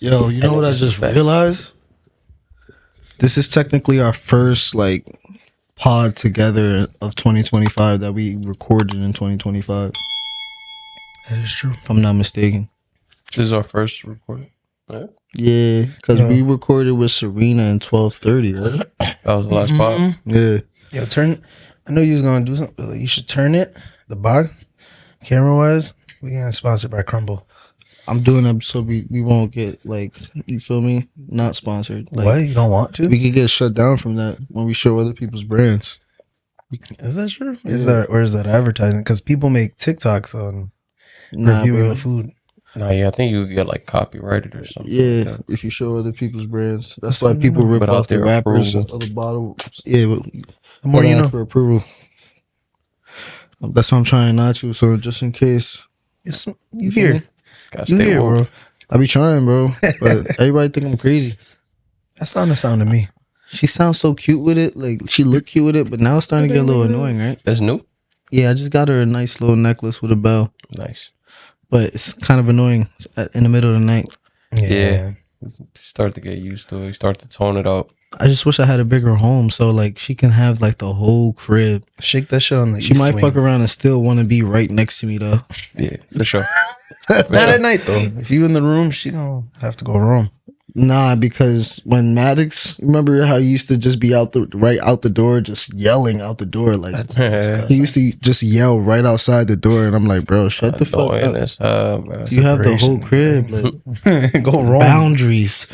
Yo, you know what I just realized? This is technically our first like pod together of 2025 that we recorded in 2025. That is true. If I'm not mistaken. This is our first recording. Right? Yeah, because we recorded with Serena in 12:30, right? That was the last pod. Yeah. Yo, turn. I know you was gonna do something. But you should turn it. The box, camera wise, we getting sponsored by Crumbl. I'm doing that so we won't get like, you feel me? Not sponsored. Like, What? You don't want to? we could get shut down from that when we show other people's brands. Is that true? Is that, or is that advertising? Because people make TikToks on reviewing the food. Nah, yeah, I think you would get like copyrighted or something. Yeah, like that. if you show other people's brands. That's why people rip Without off the their rappers approval. of the bottle. Yeah, but The more you know. for approval. That's why I'm trying not to. So just in case, You here? Gotta You stay here, woke. bro? I be trying, bro. But everybody think I'm crazy. That sounded to me. She sounds so cute with it. Like she look cute with it, but now it's starting to get a little annoying, right? That's new. Yeah, I just got her a nice little necklace with a bell, Nice. but it's kind of annoying in the middle of the night. Yeah. Start to get used to it. You start to tone it out. I just wish I had a bigger home so like she can have like the whole crib. Shake that shit on the She east might swing. fuck around and still want to be right next to me though. Yeah, for sure. Not at night though. If you in the room, she gonna have to go home. Nah, because when Maddox, remember how he used to just be out the door, just yelling out the door, like That's he disgusting. used to just yell right outside the door, and I'm like, bro, shut the fuck Annoying up. as hell, bro. You have the whole Separation. crib, like Go wrong. boundaries.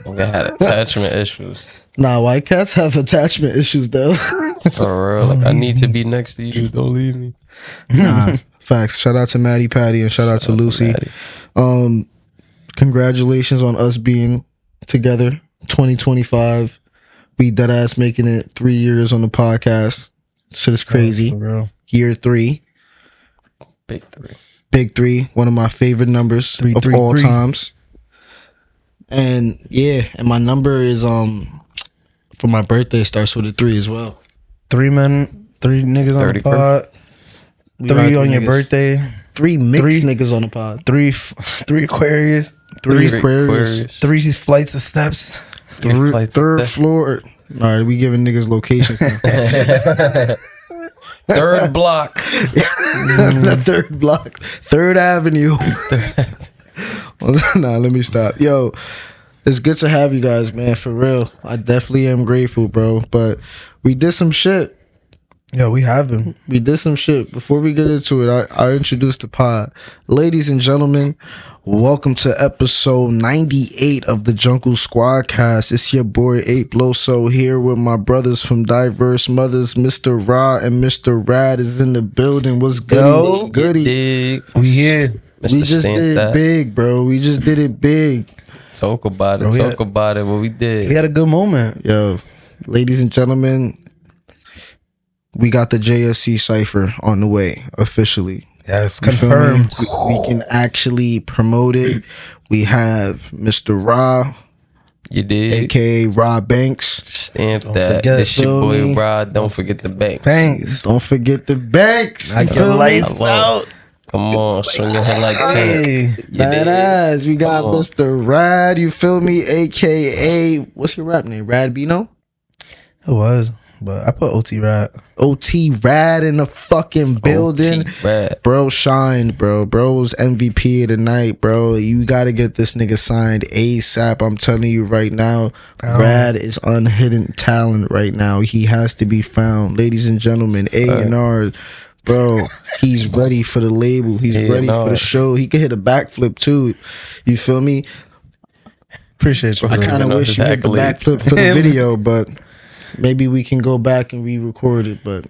We had attachment issues. Nah, white cats have attachment issues though. For real. Like, I need to be next to you. Don't leave me. Nah, facts. Shout out to Maddie Patty and shout out to Lucy. Maddie. Congratulations on us being together. 2025. We dead ass making it 3 years on the podcast. Shit is crazy. For real. Year 3. Big three. Big 3. One of my favorite numbers Three, of three, all three. times. And yeah, and my number is for my birthday starts with a 3 as well. 3 men, 3 niggas on the 30 pod. We 3 got on your niggas. birthday. 3 mixed Three. niggas on the pod. 3 Aquarius. 3 Three Aquarius. Aquarius. 3 flights of steps. Flights of Third steps. floor. All right, we giving niggas locations now. Third block. The third block, 3rd Avenue. Nah, let me stop. Yo, it's good to have you guys, man. For real, I definitely am grateful, bro. But we did some shit. Yo, we have been. We did some shit. Before we get into it, I introduced the pod. Ladies and gentlemen, welcome to episode 98 of the Jungle Squadcast. It's your boy Ape Loso here with my brothers from diverse mothers. Mr. Rahh and Mr. Rad is in the building. What's good? Yo. What's goody? Dig. We here. Mr. We just Stamp did it that. big, bro. We just did it big. Talk about it. Bro, we Talk had- about it. What we did. We had a good moment. Yo, ladies and gentlemen, we got the JSC Cypher on the way officially. Yes, You feel me? confirmed. We can actually promote it. We have Mr. Rahh, You did. aka Rahh Banks. Stamp Don't that. forget, This your feel boy me? Rod. Don't forget the bank. Thanks. Don't forget the Banks. I You get feel me? lights out. Come on. Swing your head like that. Hey. You did. Badass. We got Come on. Mr. Rad. You feel me? Aka what's your rap name? Rad Bino? It was, but I put OT right. OT Rad in the fucking building. OT Rad. Bro shined, bro. Bro's MVP of the night, bro. You gotta get this nigga signed ASAP. I'm telling you right now, Rad is unhidden talent right now. He has to be found. Ladies and gentlemen, A&R, bro, he's ready for the label. He's ready for the show. He can hit a backflip too. You feel me? Appreciate you. I bro. kind of know wish his you hit the accolades. backflip for the video, but maybe we can go back and re-record it. But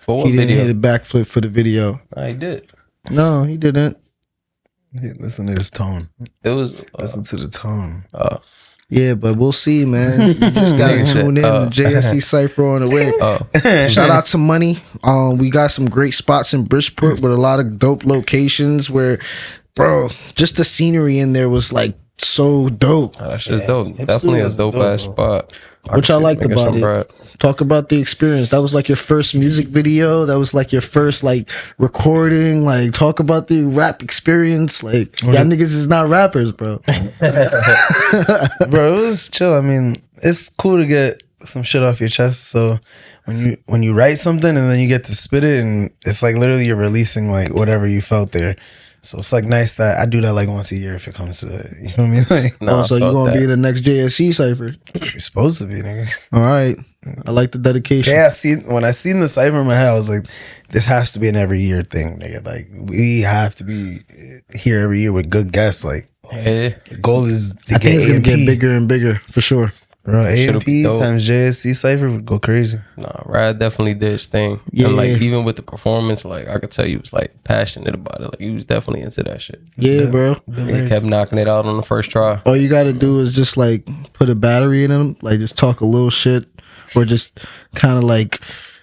For what he didn't video? hit a backflip for the video. I did. No, he didn't. Hey, listen to his tone. It was. Listen to the tone. Yeah, but we'll see, man. You just gotta Nigga said, tune in. JSC Cypher on the way. Shout out to Money. We got some great spots in Bridgeport with a lot of dope locations where, bro, just the scenery in there was like so dope. That shit's dope. Hipster Definitely a was dope dope, ass bro. spot. What y'all liked about it? Talk about the experience. That was like your first music video. That was like your first like recording. Like talk about the rap experience. Like y'all niggas is not rappers, bro. Bro, it was chill. I mean, it's cool to get some shit off your chest. So when you write something and then you get to spit it, and it's like literally you're releasing like whatever you felt there. So it's like nice that I do that like once a year if it comes to it. You know what I mean? Like, no, so you gonna be in the next JSC Cypher? You're supposed to be, nigga. All right. I like the dedication. Yeah, when I seen the Cypher in my head, I was like, this has to be an every year thing, nigga. Like we have to be here every year with good guests. Like the goal is to I think it's gonna get bigger and bigger for sure. Bro, A&P times JSC Cypher would go crazy. Nah, Rahh definitely did his thing. Yeah. And like even with the performance, like I could tell you was like passionate about it. Like he was definitely into that shit. Yeah, bro. He kept knocking it out on the first try. All you gotta do is just like put a battery in him, like just talk a little shit, or just kind of like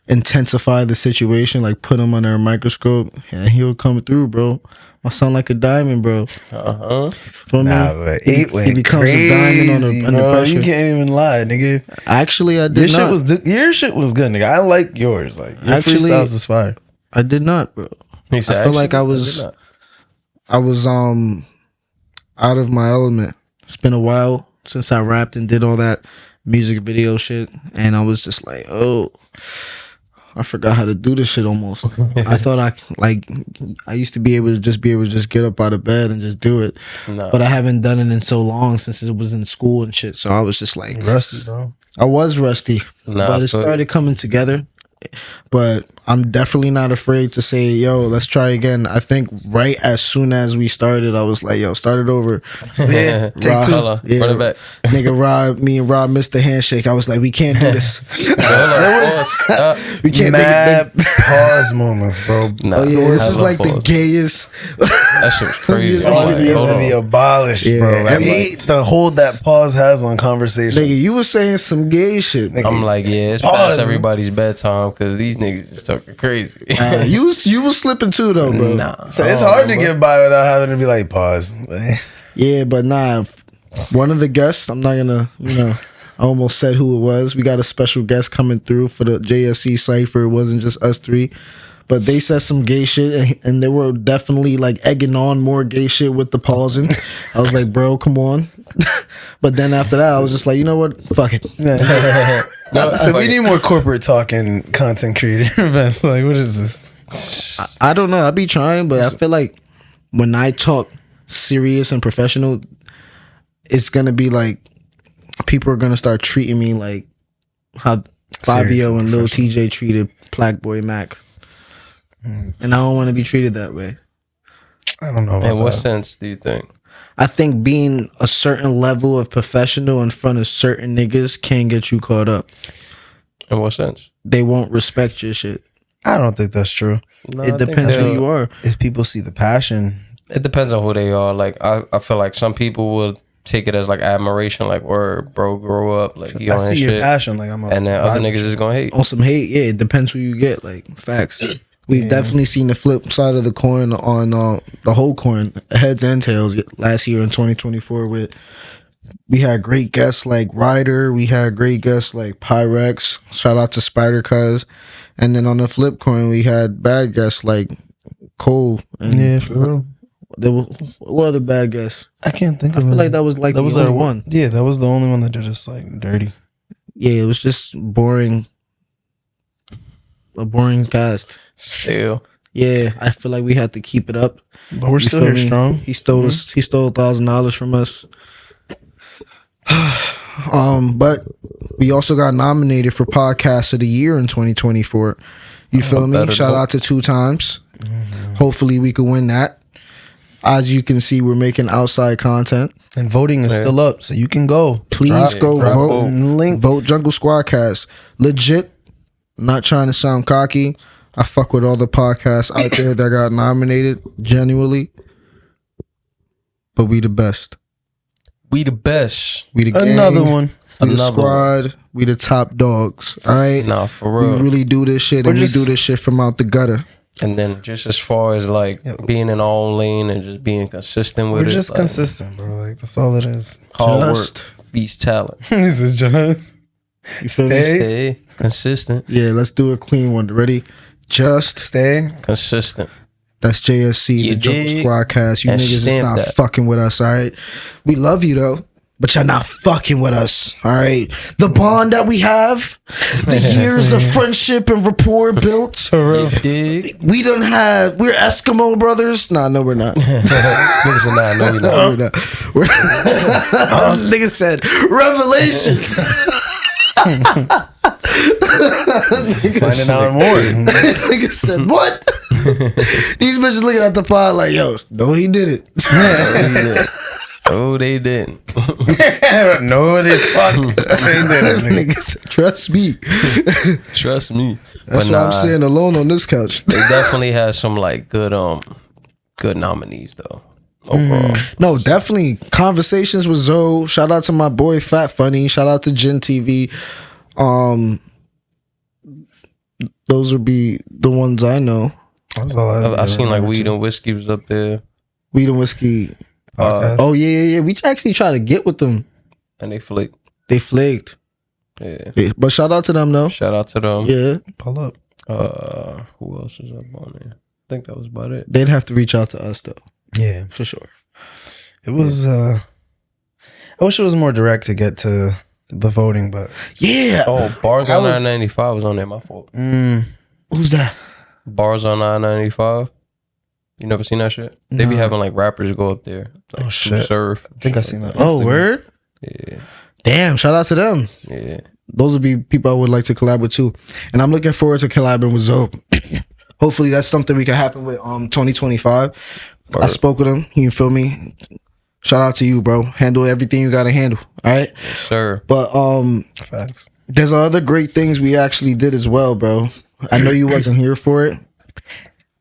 intensify the situation, like put him under a microscope, and he'll come through, bro. I sound like a diamond, bro. For me, but he becomes crazy, a diamond under pressure. You can't even lie, nigga. Actually, I did not. Your shit was good, nigga. I like yours. Like your freestyles was fire. I did not, bro. I feel like I was out of my element. It's been a while since I rapped and did all that music video shit, and I was just like, oh, I forgot how to do this shit almost. I thought I used to be able to just get up out of bed and just do it. No. But I haven't done it in so long since it was in school and shit. So I was just like rusty, bro. I was rusty. But it started coming together. But I'm definitely not afraid to say, yo, let's try again. I think right as soon as we started, I was like, yo, start it over. Yeah, take two. Run it back. Nigga, me and Rahh missed the handshake. I was like, we can't do this. We can't pause moments, bro. Nah, this is like the gayest. That shit was crazy. Pause needs to be abolished, bro. Like, I hate the hold that pause has on conversation. Nigga, you was saying some gay shit. Nigga. I'm like, yeah, it's past everybody's bedtime because these niggas is talking crazy. You was slipping too though, bro. Nah, so it's hard to get by without having to be like pause. Yeah, but nah. One of the guests, I'm not gonna, I almost said who it was. We got a special guest coming through for the JSC Cypher. It wasn't just us three. But they said some gay shit, and they were definitely like egging on more gay shit with the pausing. I was like, bro, come on. But then after that, I was just like, you know what? Fuck it. So we need more corporate talk and content creator events. Like, what is this? I don't know. I be trying, but I feel like when I talk serious and professional, it's gonna be like people are gonna start treating me like how Fivio and Lil Tjay treated Black Boy Mac. And I don't want to be treated that way. I don't know. In what sense do you think? I think being a certain level of professional in front of certain niggas can get you caught up. In what sense? They won't respect your shit. I don't think that's true. No, it depends who you are. If people see the passion. It depends on who they are. Like I feel like some people will take it as like admiration, like where bro grow up, like he on his shit. Passion, like and then other niggas is gonna hate. On some hate, yeah. It depends who you get. Like facts. We've definitely seen the flip side of the coin on the whole coin, heads and tails, last year in 2024. We had great guests like Ryder. We had great guests like Pyrex. Shout out to Spider Cuz. And then on the flip coin, we had bad guests like Cole. And for real. What other bad guests? I can't think of it. I feel like that was like the only one. Yeah, that was the only one that did us like dirty. Yeah, it was just boring. A boring cast. Still. Yeah, I feel like we had to keep it up. But we're still here strong. He stole us. He stole $1,000 from us. But we also got nominated for Podcast of the Year in 2024. You feel me? Shout out to 2 times. Hopefully we could win that. As you can see, we're making outside content. And voting is still up, so you can go. Please go vote. Vote Jungle Squadcast. Legit. Not trying to sound cocky. I fuck with all the podcasts out there that got nominated, genuinely. But we the best. We the best. We the gang. Another one. We the squad. We the top dogs. All right? Nah, for real. We really do this shit, and we do this shit from out the gutter. And then just as far as like being in our own lane and just being consistent with it. We're just consistent, bro. Like, that's all it is. Hard work beats talent. This is John. You feel me? Stay consistent. Yeah, let's do a clean one. Ready? Just Stay consistent. That's JSC, You the Jungle dig? Squadcast. You And niggas is stamp not that. fucking with us, all right? We love you though, but you're not fucking with us, all right? The bond that we have, the years of friendship and rapport built. You dig? We're Eskimo brothers. Nah, no, we're not. Niggas are not. No, we No, not. we're not. Nigga said revelations. He's finding out more. Nigga said what? These bitches looking at the pod like, yo, no, he did it. Oh, they didn't. No, they fuck. They didn't. Nigga said, trust me. Trust me. That's But why I'm saying alone on this couch. They definitely had some like good nominees though. Overall. No, definitely conversations with Zoe. Shout out to my boy Fat Funny. Shout out to Gen TV. Those would be the ones I know. That's all I seen like Weed and Whiskey was up there, Weed and Whiskey. Podcast. Oh yeah. We actually tried to get with them. and they flaked. They flaked. Yeah. Yeah, but shout out to them though. Shout out to them. Yeah, Pull up. Who else is up on there? I think that was about it. they'd have to reach out to us though, Yeah, for sure. it was. I wish it was more direct to get to the voting, but Yeah. Oh, Bars I on was- 995 was on there. My fault. Who's that? Bars on 995. You never seen that shit? They be No. having like rappers go up there. Like, Oh, shit. Surf. I think I seen that. Oh, Instagram. word. Yeah. Damn. Shout out to them. Yeah. Those would be people I would like to collab with too, and I'm looking forward to collabing with Zoe. Hopefully, that's something we can happen with 2025. I Word. spoke with him. You feel me? Shout out to you, bro. Handle everything you gotta handle. All right. Sure. But Facts. there's other great things we actually did as well, bro. I know you wasn't here for it,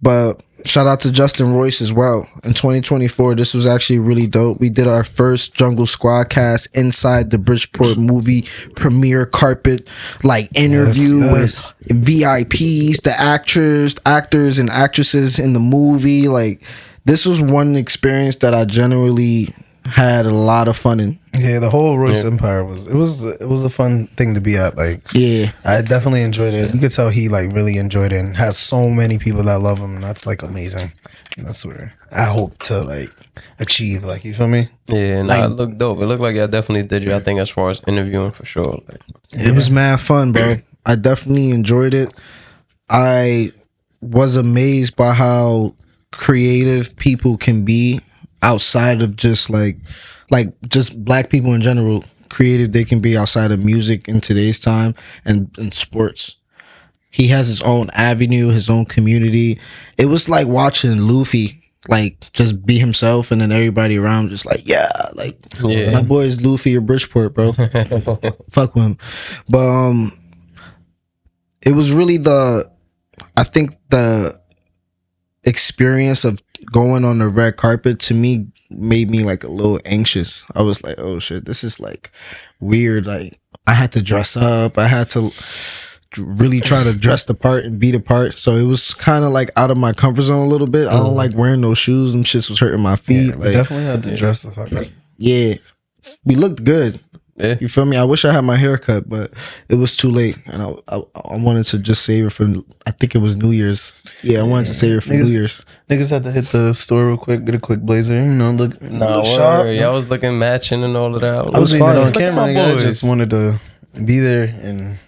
but shout out to Justin Royce as well. In 2024, this was actually really dope. We did our first Jungle Squadcast inside the Bridgeport movie premiere carpet, like interview Yes. with VIPs, the actors and actresses in the movie. Like, this was one experience that I generally had a lot of fun in. Yeah, the whole Royce Empire was a fun thing to be at. Like, Yeah. I definitely enjoyed it. You could tell he like really enjoyed it and has so many people that love him. And that's like amazing. And that's where I hope to like achieve. Like, you feel me? Yeah, and it looked dope. It looked like I definitely did your thing as far as interviewing for sure. Like, It was mad fun, bro. I definitely enjoyed it. I was amazed by how creative people can be outside of just like just black people in general. Creative they can be outside of music in today's time and sports. He has his own avenue, his own community. It was like watching Luffy like just be himself, and then everybody around just like, yeah, like my boy is Luffy or Bridgeport, bro. Fuck with him. But it was really I think the experience of going on the red carpet to me made me like a little anxious. I was like, oh shit, this is like weird. Like, I had to dress up. I had to really try to dress the part and be the part. So it was kind of like out of my comfort zone a little bit. I don't like wearing those shoes. Them shits was hurting my feet. Yeah, we like, definitely had to dress the fuck up. yeah, we looked good. yeah. You feel me? I wish I had my hair cut, but it was too late, and I wanted to just save it for. I think it was New Year's. Yeah, I wanted to save it for New Year's. Niggas had to hit the store real quick, get a quick blazer, you know, look Nah, word. Y'all was looking matching and all of that. I was even fire. on Look at camera, my nigga. I boys. just wanted to be there and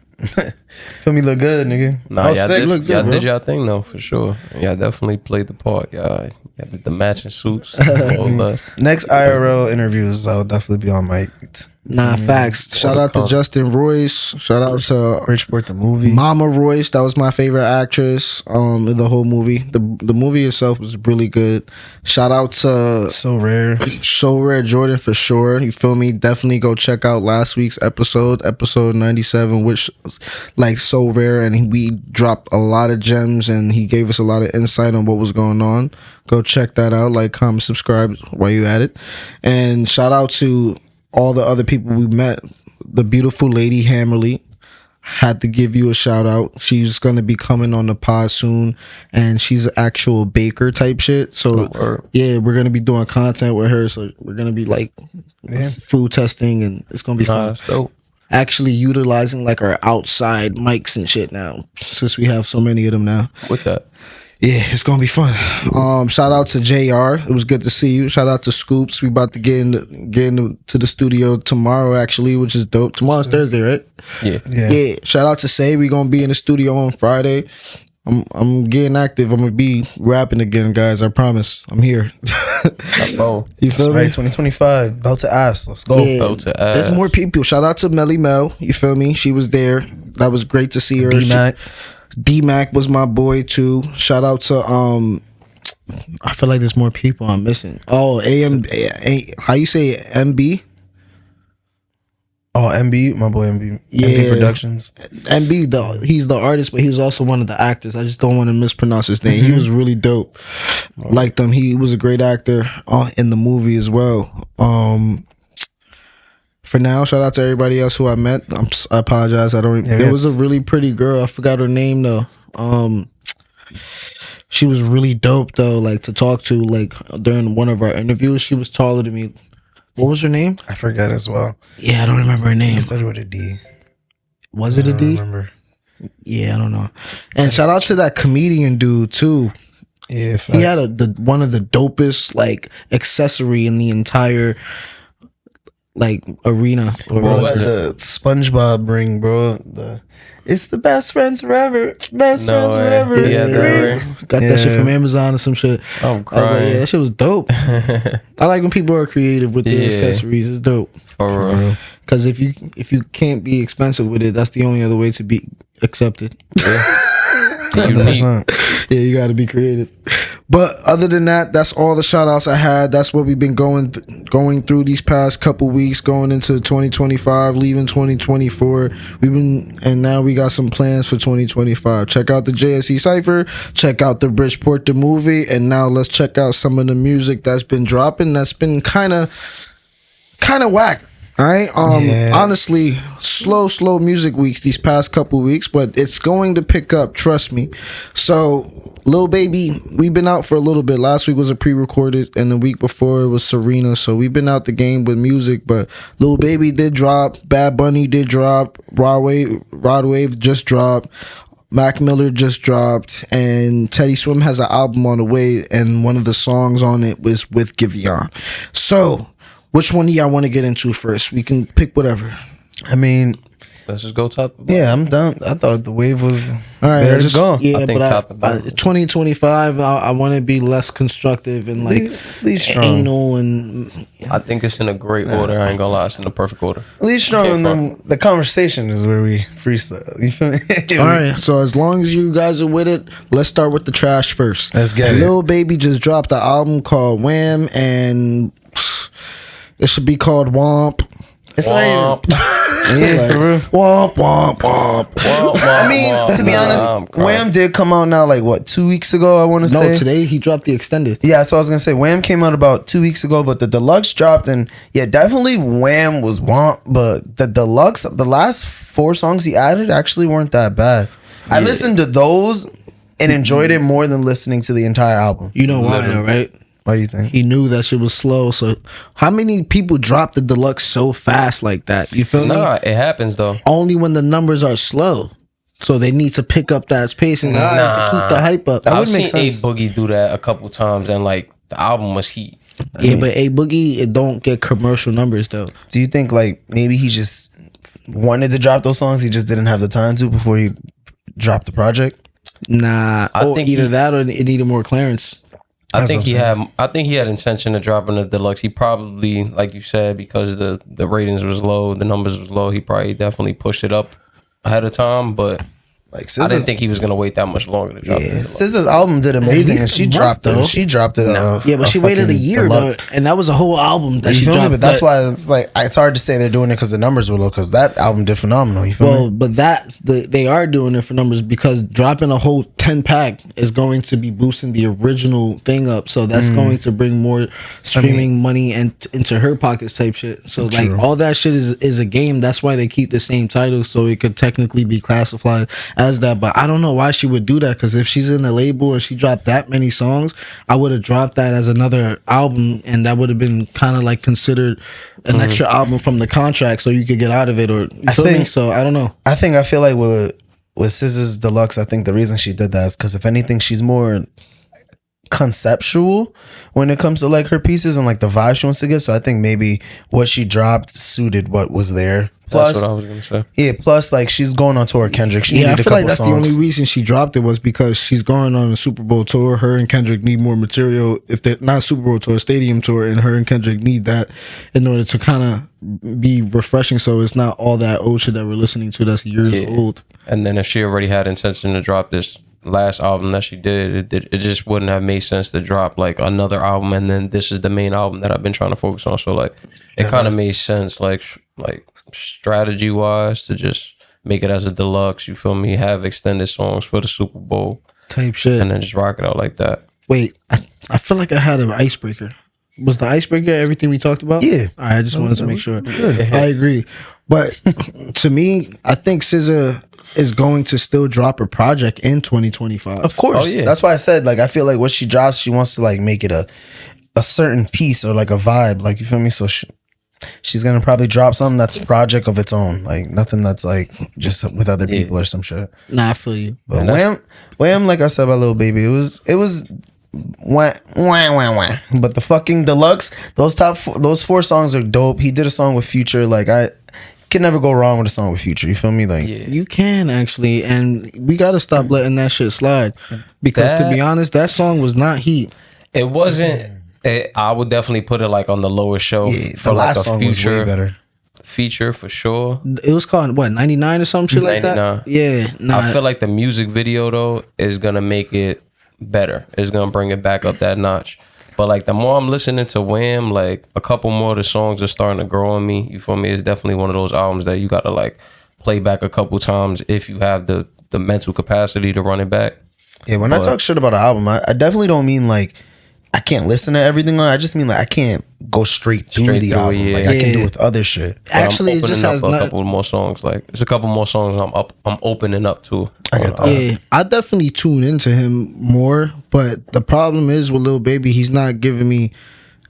feel me look good, nigga. Nah, y'all did, look good, y'all bro. did y'all thing though, for sure. Y'all definitely played the part. Y'all did the matching suits. All of us. Next IRL interviews, I'll definitely be on mic. Nah, facts. Shout out to Justin Royce. Shout out to Bridgeport the movie. Mama Royce. That was my favorite actress in the whole movie. The movie itself was really good. Shout out to So rare. So Rare Jordan for sure. You feel me? Definitely go check out last week's episode 97, which was like so rare, and we dropped a lot of gems, and he gave us a lot of insight on what was going on. Go check that out. Like, comment, subscribe while you at it. And shout out to all the other people we met. The beautiful lady Hammerly. Had to give you a shout out. She's gonna be coming on the pod soon, and she's an actual baker type shit. So yeah, we're gonna be doing content with her. So we're gonna be like food testing, and it's gonna be fun. That's dope. actually utilizing like our outside mics and shit now, since we have so many of them now. With that. Yeah, it's gonna be fun. Shout out to JR. It was good to see you. Shout out to Scoops. We about to get into the studio tomorrow, actually, which is dope. Tomorrow's Thursday, right? Yeah. Shout out to Say. We gonna be in the studio on Friday. I'm getting active. I'm gonna be rapping again, guys. I promise. I'm here. You feel me? Right, 2025. About to ask. Let's go. Yeah, there's more people. Shout out to Melly Mel. You feel me? She was there. That was great to see her. D-Mac was my boy too. Shout out to I feel like there's more people I'm missing. Oh, how you say it? MB? Oh, MB, my boy MB. Yeah. MB Productions. MB, he's the artist, but he was also one of the actors. I just don't want to mispronounce his name. He was really dope. Liked him. He was a great actor in the movie as well. For now, shout out to everybody else who I met. I apologize. There was a really pretty girl. I forgot her name though. She was really dope though, like to talk to. Like during one of our interviews, she was taller than me. What was her name? I forgot as well. Yeah, I don't remember her name. It started with a D. Was it a D? I don't remember. Yeah, I don't know. And shout out to that comedian dude too. Yeah, he had one of the dopest like accessory in the entire like arena. Bro, the SpongeBob ring, bro. It's the best friends forever. Best friends forever. Yeah. Got that shit from Amazon or some shit. I'm crying. I was like, yeah, that shit was dope. I like when people are creative with their accessories. It's dope. For real. Because if you can't be expensive with it, that's the only other way to be accepted. Yeah, you got to be creative. But other than that, that's all the shout outs I had. That's what we've been going through these past couple weeks, going into 2025, leaving 2024. And now we got some plans for 2025. Check out the JSC Cypher, check out the Bridgeport Movie, and now let's check out some of the music that's been dropping that's been kind of whack. All right. Honestly, slow music weeks these past couple weeks, but it's going to pick up. Trust me. So, Lil Baby, we've been out for a little bit. Last week was a pre-recorded, and the week before it was Serena. So we've been out the game with music. But Lil Baby did drop. Bad Bunny did drop. Rod Wave just dropped. Mac Miller just dropped, and Teddy Swim has an album on the way, and one of the songs on it was with Giveon. So, which one do y'all want to get into first? We can pick whatever. I mean, let's just go top. Yeah, I'm done. I thought the wave was all right. Let's go. Yeah, but 2025, I want to be less constructive and like anal and. I think it's in a great order. I ain't gonna lie, it's in the perfect order. Least strong, and then the conversation is where we freestyle. You feel me? All right. So as long as you guys are with it, let's start with the trash first. Let's get it. Lil Baby just dropped an album called Wham, and it should be called Womp. It's not even. Womp, womp, womp. I mean, to be honest, Wham did come out now, like what, 2 weeks ago, I want to say? No, today he dropped the extended. Yeah, so I was going to say, Wham came out about 2 weeks ago, but the deluxe dropped, and yeah, definitely Wham was Womp, but the deluxe, the last 4 songs he added actually weren't that bad. I listened to those and enjoyed it more than listening to the entire album. You know why though, right? What do you think? He knew that shit was slow. So how many people drop the deluxe so fast like that? You feel me? Nah, it happens though. Only when the numbers are slow. So they need to pick up that pace and keep the hype up. I've seen A Boogie do that a couple times, and like the album was heat. Yeah, but A Boogie, it don't get commercial numbers though. Do you think like maybe he just wanted to drop those songs, he just didn't have the time to before he dropped the project? Nah, I think either that or it needed more clearance. I think he had intention of dropping the deluxe. He probably, like you said, because the ratings was low, the numbers was low, he probably definitely pushed it up ahead of time, but like I didn't think he was gonna wait that much longer to drop it. SZA's album did amazing, and she dropped it. She dropped it. Yeah, but she waited a year though, and that was a whole album that she dropped. But that's why it's like it's hard to say they're doing it because the numbers were low. Because that album did phenomenal. You feel me? But they are doing it for numbers because dropping a whole 10-pack is going to be boosting the original thing up, so that's going to bring more streaming money and into her pockets type shit. So like all that shit is a game. That's why they keep the same title, so it could technically be classified as that. But I don't know why she would do that, because if she's in the label and she dropped that many songs, I would have dropped that as another album, and that would have been kind of like considered an extra album from the contract, so you could get out of it. Or you feel me? So I don't know. I feel like with SZA's Deluxe, I think the reason she did that is because if anything, she's more conceptual when it comes to like her pieces and like the vibe she wants to give. So I think maybe what she dropped suited what was there. Plus, that's what I was gonna say. Yeah, plus like she's going on tour with Kendrick. She needed I a feel couple like that's songs. the only reason she dropped it was because she's going on a Super Bowl tour. Her and Kendrick need more material. If they're not Super Bowl tour, stadium tour, and her and Kendrick need that in order to kind of be refreshing. So it's not all that old shit that we're listening to that's years old. And then if she already had intention to drop this last album that she did, it just wouldn't have made sense to drop like another album and then this is the main album that I've been trying to focus on. So like it kind of made sense like strategy wise to just make it as a deluxe, you feel me, have extended songs for the Super Bowl Type shit. and then just rock it out like that. Wait, I feel like I had an icebreaker. Was the icebreaker everything we talked about? Yeah. All right, I just wanted to make sure. I agree. But to me, I think SZA is going to still drop a project in 2025. Of course. Oh, yeah. That's why I said like I feel like what she drops, she wants to like make it a certain piece or like a vibe. Like, you feel me? So she's gonna probably drop something that's a project of its own, like nothing that's like just with other people or some shit. Nah, I feel you. But Wham, like I said about Lil Baby, it was wah, wah, wah, wah. But the fucking deluxe, those 4 songs are dope. He did a song with Future. Like I can never go wrong with a song with Future. You feel me? Like you can actually, and we gotta stop letting that shit slide, because to be honest, that song was not heat. It wasn't. I would definitely put it like on the lower shelf for the like last a song was way better. feature for sure. It was called what, 99 or some shit like that. Yeah, nah. I feel like the music video though is gonna make it better. It's gonna bring it back up that notch. But like the more I'm listening to Wham, like a couple more of the songs are starting to grow on me. You feel me? It's definitely one of those albums that you gotta like play back a couple times if you have the mental capacity to run it back. Yeah, when I talk shit about an album, I definitely don't mean like I can't listen to everything on it. I just mean like I can't go straight through the album. Yeah. Like I can do with other shit. But Actually, I'm it just opening has up a couple more songs. Like it's a couple more songs I'm opening up to. I get that. Yeah, I definitely tune into him more, but the problem is with Lil Baby, he's not giving me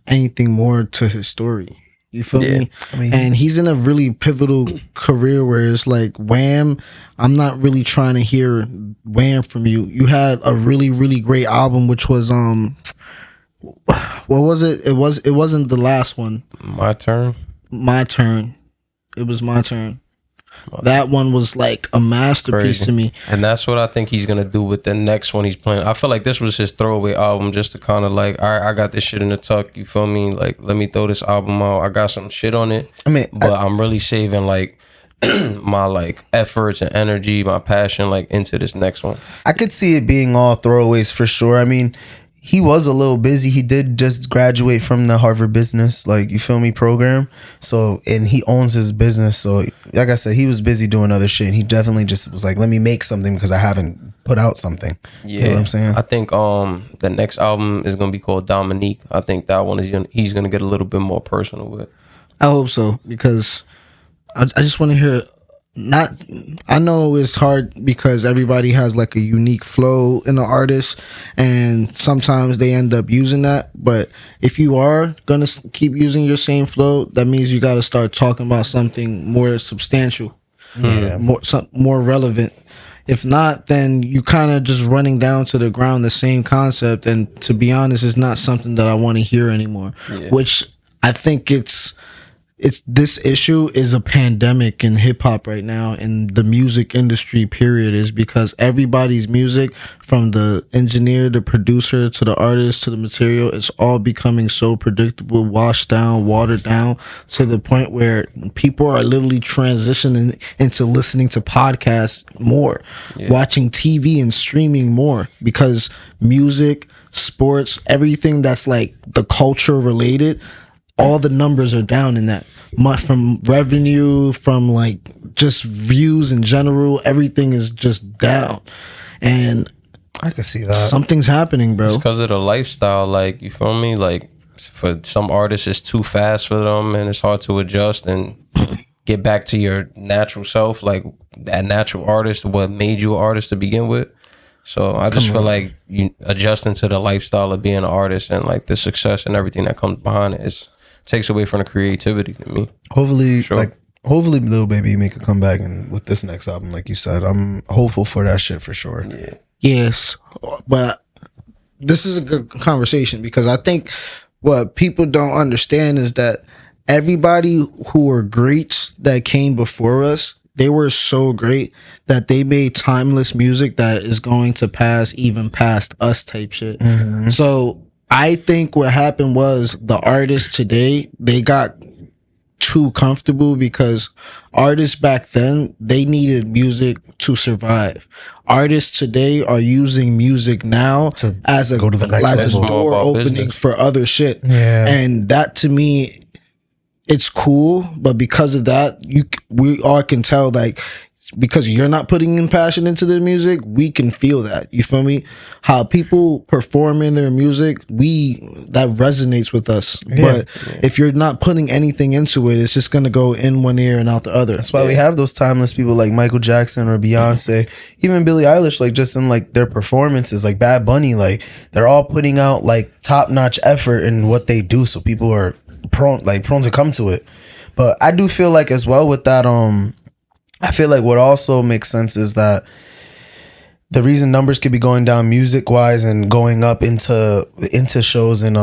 anything more to his story. You feel me? I mean, and he's in a really pivotal career where it's like Wham, I'm not really trying to hear Wham from you. You had a really, really great album, which was what was it? It wasn't the last one. My turn. It was My Turn. That one was like a masterpiece to me. And that's what I think he's gonna do with the next one he's playing. I feel like this was his throwaway album just to kind of like, all right, I got this shit in the tuck, you feel me? Like, let me throw this album out. I got some shit on it. I mean, but I'm really saving like my like efforts and energy, my passion like into this next one. I could see it being all throwaways for sure. I mean, he was a little busy. He did just graduate from the Harvard Business, like, you feel me, program. So, and he owns his business. So, like I said, he was busy doing other shit. And he definitely just was like, let me make something because I haven't put out something. Yeah, you know what I'm saying? I think the next album is gonna be called Dominique. I think that one he's gonna get a little bit more personal with. I hope so, because I just want to hear. I know it's hard because everybody has like a unique flow in the artist, and sometimes they end up using that. But if you are gonna keep using your same flow, that means you got to start talking about something more substantial, more relevant. If not, then you kind of just running down to the ground the same concept, and to be honest, it's not something that I want to hear anymore. Yeah. Which I think it's this issue is a pandemic in hip hop right now, in the music industry period, is because everybody's music, from the engineer, the producer, to the artist, to the material, it's all becoming so predictable, washed down, watered down, to the point where people are literally transitioning into listening to podcasts more, watching TV and streaming more, because music, sports, everything that's like the culture related, all the numbers are down in that. From revenue, from like just views in general, everything is just down. And I can see that. Something's happening, bro. It's because of the lifestyle. Like, you feel me? Like, for some artists, it's too fast for them, and it's hard to adjust and get back to your natural self. Like, that natural artist, what made you an artist to begin with. So I just feel like you adjusting to the lifestyle of being an artist and like the success and everything that comes behind it takes away from the creativity to me. Hopefully, hopefully Lil Baby make a comeback and with this next album, like you said. I'm hopeful for that shit for sure. Yeah. Yes, but this is a good conversation because I think what people don't understand is that everybody who were greats that came before us, they were so great that they made timeless music that is going to pass even past us type shit. Mm-hmm. So I think what happened was the artists today, they got too comfortable because artists back then, they needed music to survive. Artists today are using music now as a, go to the next as a door opening business for other shit. Yeah. And that to me, it's cool, but because of that, we all can tell, like, because you're not putting in passion into the music, we can feel that. You feel me? How people perform in their music, that resonates with us. Yeah. But if you're not putting anything into it, it's just gonna go in one ear and out the other. That's why we have those timeless people like Michael Jackson or Beyonce, even Billie Eilish, like just in like their performances, like Bad Bunny, like they're all putting out like top-notch effort in what they do, so people are prone to come to it. But I do feel like as well with that, I feel like what also makes sense is that the reason numbers could be going down music wise and going up into shows and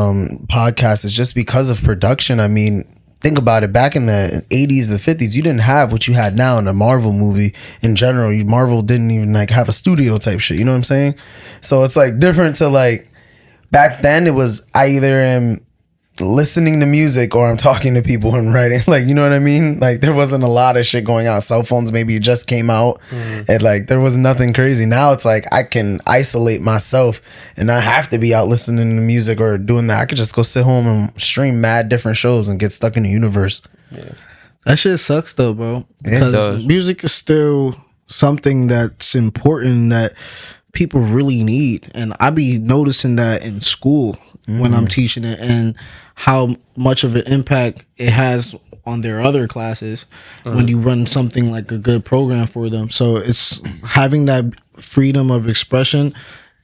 podcasts is just because of production. I mean, think about it. Back in the 80s, the 50s, you didn't have what you had now in a Marvel movie in general. Marvel didn't even like have a studio type shit. You know what I'm saying? So it's like different to like back then. It was I either am listening to music or I'm talking to people and writing, like, you know what I mean? Like there wasn't a lot of shit going on. Cell phones maybe just came out and like there was nothing crazy. Now it's like I can isolate myself and not have to be out listening to music or doing that. I could just go sit home and stream mad different shows and get stuck in the universe. Yeah. That shit sucks though, bro, because music is still something that's important that people really need, and I be noticing that in school when I'm teaching it and how much of an impact it has on their other classes when you run something like a good program for them. So it's having that freedom of expression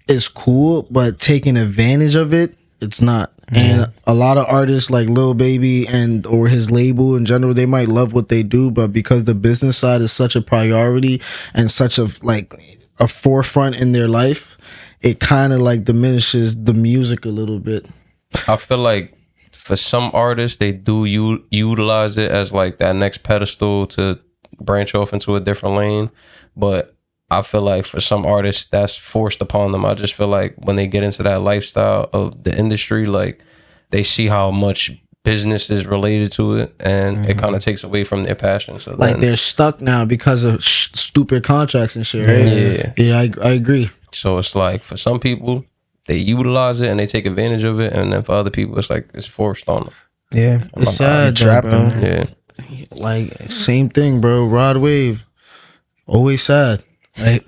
is cool, but taking advantage of it, it's not. And a lot of artists like Lil Baby or his label in general, they might love what they do, but because the business side is such a priority and such a forefront in their life, it kind of like diminishes the music a little bit. I feel like for some artists, they do utilize it as like that next pedestal to branch off into a different lane. But I feel like for some artists, that's forced upon them. I just feel like when they get into that lifestyle of the industry, like they see how much business is related to it, and it kind of takes away from their passion. So like they're stuck now because of stupid contracts and shit, right? Yeah, I agree. So it's like for some people, they utilize it and they take advantage of it, and then for other people, it's like it's forced on them. Yeah, it's sad, bro. Yeah, like same thing, bro. Rod Wave, always sad. Like,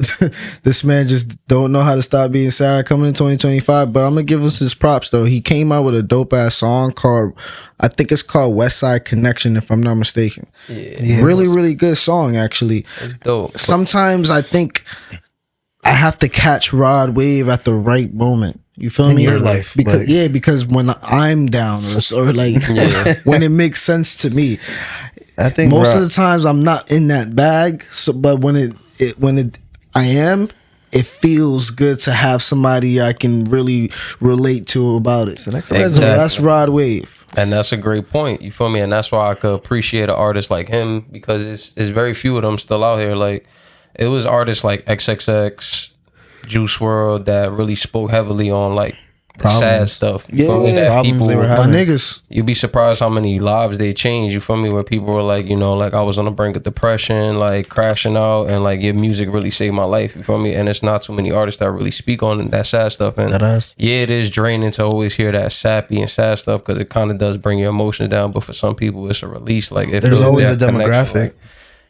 this man just don't know how to stop being sad coming in 2025. But I'm gonna give us his props though. He came out with a dope ass song called, I think it's called West Side Connection, if I'm not mistaken. Yeah, really good song actually. It's dope. Sometimes I think I have to catch Rod Wave at the right moment. You feel me? In your life, because when I'm down or like when it makes sense to me. I think most of the times I'm not in that bag. So, but when I am, it feels good to have somebody I can really relate to about it. So that's Rod Wave. And that's a great point. You feel me? And that's why I could appreciate an artist like him, because it's very few of them still out here. Like it was artists like XXX, Juice WRLD that really spoke heavily on like sad stuff. You feel me? That problems they were having. My niggas. You'd be surprised how many lives they changed. You feel me? Where people were like, you know, like I was on the brink of depression, like crashing out, and like your music really saved my life. You feel me? And it's not too many artists that really speak on that sad stuff. And yeah, it is draining to always hear that sappy and sad stuff, because it kind of does bring your emotions down. But for some people, it's a release. Like if there's always a demographic.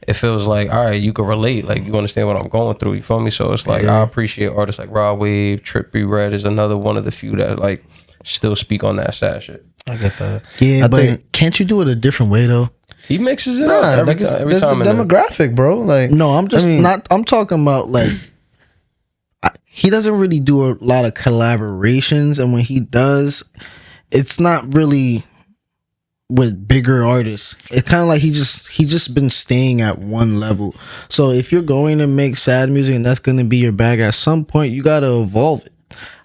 it feels like, all right, you can relate, like you understand what I'm going through, you feel me? So it's like I appreciate artists like Rahh Wave. Trippie Redd is another one of the few that like still speak on that sad shit. I get that. Yeah, I but think- can't you do it a different way though? He mixes it Nah, up every like time. there's a demographic, bro. Like, No, I'm talking about like he doesn't really do a lot of collaborations, and when he does, it's not really with bigger artists. It's kind of like he just been staying at one level. So if you're going to make sad music and that's going to be your bag, at some point you got to evolve it.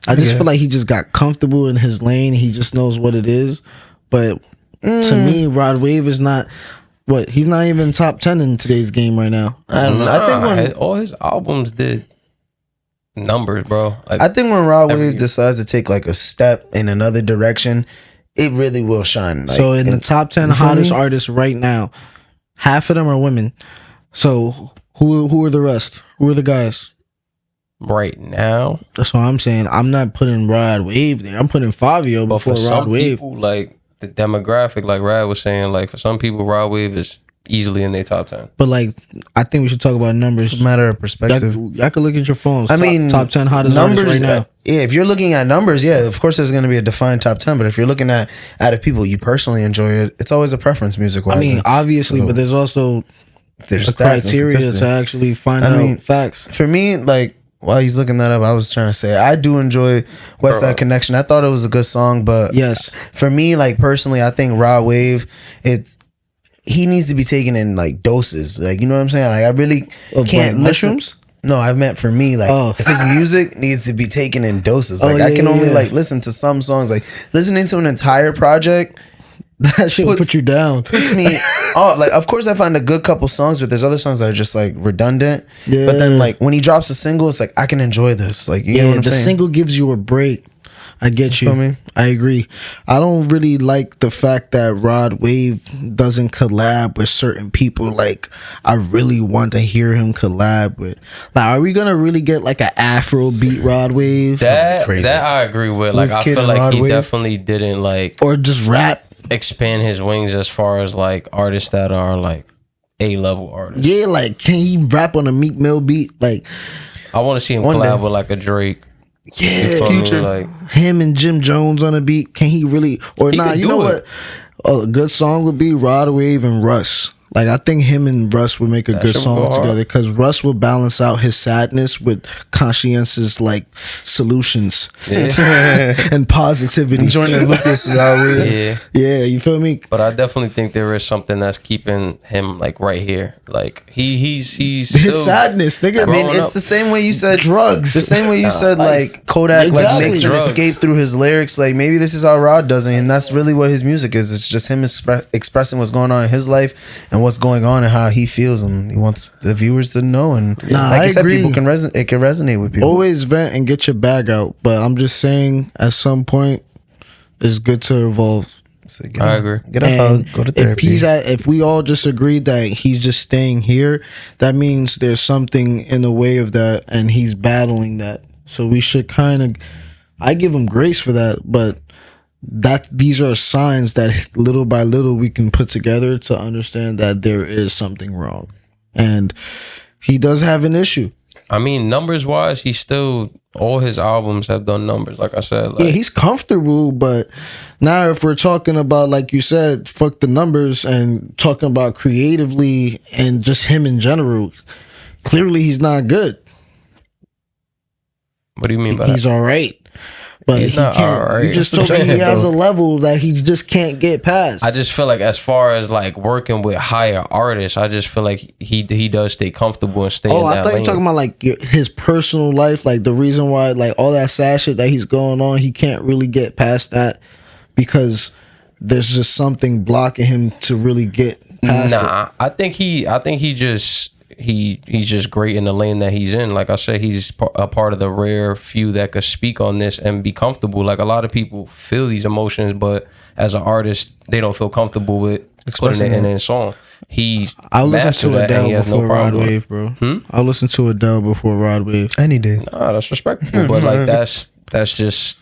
I just feel like he just got comfortable in his lane. He just knows what it is. But to me, Rod Wave is not what he's not even top 10 in today's game right now. I don't know. I think all his albums did numbers, bro. Like, I think when Rahh Wave decides to take like a step in another direction, it really will shine. Like, so in the top 10 hottest artists right now, half of them are women. So who are the rest? Who are the guys? right now, That's what I'm saying. I'm not putting Rod Wave there. I'm putting Fivio but before for Rod some Wave. people, like the demographic, like Rad was saying, like for some people, Rahh Wave is easily in their top 10. But like, I think we should talk about numbers. it's a matter of perspective. Y'all can look at your phones. I mean, top 10 hottest numbers artists right now. Yeah, if you're looking at numbers, yeah, of course there's going to be a defined top 10. But if you're looking at out of people you personally enjoy it, it's always a preference music wise. I mean, obviously, but there's also there's a stats and criteria statistics. to actually find out facts. For me, like while he's looking that up, I was trying to say I do enjoy West Side Connection. I thought it was a good song, but Yes. for me, like personally, I think Rahh Wave, he needs to be taken in like doses. Like, you know what I'm saying? Like I really can't listen. mushrooms? No, I meant for me, like his music needs to be taken in doses. Like I can only like listen to some songs. Like listening to an entire project, That shit will put you down. puts me off. Like, of course, I find a good couple songs, but there's other songs that are just like redundant. Yeah. But then, like when he drops a single, it's like I can enjoy this. Like, you know what I'm the saying? single gives you a break. I get you. feel me? I agree. I don't really like the fact that Rod Wave doesn't collab with certain people. Like, I really want to hear him collab with. Like, are we gonna really get like an Afro beat Rod Wave That I agree with. Like I Wizkid feel and like Rod he Wave? definitely didn't like or just rap? expand his wings as far as like artists that are like A-level artists. Yeah, like can he rap on a Meek Mill beat? Like, I want to see him One collab day. with like a Drake. yeah, You feel me? Like him and Jim Jones on a beat. Can he really? Or He nah? could You know do it. what? A good song would be Rod Wave and Russ. Like I think him and Russ would make a good shit would song go hard. together because Russ will balance out his sadness with conscientious like solutions yeah. and positivity. Jordan Lucas, Yeah. Yeah, you feel me? But I definitely think there is something that's keeping him like right here. Like he's His still sadness, nigga. I mean, Growing it's up. the same way you said Drugs. The same way you said life. like Kodak Exactly. like makes an Drugs. escape through his lyrics. Like maybe this is how Rod does it, and that's really what his music is. It's just him expressing what's going on in his life and what's going on and how he feels, and he wants the viewers to know. And Nah, like I I said, agree. people can it can resonate with people. Always vent and get your bag out. But I'm just saying, at some point, it's good to evolve. So get I a- agree. Get a And hug. Go to therapy. if we all just agreed that he's just staying here, that means there's something in the way of that, and he's battling that. So we should kind of, I give him grace for that, but these are signs that little by little we can put together to understand that there is something wrong, and he does have an issue. I mean, numbers wise, he's still all his albums have done numbers. Like I said, like, Yeah, he's comfortable, but now if we're talking about, like you said, fuck the numbers and talking about creatively and just him in general, clearly he's not good. what do you mean by He's that? all right, but He's he not can't. all right. You just That's told me what I'm he has a saying, level that he just can't get past. I just feel like as far as like working with higher artists, I just feel like he does stay comfortable and stay. Oh, in I that thought you lane. were talking about like his personal life, like the reason why, like all that sad shit that he's going on, he can't really get past that because there's just something blocking him to really get past it. Nah, I think he's just great in the lane that he's in. Like I said, he's a part of the rare few that could speak on this and be comfortable. Like a lot of people feel these emotions, but as an artist, they don't feel comfortable with putting it in a song. I'll listen mastered to that and he Adele has no before Rod problem with it. Wave, bro. I'll listen to Adele before Rod Wave. Any day. Nah, that's respectable, but like that's just,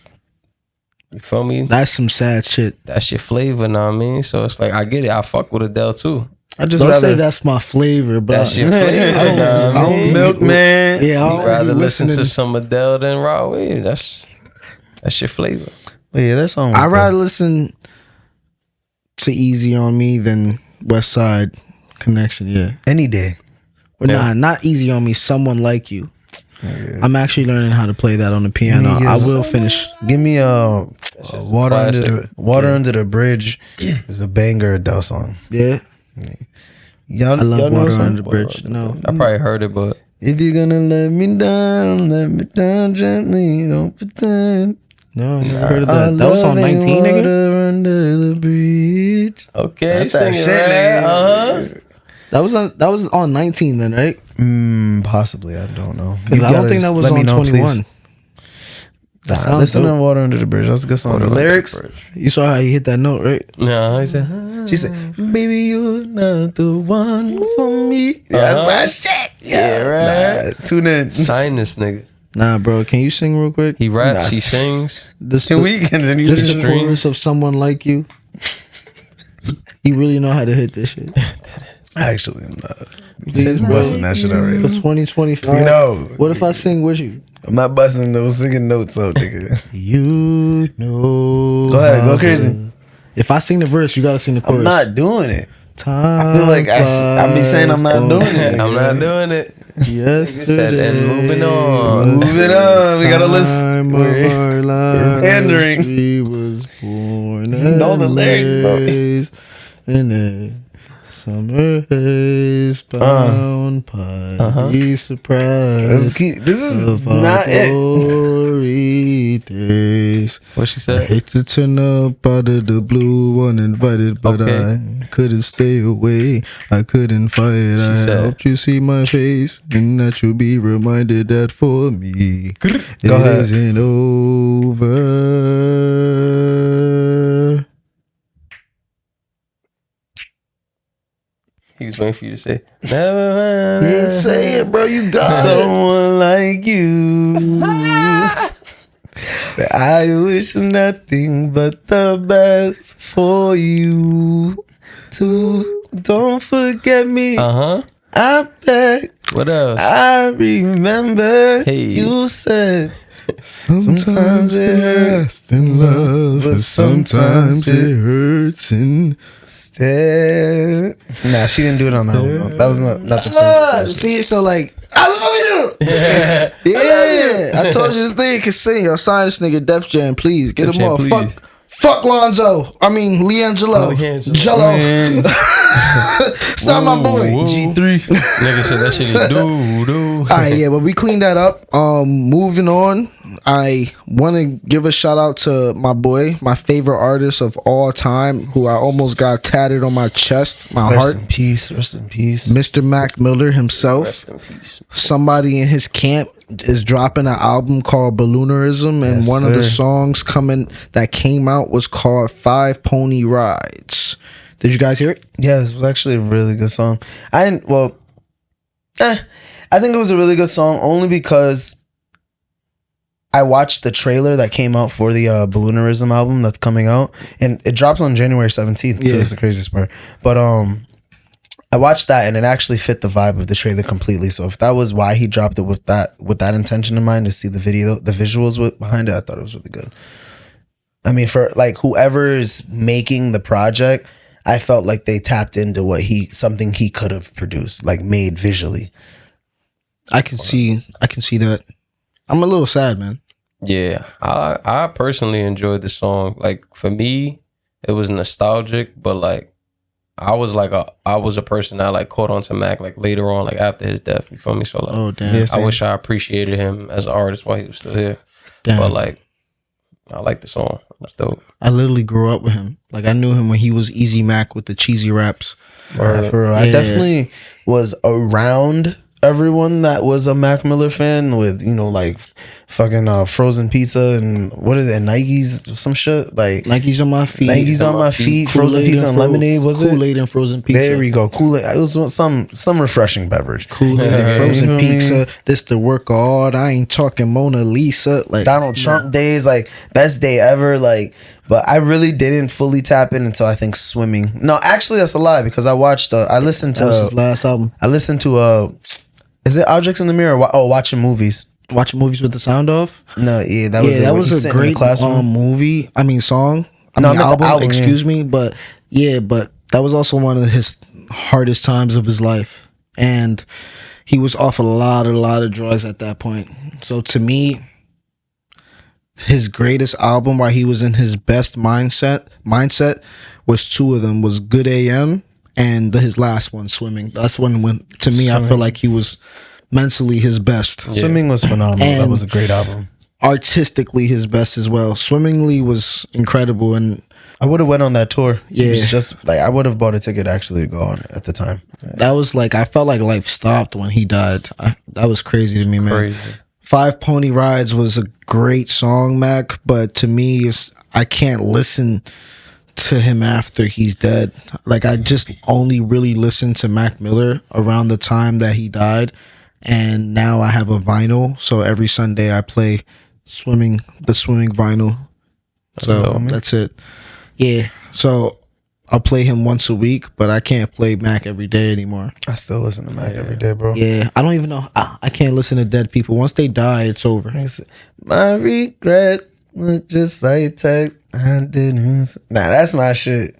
you feel me? That's some sad shit. That's your flavor, know what I mean? So it's like I get it. I fuck with Adele too. I just don't rather say that's my flavor, but That's your flavor. I don't Milkman. Yeah, I You'd don't rather be listen listening. to some Adele than Rahh Wave. That's your flavor. But yeah, that song was I'd good. rather listen to Easy on Me than West Side Connection. Yeah, Any day. but Yeah. not Easy on Me. Someone Like You. I'm actually learning how to play that on the piano. Niggas. I will finish. Give me water classic. under the bridge is a banger Adele song. Yeah, Y'all, I love y'all know Water the Under song? the Bridge. No, I probably heard it, but If you're gonna let me down gently, don't pretend. no, I never heard of Our that. That was on love ain't 19, nigga. water under the bridge. okay, That's that sing it, shit, right? nigga. That was on 19 then, right? Possibly, I don't know. Because I don't think that was on 21. Nah, listen to Water Under the Bridge. That's a good song. The lyrics. You saw how he hit that note, right? No, he said. She said, "Baby, you're not the one for me." Yeah, that's my shit. Yeah, right. Nah, tune in. Sign this nigga. Nah, bro. Can you sing real quick? He raps. Nah. He sings. This Can we continue? just this the shit? chorus of Someone Like You. He really know how to hit this shit. Actually, I'm not. Please, bro. Busting that shit For already. 2025. No. What if I sing with you? I'm not busting those singing notes up, nigga. You know. Go ahead, go how crazy. to- If I sing the verse, you gotta sing the chorus. I'm not doing it. Time I feel like I be saying I'm not doing it. I'm not doing it. Yesterday. And moving on. Moving on. We got a list. Time of our lives, pandering. We was born. You know the lyrics, though. raised in a summer haze, bound by surprise. This is of our not it. glory days. What she I said? hate to turn up out of the blue uninvited, but Okay. I couldn't stay away. I couldn't fight. I said- hope you see my face and that you'll be reminded that for me it ahead. isn't over. He was waiting for you to say. Never mind. You didn't say it, bro. You got it. Someone like you. Say, I wish nothing but the best for you. Too. Don't forget me. Uh huh. I beg. What else? I remember Hey. you said Sometimes it lasts in love, but sometimes it hurts in. stare. Nah, she didn't do it on that one. That was not the first. See, so like, I love you. Yeah, I told you this nigga can sing. Yo, sign this nigga Def Jam, please. Get Def him Jam, off. please. Fuck LiAngelo. I mean, LiAngelo. Jello. Sign my boy. G3. Nigga said that shit is doo. All right, yeah, but we cleaned that up. Moving on, I want to give a shout out to my boy, my favorite artist of all time, who I almost got tatted on my chest, my Rest heart. in peace. Rest in peace. Mr. Mac Miller himself. Rest in peace. Somebody in his camp is dropping an album called Balloonerism, and Yes, one of the sir. songs that came out was called 5 Pony Rides. Did you guys hear it? Yeah, it was actually a really good song. I think it was a really good song only because I watched the trailer that came out for the Balloonerism album that's coming out, and it drops on January 17th. So Yeah. it's the craziest part. But I watched that and it actually fit the vibe of the trailer completely. So if that was why he dropped it with that intention in mind to see the video, the visuals behind it, I thought it was really good. I mean, for like whoever is making the project, I felt like they tapped into something he could have produced, like made visually. I can see that. I'm a little sad, man. Yeah, I personally enjoyed the song. Like for me, it was nostalgic, but like I was a person that like caught on to Mac like later on, like after his death. You feel me? So like, Oh damn. Yeah, I same. wish I appreciated him as an artist while he was still here. Damn. But like, I like the song. It's dope. I literally grew up with him. Like I knew him when he was Easy Mac with the cheesy raps. For real. I Yeah. definitely was around everyone that was a Mac Miller fan with, like fucking frozen pizza and what is it, Nikes, some shit like Nike's on my feet. Nikes on my feet, frozen Kool-Aid pizza and lemonade. Was it? Kool-Aid and frozen pizza. There we go. Kool-Aid. It was some refreshing beverage. Kool-Aid and You frozen know what I mean? pizza. This the work of art. I ain't talking Mona Lisa. Like Donald Trump days, like best day ever. Like But I really didn't fully tap in until I think Swimming. No, actually that's a lie because I watched. I listened to That was his last album. I listened to is it Objects in the Mirror? Watching movies. Watching movies with the sound off. No, yeah, that was a great movie. I mean, song. I mean, album. Excuse me, but that was also one of his hardest times of his life, and he was off a lot of drugs at that point. So to me, his greatest album, while he was in his best mindset, was two of them: was Good AM and his last one, Swimming. That's when to me, I feel like he was mentally his best. Swimming was phenomenal. And that was a great album. Artistically his best as well. Swimmingly was incredible, and I would have went on that tour. Yeah, it was just like I would have bought a ticket actually to go on at the time. That was like, I felt like life stopped when he died. That was crazy to me, man. Crazy. 5 Pony Rides was a great song, Mac, but to me, I can't listen to him after he's dead. Like, I just only really listened to Mac Miller around the time that he died, and now I have a vinyl, so every Sunday I play the Swimming vinyl. So that's it. Yeah, so I'll play him once a week, but I can't play Mac every day anymore. I still listen to Mac every day, bro. Yeah, I don't even know. I can't listen to dead people. Once they die, it's over. My regret look just like text. I didn't. Nah, that's my shit.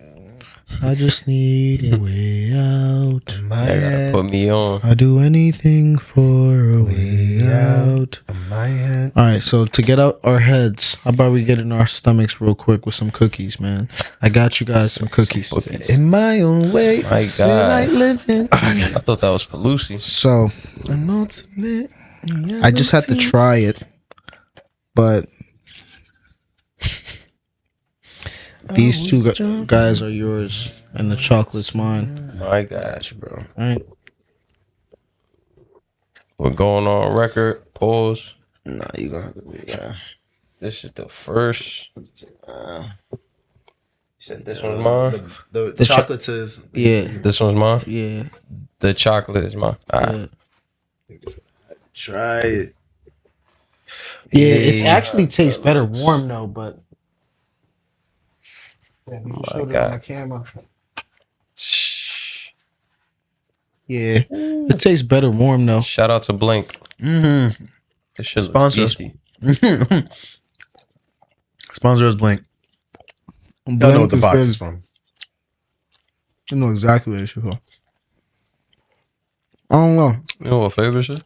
I just need a way out. You gotta put me on. I do anything for a way out. All right, so to get out our heads, how about we get in our stomachs real quick with some cookies, man? I got you guys some cookies. In my own way, my God. Like living. I thought that was for Lucy. So I just had to try it, but these two guys are yours, and the chocolate's mine. My gosh, bro. All right. We're going on record. Pause. Nah, you gonna have to do that. This is the first. You said this one's mine? The chocolate is. Yeah. This one's mine? Yeah. The chocolate is mine. All right. Try it. Yeah, it actually tastes better warm, though, but. Yeah, you showed it on the camera. Yeah, it tastes better warm though. Shout out to Blink. Mm-hmm. This shit Sponsor us. Sponsor us, Blink. I know what the box is from. I know exactly what it's from. I don't know. You know what flavor is it?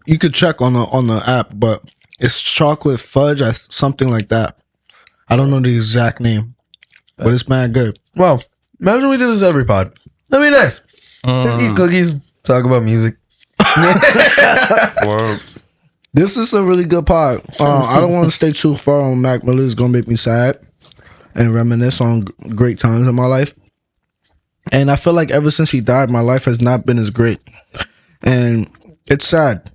You could check on the app, but it's chocolate fudge, something like that. I don't know the exact name, but it's mad good. Well, imagine we did this every pod. That'd be nice. Let's eat cookies, talk about music. This is a really good pod. I don't want to stay too far on Mac Miller. It's gonna make me sad and reminisce on great times in my life. And I feel like ever since he died, my life has not been as great, and it's sad.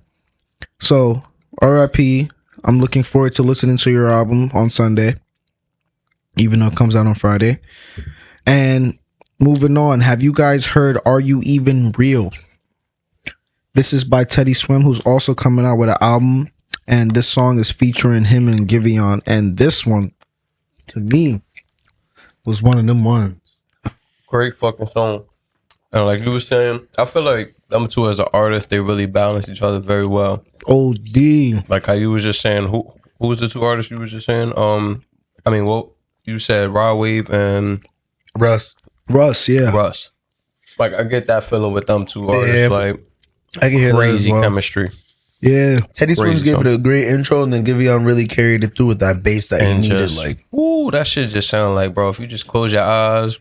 So, R.I.P. I'm looking forward to listening to your album on Sunday, even though it comes out on Friday. And moving on, have you guys heard Are You Even Real? This is by Teddy Swim, who's also coming out with an album, and this song is featuring him and Giveon. And this one, to me, was one of them ones. Great fucking song. And like you were saying, I feel like them two as an artist, they really balance each other very well. OD. Like how you was just saying, who was the two artists you was just saying? I mean, what you said, Raw Wave and Russ, yeah. Russ. Like I get that feeling with them two artists. Yeah. Like I can hear crazy that as well. Chemistry. Yeah. Teddy Swims gave it a great intro, and then Giveon really carried it through with that bass that he needed. Just, like, ooh, that shit just sound like, bro, if you just close your eyes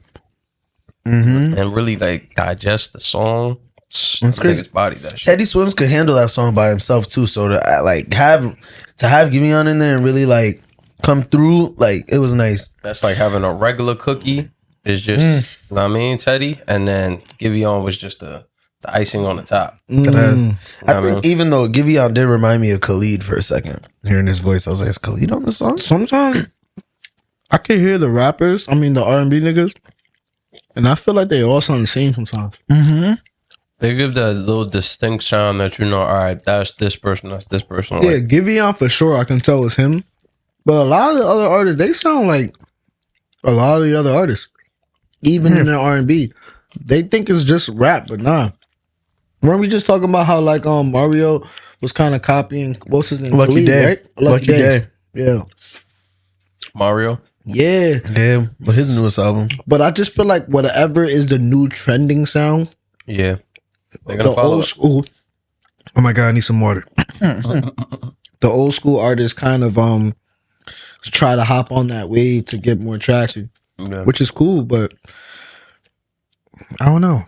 and really like digest the song, it's crazy. Body that shit. Teddy Swims could handle that song by himself too. So to like have Giveon in there and really like come through, like it was nice. That's like having a regular cookie is just, you know what I mean, Teddy, and then Giveon was just the icing on the top. I think even though Giveon did remind me of Khalid for a second, hearing his voice, I was like, is Khalid on the song? Sometimes I can hear the rappers, I mean the R&B niggas, and I feel like they all sound the same sometimes. They give that little distinct sound that you know, all right, that's this person, that's this person. Yeah, like, Giveon for sure, I can tell it's him. But a lot of the other artists, they sound like a lot of the other artists, even in their R&B. They think it's just rap, but nah. Weren't we just talking about how like Mario was kind of copying what's his name? Lucky Khalid, Day. right? Lucky Day. Yeah. Mario. Yeah. Yeah, but his newest album. But I just feel like whatever is the new trending sound, Yeah. They're the gonna follow old it. school. Oh my god, I need some water. The old school artists kind of try to hop on that wave to get more traction, Yeah. which is cool, but I don't know.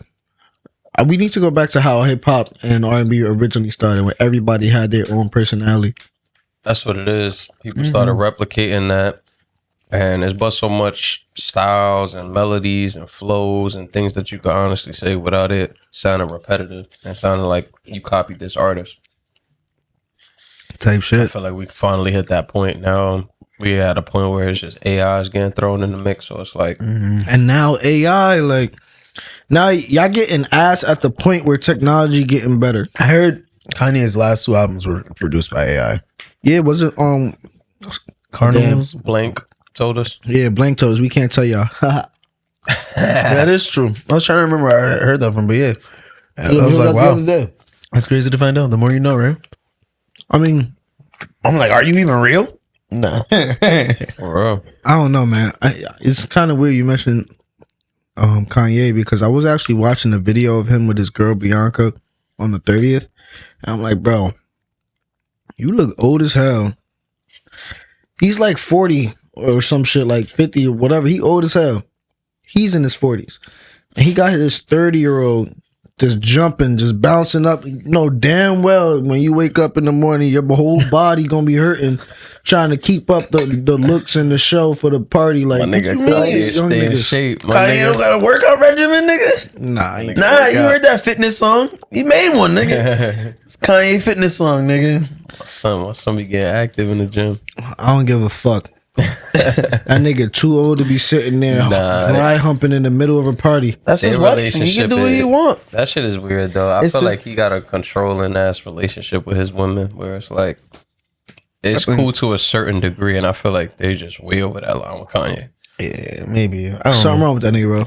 We need to go back to how hip hop and R&B originally started, where everybody had their own personality. That's what it is. People started replicating that, and there's but so much styles and melodies and flows and things that you could honestly say without it sounding repetitive and sounding like you copied this artist. Type I shit. feel like we finally hit that point now. We at a point where it's just AI is getting thrown in the mix, so it's like And now AI, like, now y'all getting ass at the point where technology getting better. I heard Kanye's last 2 albums were produced by AI. Yeah, was it Carnivals. Blank told us. Yeah, Blank told us we can't tell y'all. That is true. I was trying to remember where I heard that from, but yeah. I was like, wow, that's crazy to find out. The more you know, right? I mean, I'm like, are you even real? No. For real. I don't know, man. It's kind of weird you mentioned Kanye, because I was actually watching a video of him with his girl Bianca on the 30th. And I'm like, bro, you look old as hell. He's like 40 or some shit, like 50 or whatever. He old as hell. He's in his 40s. And he got his 30-year-old just jumping, just bouncing up. You know damn well when you wake up in the morning, your whole body gonna be hurting trying to keep up the looks and the show for the party. Like, My nigga what you mean, Kanye these young stay in niggas? shape. My Kanye don't nigga. got a workout regimen, nigga. Nah, I ain't- Nah, you heard that fitness song? He made one, nigga. It's Kanye fitness song, nigga. My son be getting active in the gym. I don't give a fuck. That nigga too old to be sitting there dry humping in the middle of a party. That's his Their wife. He relationship can do what he is- want. That shit is weird though. I It's feel his- like he got a controlling ass relationship with his women where it's like it's I think- cool to a certain degree, and I feel like they just way over that line with Kanye. Yeah, maybe. I don't Something know. wrong with that nigga, bro.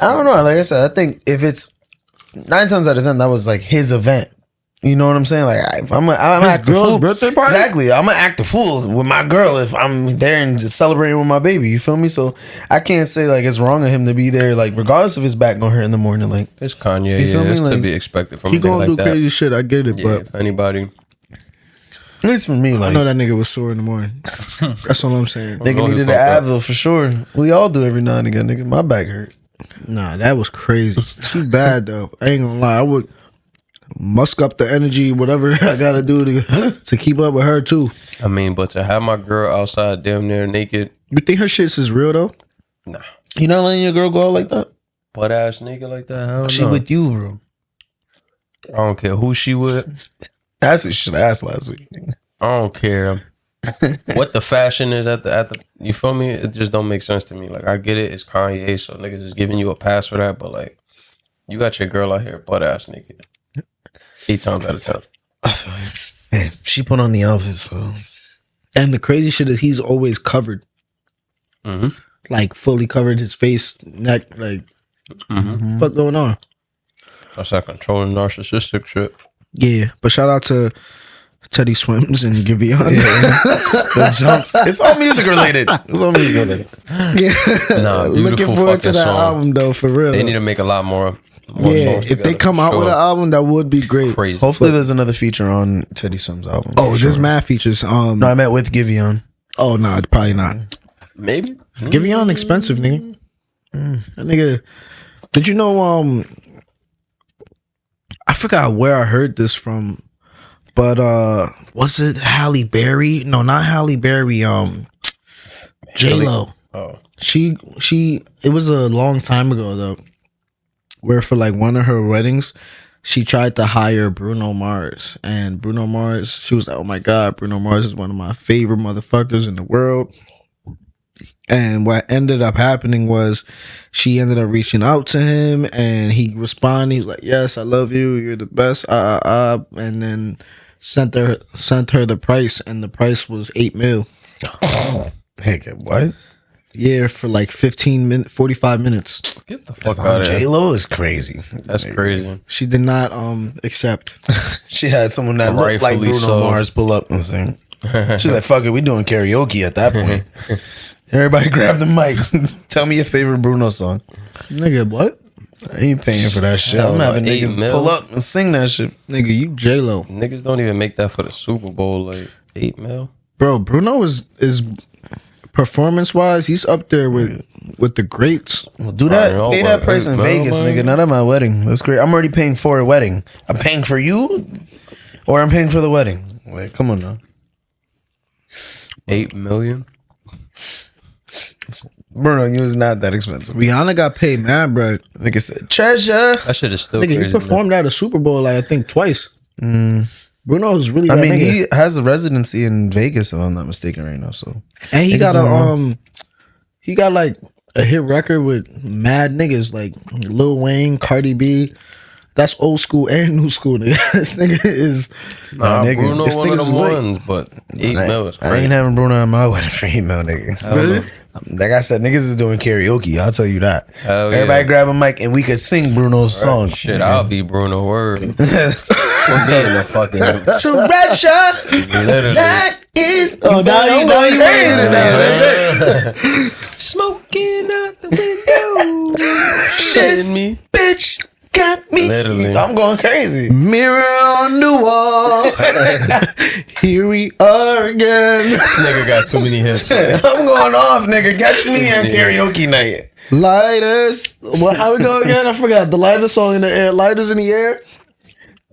I don't know. Like I said, I think if it's 9 times out of 10, that was like his event. You know what I'm saying? Like I'm act the girl's fool. birthday party? Exactly. I'm gonna act the fool with my girl if I'm there and just celebrating with my baby. You feel me? So I can't say like it's wrong of him to be there. Like regardless if his back gonna hurt in the morning. Like It's Kanye. You feel Yeah, me? it's to Like, be expected from He a nigga gonna like do that. crazy shit. I get it, Yeah, but if anybody, at least for me, I like know that nigga was sore in the morning. That's all I'm saying. nigga know he needed an fucked up. Advil for sure. We all do every now and again. Nigga, my back hurt. Nah, that was crazy. Too bad though. I ain't gonna lie. I would musk up the energy, whatever I gotta do to keep up with her too. I mean, but to have my girl outside damn near naked, You think her shit is real though? nah, You not letting your girl go out like that? butt ass nigga like that. I don't She know. with you, bro. I don't care who she with. That's what you should have asked last week. I don't care what the fashion is at the. You feel me? It just don't make sense to me. Like I get it, it's Kanye, so niggas is giving you a pass for that. But like, you got your girl out here butt ass naked 8 times out of 10. Man, she put on the outfit, so And the crazy shit is he's always covered, Mm-hmm. like fully covered his face, neck. Like, Mm-hmm. fuck going on? That's that controlling narcissistic shit. Yeah, but shout out to Teddy Swims and Giveon. the jumps. It's all music related. It's all music related. Yeah, Nah, looking beautiful forward to fucking that song. album though, for real. They need to make a lot more. Yeah, songs if they together, come for out with sure. an album, that would be great. Crazy. Hopefully, there's another feature on Teddy Swim's album. Oh, For there's sure. mad features. No, I meant with Giveon. Oh no, probably not. Maybe. Giveon expensive, nigga. That nigga. Did you know? I forgot where I heard this from, but was it Halle Berry? No, not Halle Berry. J Lo. Oh, She. It was a long time ago though, where for like one of her weddings, she tried to hire Bruno Mars, and Bruno Mars. She was like, "Oh my god, Bruno Mars is one of my favorite motherfuckers in the world." And what ended up happening was she ended up reaching out to him and he responded. He was like, "Yes, I love you. You're the best." And then sent her the price, and the price was $8 million. Heck, what? Yeah, for like 15 minutes, 45 minutes. Get the fuck out of here. J-Lo is crazy. That's crazy. She did not accept. She had someone that looked like Rightfully Bruno so. Mars pull up and sing. She's like, fuck it, we doing karaoke at that point. Everybody grab the mic. Tell me your favorite Bruno song. Nigga, what? I ain't paying for that shit. Hell I'm no, having 8 niggas mil. pull up and sing that shit. Nigga, you J-Lo. Niggas don't even make that for the Super Bowl. Like 8 mil. Bro, Bruno is performance-wise, he's up there with the greats. Well, do that. know, Pay but that price in bro, Vegas, man. nigga. Not at my wedding. That's great. I'm already paying for a wedding. I'm paying for you, or I'm paying for the wedding. Wait, come on now. 8 million. Bruno, you was not that expensive. Rihanna got paid mad, bro. Nigga said, treasure. That shit is still Nigga, crazy. he performed at a Super Bowl, like, I think twice. Bruno's really I that mean, nigga. he has a residency in Vegas, if I'm not mistaken, right now. So, And he niggas got doing wrong. he got like a hit record with mad niggas like Lil Wayne, Cardi B. That's old school and new school, nigga. This nigga is Nah, nigga, Bruno this one of nigga's them lit. ones, but 8 mil is I crazy. ain't having Bruno at my wedding for 8 mil, nigga. Really? Like I said, niggas is doing karaoke. I'll tell you that. Hell Everybody yeah. grab a mic and we could sing Bruno's songs. Shit, I'll be Bruno Word. We're getting a fucking Treasure. literally That is. Oh, now you crazy crazy now. That's it. smoking out the window. Shitting me. Bitch got me. Literally. I'm going crazy. mirror on the wall. Here we are again. This nigga got too many hits. I'm going off, nigga. Catch me on karaoke night. Lighters. What? How we go again? I forgot. The lighter song in the air. Lighters in the air.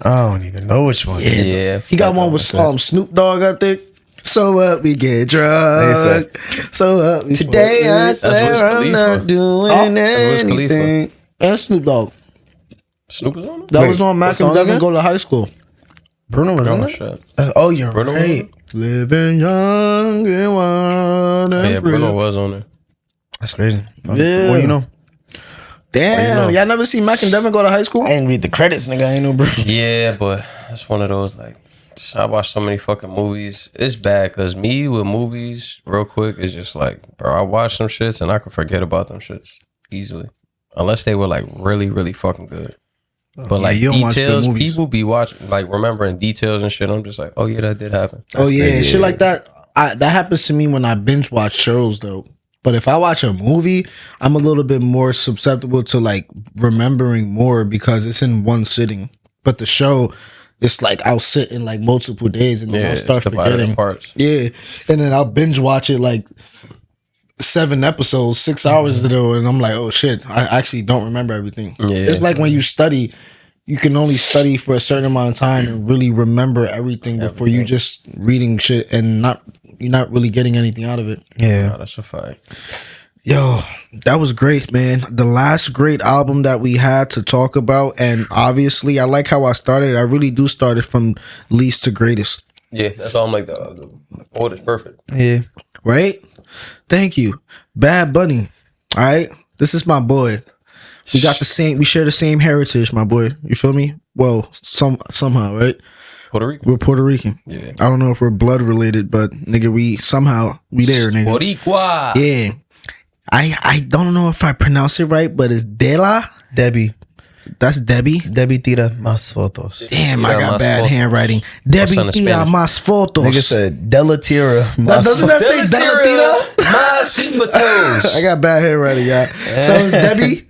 I don't even know which one. Yeah. He got one with Snoop Dogg, I think. So what? We get drunk. So what? We Today I Wiz swear I'm Khalifa. not doing Oh, that's Wiz Khalifa. anything. and Snoop Dogg. Snoop is on it? That Wait, was on what Mac song and Devin again? Go to High School. Bruno was in Oh, it? shit. Oh, you're Bruno was right. on it? Living young and wild and Yeah, free. Bruno was on there. That's crazy. Yeah. Well, you know. Damn, y'all never seen Mac and Devin Go to High School? I didn't read the credits, nigga. I ain't know, bro. Yeah, but it's one of those like I watch so many fucking movies. It's bad because me with movies, real quick, is just like, bro, I watch some shits and I can forget about them shits easily, unless they were like really, really fucking good. But like you don't watch good details, movies. people be watching, like remembering details and shit. I'm just like, oh yeah, that did happen. Oh yeah, crazy. shit like that. That happens to me when I binge watch shows though. But if I watch a movie, I'm a little bit more susceptible to like remembering more because it's in one sitting. But the show, it's like I'll sit in like multiple days and then Yeah, I'll start it's divided forgetting. in parts. Yeah, and then I'll binge watch it like 7 episodes, 6 hours ago, and I'm like, oh shit, I actually don't remember everything. Yeah. It's like when you study, you can only study for a certain amount of time and really remember everything before you just reading shit and you're not really getting anything out of it. Yeah. Nah, that's a fact. Yo, that was great, man. The last great album that we had to talk about, and obviously I like how I started. I really do start it from least to greatest. Yeah, that's all. I'm like the order's perfect. Yeah. Right? Thank you. Bad Bunny. All right? This is my boy. We share the same heritage, my boy. You feel me? Well, somehow, right? Puerto Rico. We're Puerto Rican. Yeah. I don't know if we're blood related, but nigga, we there, nigga. Boricua. Yeah. I don't know if I pronounce it right, but it's Dela. Debbie. That's Debbie. Debbie tira más fotos. Damn, Tira I got más bad fotos. handwriting. Debbie son in tira Spanish. más fotos. Nigga said Della tira más Doesn't that say Dela tira? Más fotos. I got bad handwriting, yeah. So it's Debbie.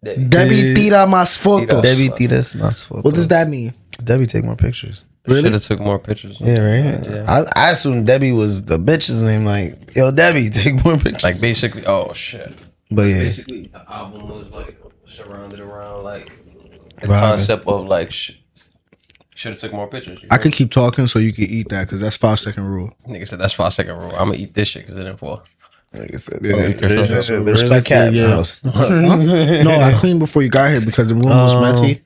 Debbie tira más fotos. Debbie tiras más fotos. What does that mean? Debbie take more pictures. Should have took more pictures. Yeah, right. Yeah. I assumed Debbie was the bitch's name. Like, yo, Debbie, take more pictures. Like basically, oh shit. But yeah, Basically, the album was like surrounded around like the Wow. concept of like should have took more pictures. I could keep talking so you can eat that because that's 5-second rule. Nigga said that's 5-second rule. I'm gonna eat this shit because it didn't fall. like I said, there is a cat in the yeah. house. No, I cleaned before you got here because the room was messy.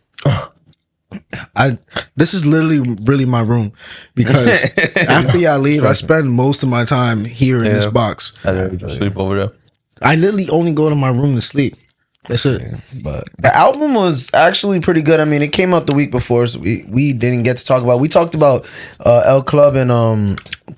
This is literally really my room because after y'all leave, I spend most of my time here in this Yeah. box. I didn't just sleep over there. I literally only go to my room to sleep. That's it. But the album was actually pretty good. I mean, it came out the week before, so we didn't get to talk about. We talked about El Club and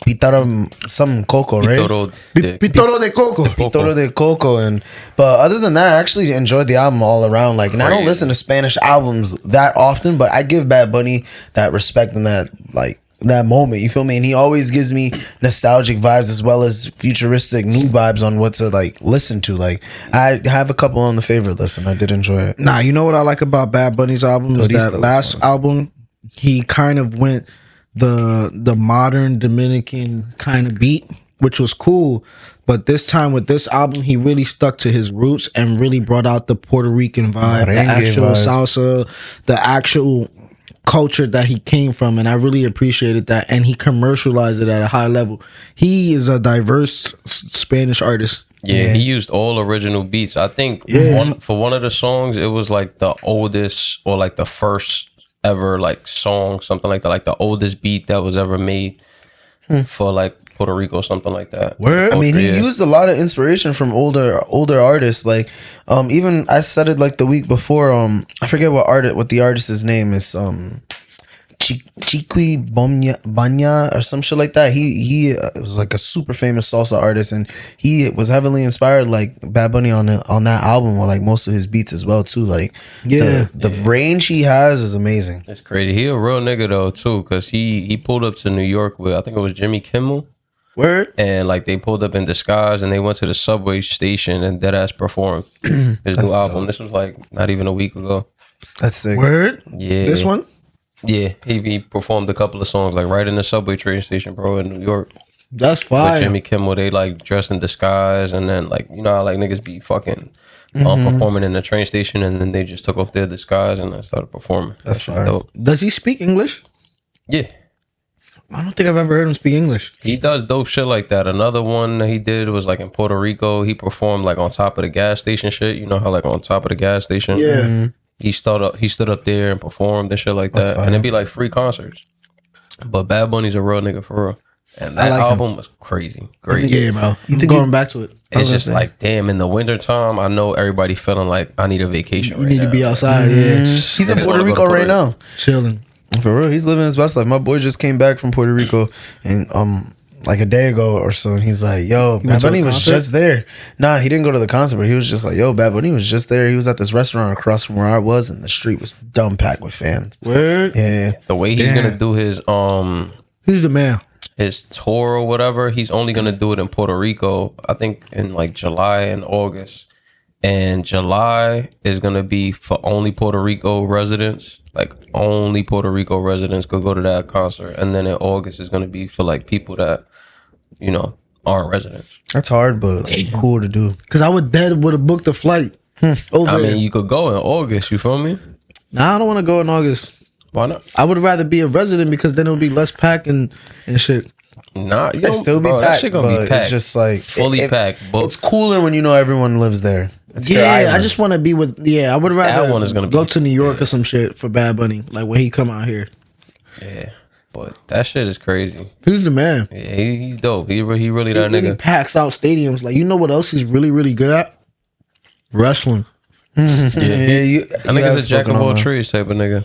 Pitaro some Coco, right? Pitoro de Coco. Pitoro de Coco, and but other than that, I actually enjoyed the album all around. Like, and I don't listen to Spanish albums that often, but I give Bad Bunny that respect and that that moment, you feel me? And he always gives me nostalgic vibes as well as futuristic new vibes on what to like listen to. Like, I have a couple on the favorite list and I did enjoy it. Nah, you know what I like about Bad Bunny's album is that last album, he kind of went the modern Dominican kind of beat, which was cool. But this time with this album, he really stuck to his roots and really brought out the Puerto Rican vibe, the actual salsa, the actual culture that he came from, and I really appreciated that. And he commercialized it at a high level. He is a diverse Spanish artist. Yeah, he used all original beats. I think for one of the songs, it was like the oldest or like the first ever like song, something like that, like the oldest beat that was ever made for like Puerto Rico, something like that. Where I mean, he used a lot of inspiration from older artists. Like, even I said it like the week before. I forget what the artist's name is. Chiqui Banya or some shit like that. He was like a super famous salsa artist, and he was heavily inspired like Bad Bunny on that album, or like most of his beats as well too. Like, the range he has is amazing. It's crazy. He a real nigga though too, because he pulled up to New York with, I think it was Jimmy Kimmel. Word. And like they pulled up in disguise and they went to the subway station and deadass performed his new album. Dope. This was like not even a week ago. That's sick. Word. Yeah. This one. Yeah, he performed a couple of songs like right in the subway train station, bro, in New York. That's fire. With Jimmy Kimmel, they like dressed in disguise, and then like, you know how like niggas be fucking performing in the train station, and then they just took off their disguise and started performing. That's fire. Dope. Does he speak English? Yeah. I don't think I've ever heard him speak English. He does dope shit like that. Another one that he did was like in Puerto Rico. He performed like on top of the gas station shit. You know how like on top of the gas station? Yeah. He stood up there and performed and shit like that. And it'd be like free concerts. But Bad Bunny's a real nigga for real. And that album was crazy. Great. Yeah, bro. I'm going back to it. It's just like, damn, in the wintertime, I know everybody feeling like I need a vacation. You need to be outside, yeah. He's in Puerto Rico right now. Chilling. For real, he's living his best life. My boy just came back from Puerto Rico and like a day ago or so, and he's like, yo, Bad Bunny was just there. Nah, he didn't go to the concert, but he was just like, yo, Bad Bunny was just there. He was at this restaurant across from where I was, and the street was dumb packed with fans. Word? Yeah. The way he's gonna do his Who's the man? His tour or whatever, he's only gonna do it in Puerto Rico, I think in like July and August. And July is gonna be for only Puerto Rico residents. Like only Puerto Rico residents could go to that concert. And then in August is gonna be for like people that, you know, aren't residents. That's hard, but like, cool to do. Because I would have booked a flight over I there. mean, you could go in August, you feel me? Nah, I don't want to go in August. Why not? I would rather be a resident because then it'll be less packed and shit. Nah, It still be bro, packed, that shit gonna but be packed. it's just like fully packed. But it's cooler when you know everyone lives there. It's I just want to be with. Yeah, I would rather That one is gonna go be- to New York or some shit for Bad Bunny. Like when he come out here. yeah, but that shit is crazy. He's the man. Yeah, he's dope. He really that He really nigga. packs out stadiums. Like, you know what else he's really, really good at? Wrestling. Yeah, you I think it's a jack of all trades type of nigga.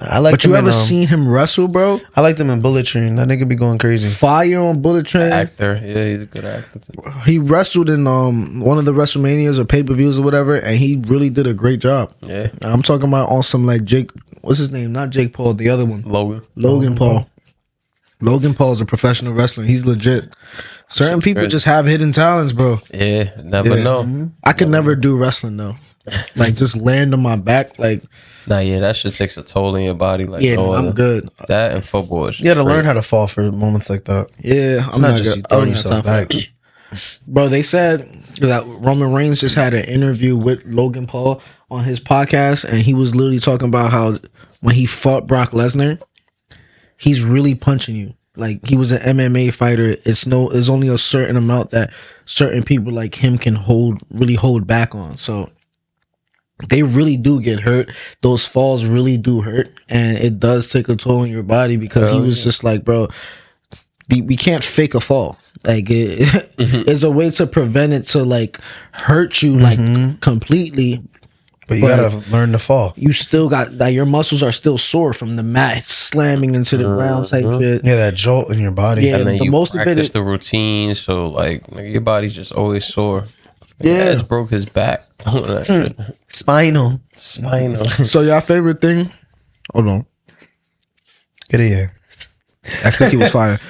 I like. But you ever seen him wrestle, bro? I like them in Bullet Train. That nigga be going crazy. Fire on Bullet Train. Actor, yeah, he's a good actor too. He wrestled in one of the WrestleManias or pay-per-views or whatever, and he really did a great job. Yeah, I'm talking about on some like Jake, what's his name? Not Jake Paul, the other one. Logan Paul. Logan Paul's a professional wrestler. He's legit. Certain people just have hidden talents, bro. Yeah, never know. I could never do wrestling though. Like just land on my back, like Nah, yeah, that shit takes a toll in your body. Like, yeah, no no, I'm other. good. That and football. You got to learn how to fall for moments like that. Yeah, It's I'm not not just good. you I throwing don't have yourself time for back. that. Bro, they said that Roman Reigns just had an interview with Logan Paul on his podcast, and he was literally talking about how when he fought Brock Lesnar, he's really punching you. Like, he was an MMA fighter. It's only a certain amount that certain people like him can really hold back on. So they really do get hurt. Those falls really do hurt, and it does take a toll on your body because he was just like, bro, we can't fake a fall. Like, it's a way to prevent it to like hurt you like completely, But you gotta learn to fall. You still got like your muscles are still sore from the mat slamming into the ground type shit. Yeah, that jolt in your body. Yeah, And then the you most of practice it. the routine, so like your body's just always sore. Yeah. Edge broke his back. That shit. Spinal. So y'all favorite thing? Hold on, Get it, yeah. that cookie was fire.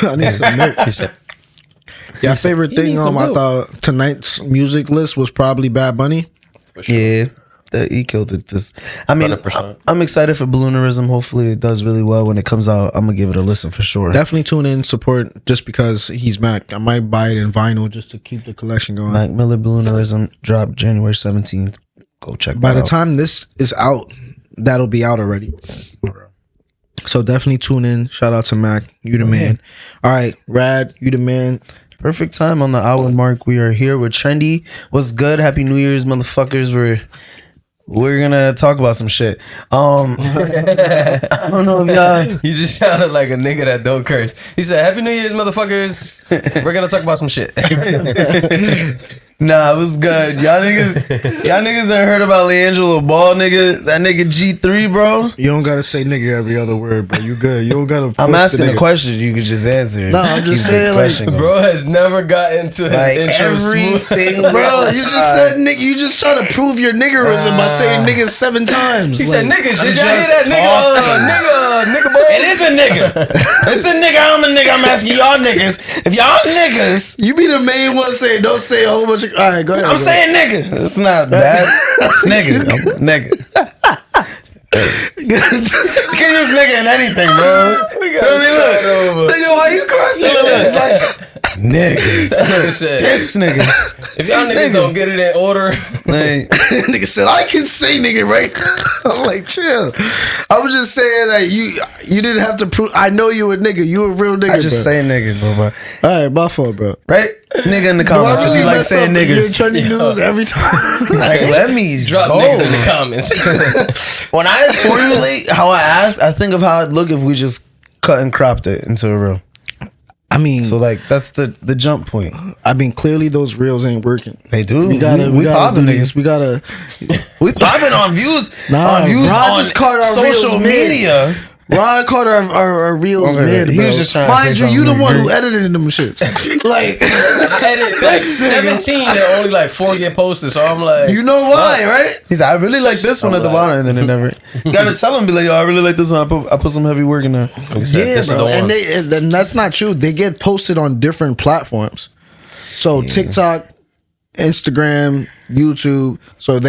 I need some milk. He said, Y'all favorite thing? needs some I milk. thought tonight's music list was probably Bad Bunny. for sure. Yeah. He killed it. I mean, 100%. I'm excited for Balloonerism. Hopefully, it does really well when it comes out. I'm gonna give it a listen for sure. Definitely tune in, support just because he's back. I might buy it in vinyl just to keep the collection going. Mac Miller Balloonerism dropped January 17th. Go check. By that the out. time this is out, that'll be out already. So definitely tune in. Shout out to Mac. You the man. All right, Rad, you the man. Perfect time on the hour mark. We are here with Trendy. What's good? Happy New Year's, motherfuckers. We're gonna talk about some shit. I don't know if y'all. You just sounded like a nigga that don't curse. He said, "Happy New Year's, motherfuckers. We're gonna talk about some shit." Nah, it was good. Y'all niggas that heard about LiAngelo Ball, nigga. That nigga G3, bro. You don't gotta say nigga every other word, bro. You good. You don't gotta. I'm force asking the a nigga. question. You could just answer. No, I'm just Keep the saying, like, question going. Bro has never got into his Like, intro every smooth. single Bro, you just said nigga. You just try to prove your niggerism by saying niggas 7 times. He said, Like, "Niggas, I'm did y'all hear just that nigga boy? It is a nigga. It's a nigga. I'm a nigga. I'm asking y'all niggas. If y'all niggas, you be the main one saying don't say a whole bunch of. All right, go ahead. I'm bro. saying nigga. It's not bad. It's nigga. I'm a nigga. You can use nigga in anything, bro. Nigga, why you crossing your legs like nigga? That nigga said, This nigga. if y'all niggas don't get it in order, Like, Nigga said I can say nigga right. I'm like chill. I was just saying that you didn't have to prove. I know you a nigga. You a real nigga. I just bro. say nigga, bro. All right, my fault, bro. Right? Nigga in the Do I comments if really you like mess saying up your niggas. trending news every time? Like, let me drop go. niggas in the comments. When I formulate how I ask, I think of how it'd look if we just cut and cropped it into a reel. I mean, So like that's the jump point. clearly those reels ain't working. They do. We gotta we gotta popping do niggas. this. We gotta. We popping on views. Nah, on views Rod on just caught our social reels mid. media. Ron caught our reels Okay, mid, he bro. was just trying to Mind say you, you the something one like who that. edited them shits. Like, I edited like 17 and only like 4 get posted, so I'm like, you know why, right? He's like, I really like this one at the bottom, and then it never. You gotta tell him, be like, yo, I really like this one. I put some heavy work in there. Like I said, Yeah, this is bro. the And one. and that's not true. They get posted on different platforms. So TikTok, Instagram, YouTube. So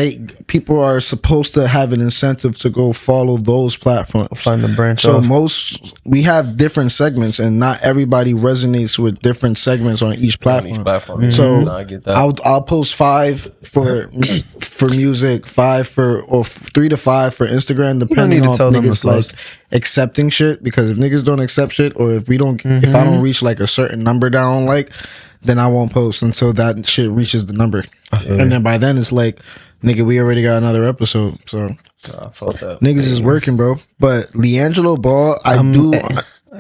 people are supposed to have an incentive to go follow those platforms. Find the branch So off. we have different segments, and not everybody resonates with different segments on each platform. platform. So No, I get that. I'll post 5 for music, 3 to 5 for Instagram, depending need to on if tell them niggas the like slice. accepting shit. Because if niggas don't accept shit, or if if I don't reach like a certain number that I don't like, then I won't post until that shit reaches the number. And then by then it's like, nigga, we already got another episode. So I felt that. niggas is working, bro. But LiAngelo Ball, I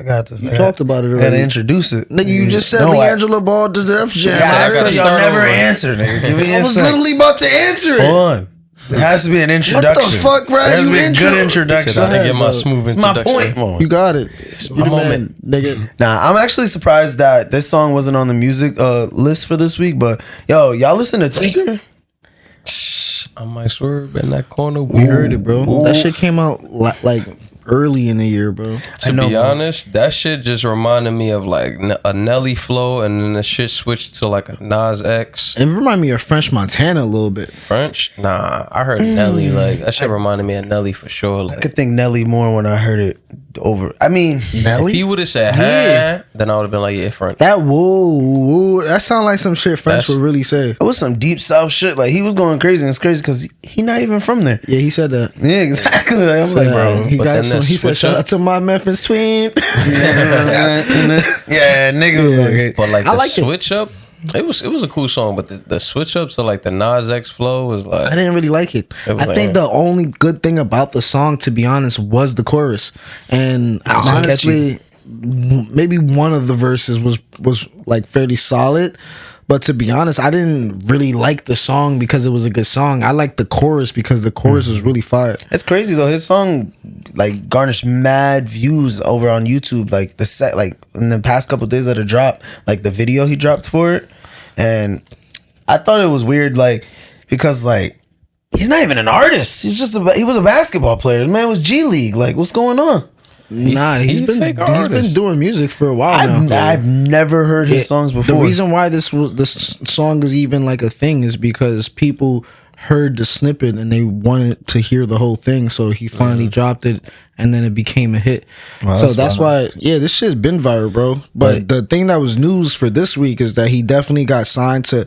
got this. You talked about it I gotta already. introduce it. Nigga, you just said No, LiAngelo Ball to Def Jam. Yeah, I gotta y'all start never over. answer, nigga. Give me I a was sec. literally about to answer it. Hold on. There has to be an introduction. fuck, Brad? There has to You be a good intro- introduction. Should I ahead, get my bro. smooth It's my introduction? point. You got it. You my the moment. man, nigga. Nah, I'm actually surprised that this song wasn't on the music list for this week. But yo, y'all listen to Tweaker? I might swerve in that corner. We heard it, bro. That shit came out like early in the year, bro. To be honest, that shit just reminded me of like a Nelly flow, and then the shit switched to like a Nas X It reminded me of French Montana a little bit. French. Nah, I heard Nelly. Like that shit reminded me of Nelly for sure. I Like, could think Nelly more when I heard it over. I mean, if he would have said, "Huh," then I would have been like, "Yeah, French." That whoa, that sound like some shit French That's- would really say. it was some deep south shit. Like he was going crazy, and it's crazy because he not even from there. Yeah, he said that. Yeah, exactly. Like, I'm like, bro. he but got then some. that He said, switch "Shout up- out to my Memphis twin." Yeah, nigga was like, But like I the like it. switch up, it was a cool song. But the switch up to like the Nas X flow was I like, didn't really like it. It was I like, think the only good thing about the song, to be honest, was the chorus. And so honestly, maybe one of the verses was like fairly solid. But to be honest, I didn't really like the song because it was a good song. I liked the chorus because the chorus was really fire. It's crazy though. His song like garnished mad views over on YouTube. Like the set, like in the past couple days that it dropped, like the video he dropped for it, and I thought it was weird, like because like he's not even an artist. He was a basketball player. The man was G League. Like what's going on? Nah, he's been doing music for a while now. I've never heard his songs before. The reason why this song is even like a thing is because people heard the snippet and they wanted to hear the whole thing, so he finally dropped it and then it became a hit. Wow, so that's why this shit's been viral, bro. But the thing that was news for this week is that he definitely got signed to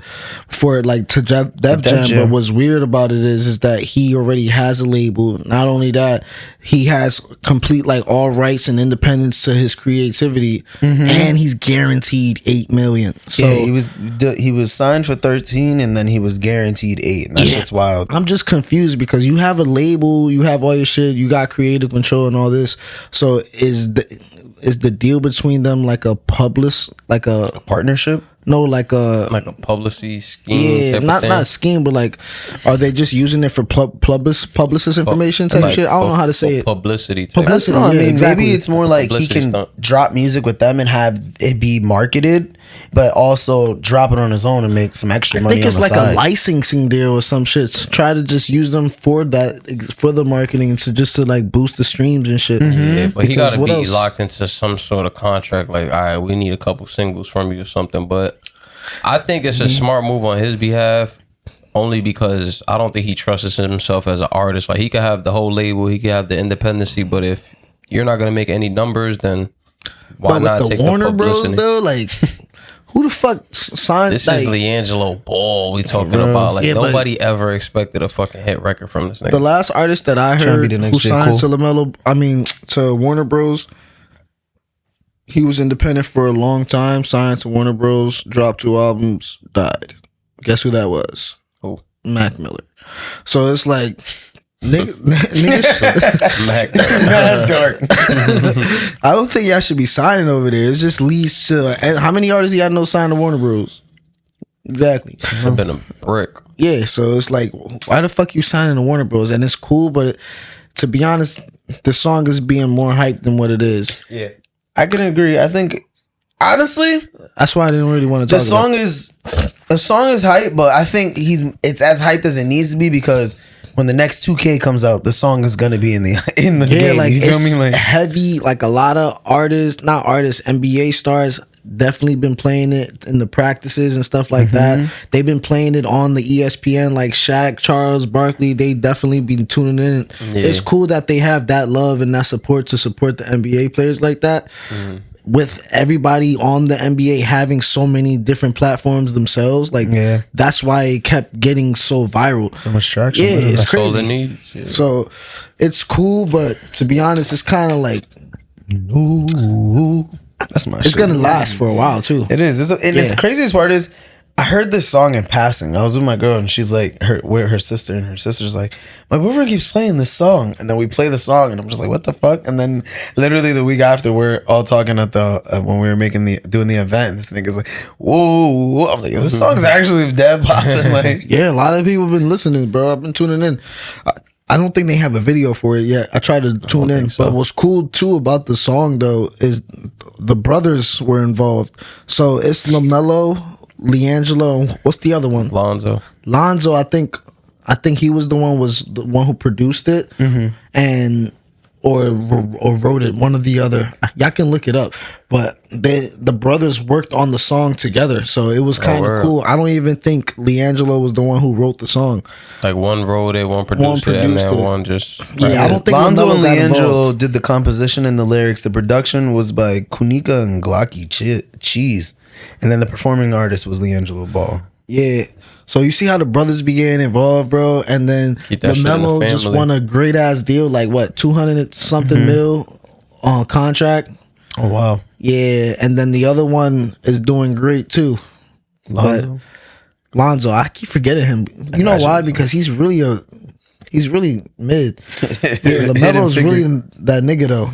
Def Jam. But what's weird about it is that he already has a label. Not only that, he has complete like all rights and independence to his creativity, and he's guaranteed $8 million. So he was signed for 13 and then he was guaranteed 8. And that shit's wild. I'm just confused because you have a label, you have all your shit, you got creative control and all this. So is the deal between them like a partnership? No, like a publicity scheme. Yeah, not scheme, but like, are they just using it for publicist information type shit? I don't know how to say it. Publicity. Publicity. No, I mean, exactly. Maybe it's more like publicity he can drop music with them and have it be marketed, but also drop it on his own and make some extra money. I think it's like a licensing deal or some shit. Try to just use them for the marketing to like boost the streams and shit. Yeah, but he got to be locked into some sort of contract. Like, all right, we need a couple singles from you or something, but. I think it's a smart move on his behalf, only because I don't think he trusts himself as an artist. Like he could have the whole label, he could have the independency, but if you're not gonna make any numbers, then why not take Warner the publicity? Bros though? Like, who the fuck signed? This is LiAngelo Ball we talking about. Like nobody ever expected a fucking hit record from this nigga. The last artist that I heard who signed to Warner Bros. He was independent for a long time, signed to Warner Bros, dropped 2 albums, died. Guess who that was? Who? Mac Miller. So it's like, niggas. Mac Dark. I don't think y'all should be signing over there. It just leads to, and how many artists y'all know signed to Warner Bros? Exactly. I've been a brick. Yeah, so it's like, why the fuck you signing to Warner Bros? And it's cool, but to be honest, the song is being more hyped than what it is. Yeah. I can agree. I think honestly, that's why I didn't really want to talk about it. The song is hype, but I think it's as hyped as it needs to be because when the next 2K comes out, the song is gonna be in the game. Like, you feel me? Like heavy, like a lot of NBA stars definitely been playing it in the practices and stuff like that. They've been playing it on the ESPN, like Shaq, Charles Barkley. They definitely been tuning in. Yeah. It's cool that they have that love and that support to support the NBA players like that. With everybody on the NBA having so many different platforms themselves, like that's why it kept getting so viral. So much traction. Yeah, it's crazy. All it needs. Yeah. So it's cool, but to be honest, it's kind of like, that's my. It's gonna last for a while too. It is. The craziest part is, I heard this song in passing. I was with my girl and she's like, her sister, and her sister's like, my boyfriend keeps playing this song, and then we play the song, and I'm just like, what the fuck? And then literally the week after, we're all talking at when we were doing the event, and this nigga's like, whoa. I'm like, this song's actually dead popping. Like, yeah, a lot of people have been listening, bro. I've been tuning in. I don't think they have a video for it yet. I tried to tune in, but what's cool too about the song though is the brothers were involved. So it's LaMelo, LiAngelo. What's the other one? Lonzo. I think he was the one who produced it, and or wrote it. One or the other. Y'all can look it up. But the brothers worked on the song together, so it was kind of cool. I don't even think LiAngelo was the one who wrote the song. Like one wrote it, one produced it, and then one just. Yeah, I don't think Lonzo and LiAngelo did the composition and the lyrics. The production was by Kunika and Glocky Cheese, and then the performing artist was LiAngelo Ball. Yeah. So you see how the brothers began involved, bro, and then LaMelo just won a great ass deal, like what, 200 something mil on contract. Oh wow. Yeah, and then the other one is doing great too. Lonzo, I keep forgetting him. You know why? Because he's really mid. Yeah, LaMelo's really that nigga though.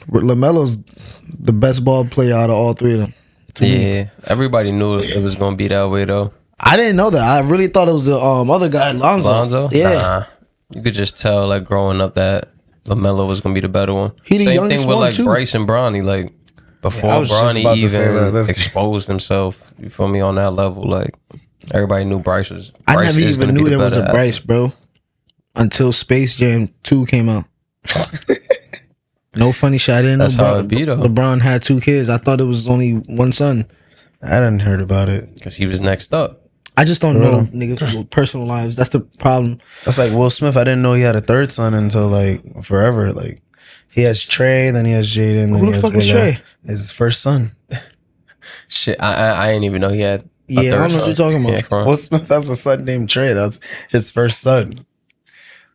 LaMelo's the best ball player out of all three of them. Yeah, everybody knew it was gonna be that way though. I didn't know that. I really thought it was the other guy, Lonzo. Yeah, nah, you could just tell like growing up that LaMelo was gonna be the better one. He the Same youngest thing with one, like too. Bryce and Bronny. Like before I was just about Bronny to say that. even That's- exposed himself, you feel me, on that level. Like everybody knew Bryce was. I Bryce never is even gonna knew be the there was a better Bryce, bro, until Space Jam 2 came out. No funny shit. I didn't That's know how it be, though. LeBron had 2 kids. I thought it was only one son. I didn't heard about it. because he was next up. I just don't know niggas' personal lives. That's the problem. That's like Will Smith. I didn't know he had a third son until like forever. Like he has Trey, then he has Jaden, then Who he the has fuck is Willow. Trey? His first son. Shit, I didn't even know he had. Yeah, I don't know what you're talking about. from- Will Smith has a son named Trey. That's his first son.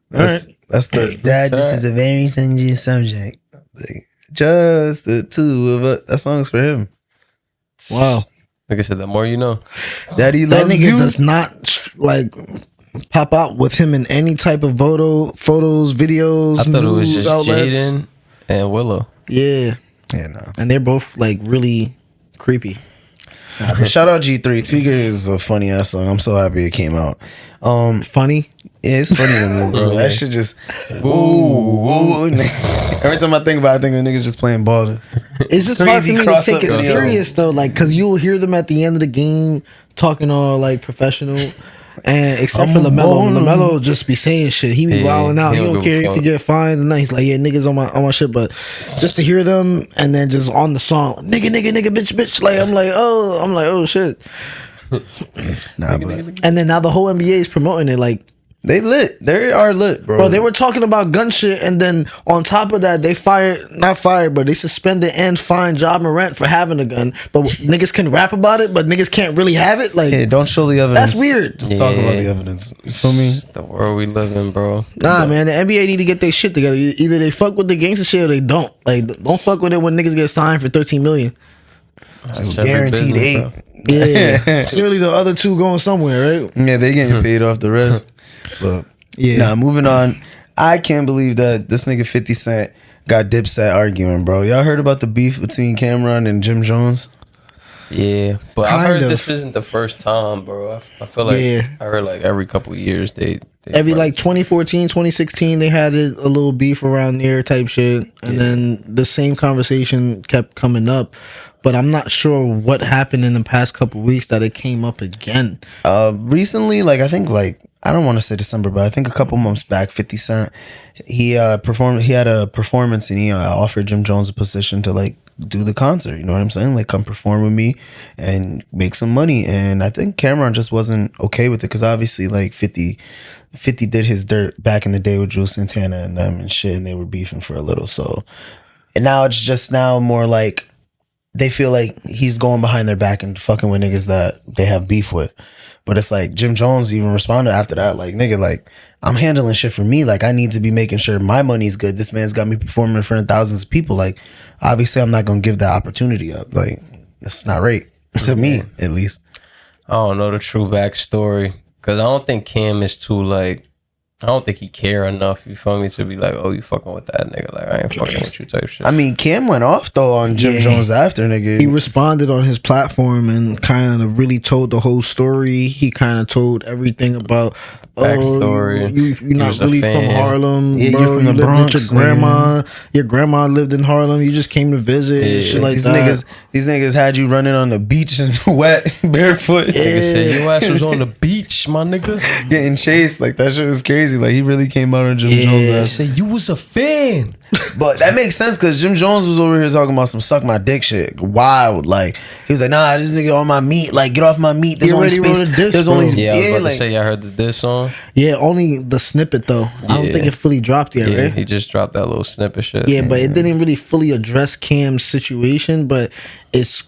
That's the dad. This is a very sensitive subject. Like, just the two of us. That song's for him. Wow. Like I said, the more you know. Daddy That loves nigga you. does not like pop out with him in any type of photos, videos, I thought it was news just outlets. Jaden and Willow. Yeah, Yeah, no. and they're both like really creepy. Shout out G3. Tweaker is a funny ass song. I'm so happy it came out. Funny. Yeah, it's funny to me, bro. That shit just ooh. Every time I think about it, I think of niggas just playing ball. It's just hard Crazy for me to take it crossover. serious though, like because you'll hear them at the end of the game talking all like professional. And except for LaMelo will just be saying shit. He be Yeah, wilding out. he He don't don't give a care if you fuck. get fined. And then he's like, yeah, niggas on my shit. But just to hear them and then just on the song, nigga, bitch. Like I'm like, oh shit. Nah, but And then now the whole NBA is promoting it. Like, they lit. They are lit, bro. bro, they were talking about gun shit, and then on top of that, they not fired, but they suspended and fined Ja Morant for having a gun. But niggas can rap about it, but niggas can't really have it. Like, Yeah, don't show the evidence. that's weird. Just talk about Yeah. the evidence. You feel me? It's the world we live in, bro. Nah, man, the NBA need to get their shit together. Either they fuck with the gangster shit or they don't. Like, don't fuck with it when niggas get signed for $13 million. That's every Guaranteed business, bro. Yeah, clearly the other two going somewhere, right? Yeah, they getting paid off the rest. But Yeah. nah, moving on. I can't believe that this nigga 50 Cent got Dipset arguing, bro. Y'all heard about the beef between Cameron and Jim Jones? Yeah, but I Kind heard of. this isn't the first time, bro. I feel like Yeah. I heard like every couple of years they Every like 2014, 2016, they had a little beef around there type shit. And then the same conversation kept coming up. But I'm not sure what happened in the past couple weeks that it came up again. Recently, like I think like I don't want to say December, but I think a couple months back, 50 Cent, he performed. He had a performance, and he offered Jim Jones a position to like do the concert. You know what I'm saying? Like come perform with me and make some money. And I think Cameron just wasn't okay with it because obviously like 50 did his dirt back in the day with Jules Santana and them and shit, and they were beefing for a little. So, and now it's just now more like they feel like he's going behind their back and fucking with niggas that they have beef with. But it's like Jim Jones even responded after that, like, nigga, like, I'm handling shit for me. Like, I need to be making sure my money's good. This man's got me performing in front of thousands of people. Like, obviously, I'm not going to give that opportunity up. Like, it's not right. To me, at least. I don't know the true backstory because I don't think Cam is too like. I don't think he care enough. You feel me to be like, oh, you fucking with that nigga? Like I ain't fucking with you type shit. I mean, Cam went off, though, on Jim Jones after, nigga. He responded on his platform and kind of really told the whole story. He kind of told everything about Backstory. You're not was a really from fan. Harlem, Yeah, bro. you're from the lived Bronx, with your grandma. Your grandma lived in Harlem. You just came to visit and shit like these that. niggas had you running on the beach and wet, barefoot. Nigga said your ass was on the beach, my nigga. Getting chased. Like, that shit was crazy. Like, he really came out on Jim Jones' ass. Said you was a fan. But that makes sense because Jim Jones was over here talking about some suck my dick shit. Wild. Like, he was like, nah, this nigga on my meat. Like, get off my meat. There's He only already wrote space. a diss, There's bro. only Yeah, I was about like, to say I heard the diss song. Yeah, only the snippet though. I don't Yeah. think it fully dropped yet, Yeah, right? he just dropped that little snippet shit. Yeah, but it didn't really fully address Cam's situation, but it's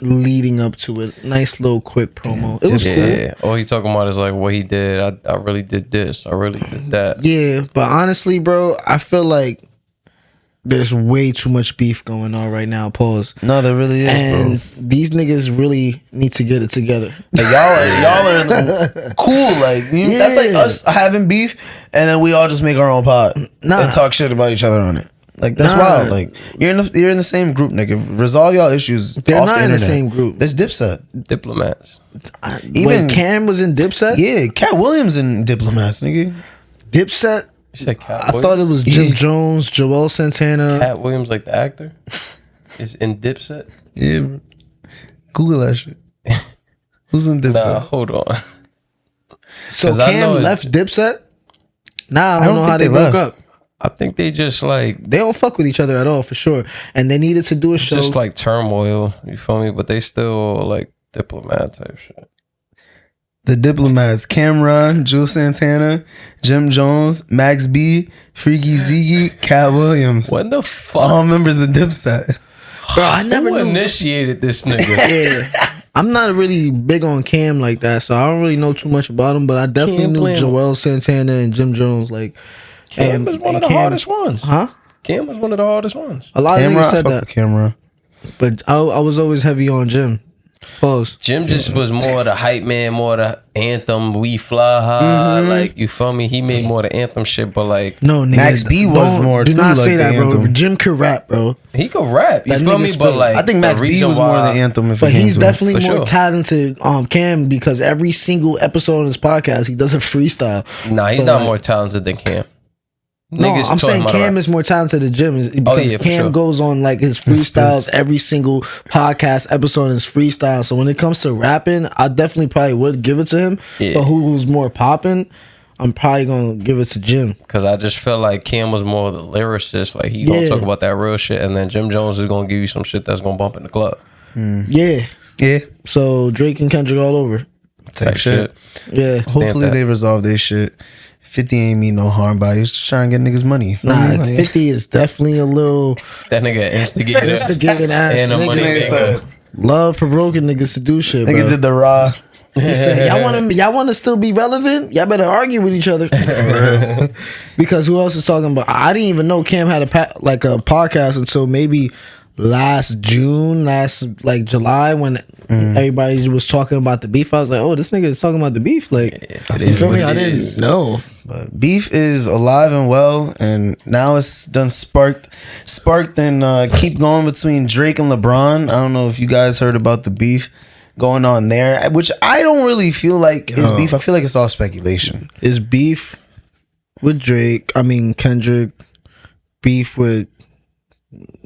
leading up to it. Nice little quick promo. It was cool. Yeah, all he talking about is like what he did. I really did this. I really did that. Yeah, but honestly, bro, I feel like there's way too much beef going on right now. Pause. no, there really is, And bro. these niggas really need to get it together. Like, y'all are cool. Like, that's like Yeah. us having beef, and then we all just make our own pod Nah. and talk shit about each other on it. Like that's wild. Like you're in the same group, nigga. Resolve y'all issues. They're off not the in the internet. same group. There's Dipset. Diplomats. Even Cam was in Dipset. Yeah, Cat Williams in Diplomats, nigga. Dipset. You said Cat I Williams? thought it was Jim Jones, Joel Santana. Cat Williams, like the actor, is in Dipset. Yeah, bro. Google that shit. Who's in Dipset? Nah, hold on. So 'Cause I Cam know left Dipset. Nah, I don't know think how they they broke left. up. I think they just like They don't fuck with each other at all, for sure. And they needed to do a show. just like turmoil. You feel me? But they still like diplomat type shit. The Diplomats: Cameron, Joel Santana, Jim Jones, Max B, Freaky Ziggy, Cat Williams. What the fuck? All members of Dipset. Bro, I never Who knew. initiated this nigga? Yeah. I'm not really big on Cam like that, so I don't really know too much about him. But I definitely Cam knew playing- Joel Santana and Jim Jones. Like, Cam was one of the hardest ones. Huh? Cam was one of the hardest ones. A lot of Cameron, niggas I said fuck that, with Cameron. but I was always heavy on Jim. Pause. Jim just was more the hype man, more the anthem. We fly high, like you feel me. He made more the anthem shit, but like No, nigga, Max B was don't- more Do too, not like say the that, bro. anthem. Jim could rap, bro. he could rap. You That feel nigga me? spit. But like I think Max the B reason was more why- the anthem. If But it he's came to it. definitely For more sure. talented, Cam, because every single episode on his podcast, he does a freestyle. Nah, he's So, not like- more talented than Cam. No, Niggas I'm taught saying him how to Cam rap. is more talented than Jim, because yeah, for Cam sure. goes on like his freestyles spits. every single podcast episode is freestyle. So when it comes to rapping, I definitely probably would give it to him. Yeah. But who's more popping? I'm probably gonna give it to Jim. Cause I just feel like Cam was more the lyricist. Like he gonna Yeah. talk about that real shit, and then Jim Jones is gonna give you some shit that's gonna bump in the club. Yeah. Yeah, So Drake and Kendrick all over. Type shit. Yeah. hopefully that. they resolve their shit. 50 ain't mean no harm by it. He's just trying to get niggas money. Nah, Like, 50 is definitely a little That nigga instigated. instigating ass And a money nigga. nigga. Love provoking niggas to do shit, bro. nigga did the Rahh. He said, y'all want to still be relevant? Y'all better argue with each other. Because who else is talking about? I didn't even know Cam had a podcast until maybe last like July, when everybody was talking about the beef. I was like, oh, this nigga is talking about the beef. Like, It you is feel what me? it I didn't is. know. But beef is alive and well, and now it's done sparked and keep going between Drake and LeBron. I don't know if you guys heard about the beef going on there, which I don't really feel like is beef. I feel like it's all speculation. Is beef with Drake? I mean Kendrick. Beef with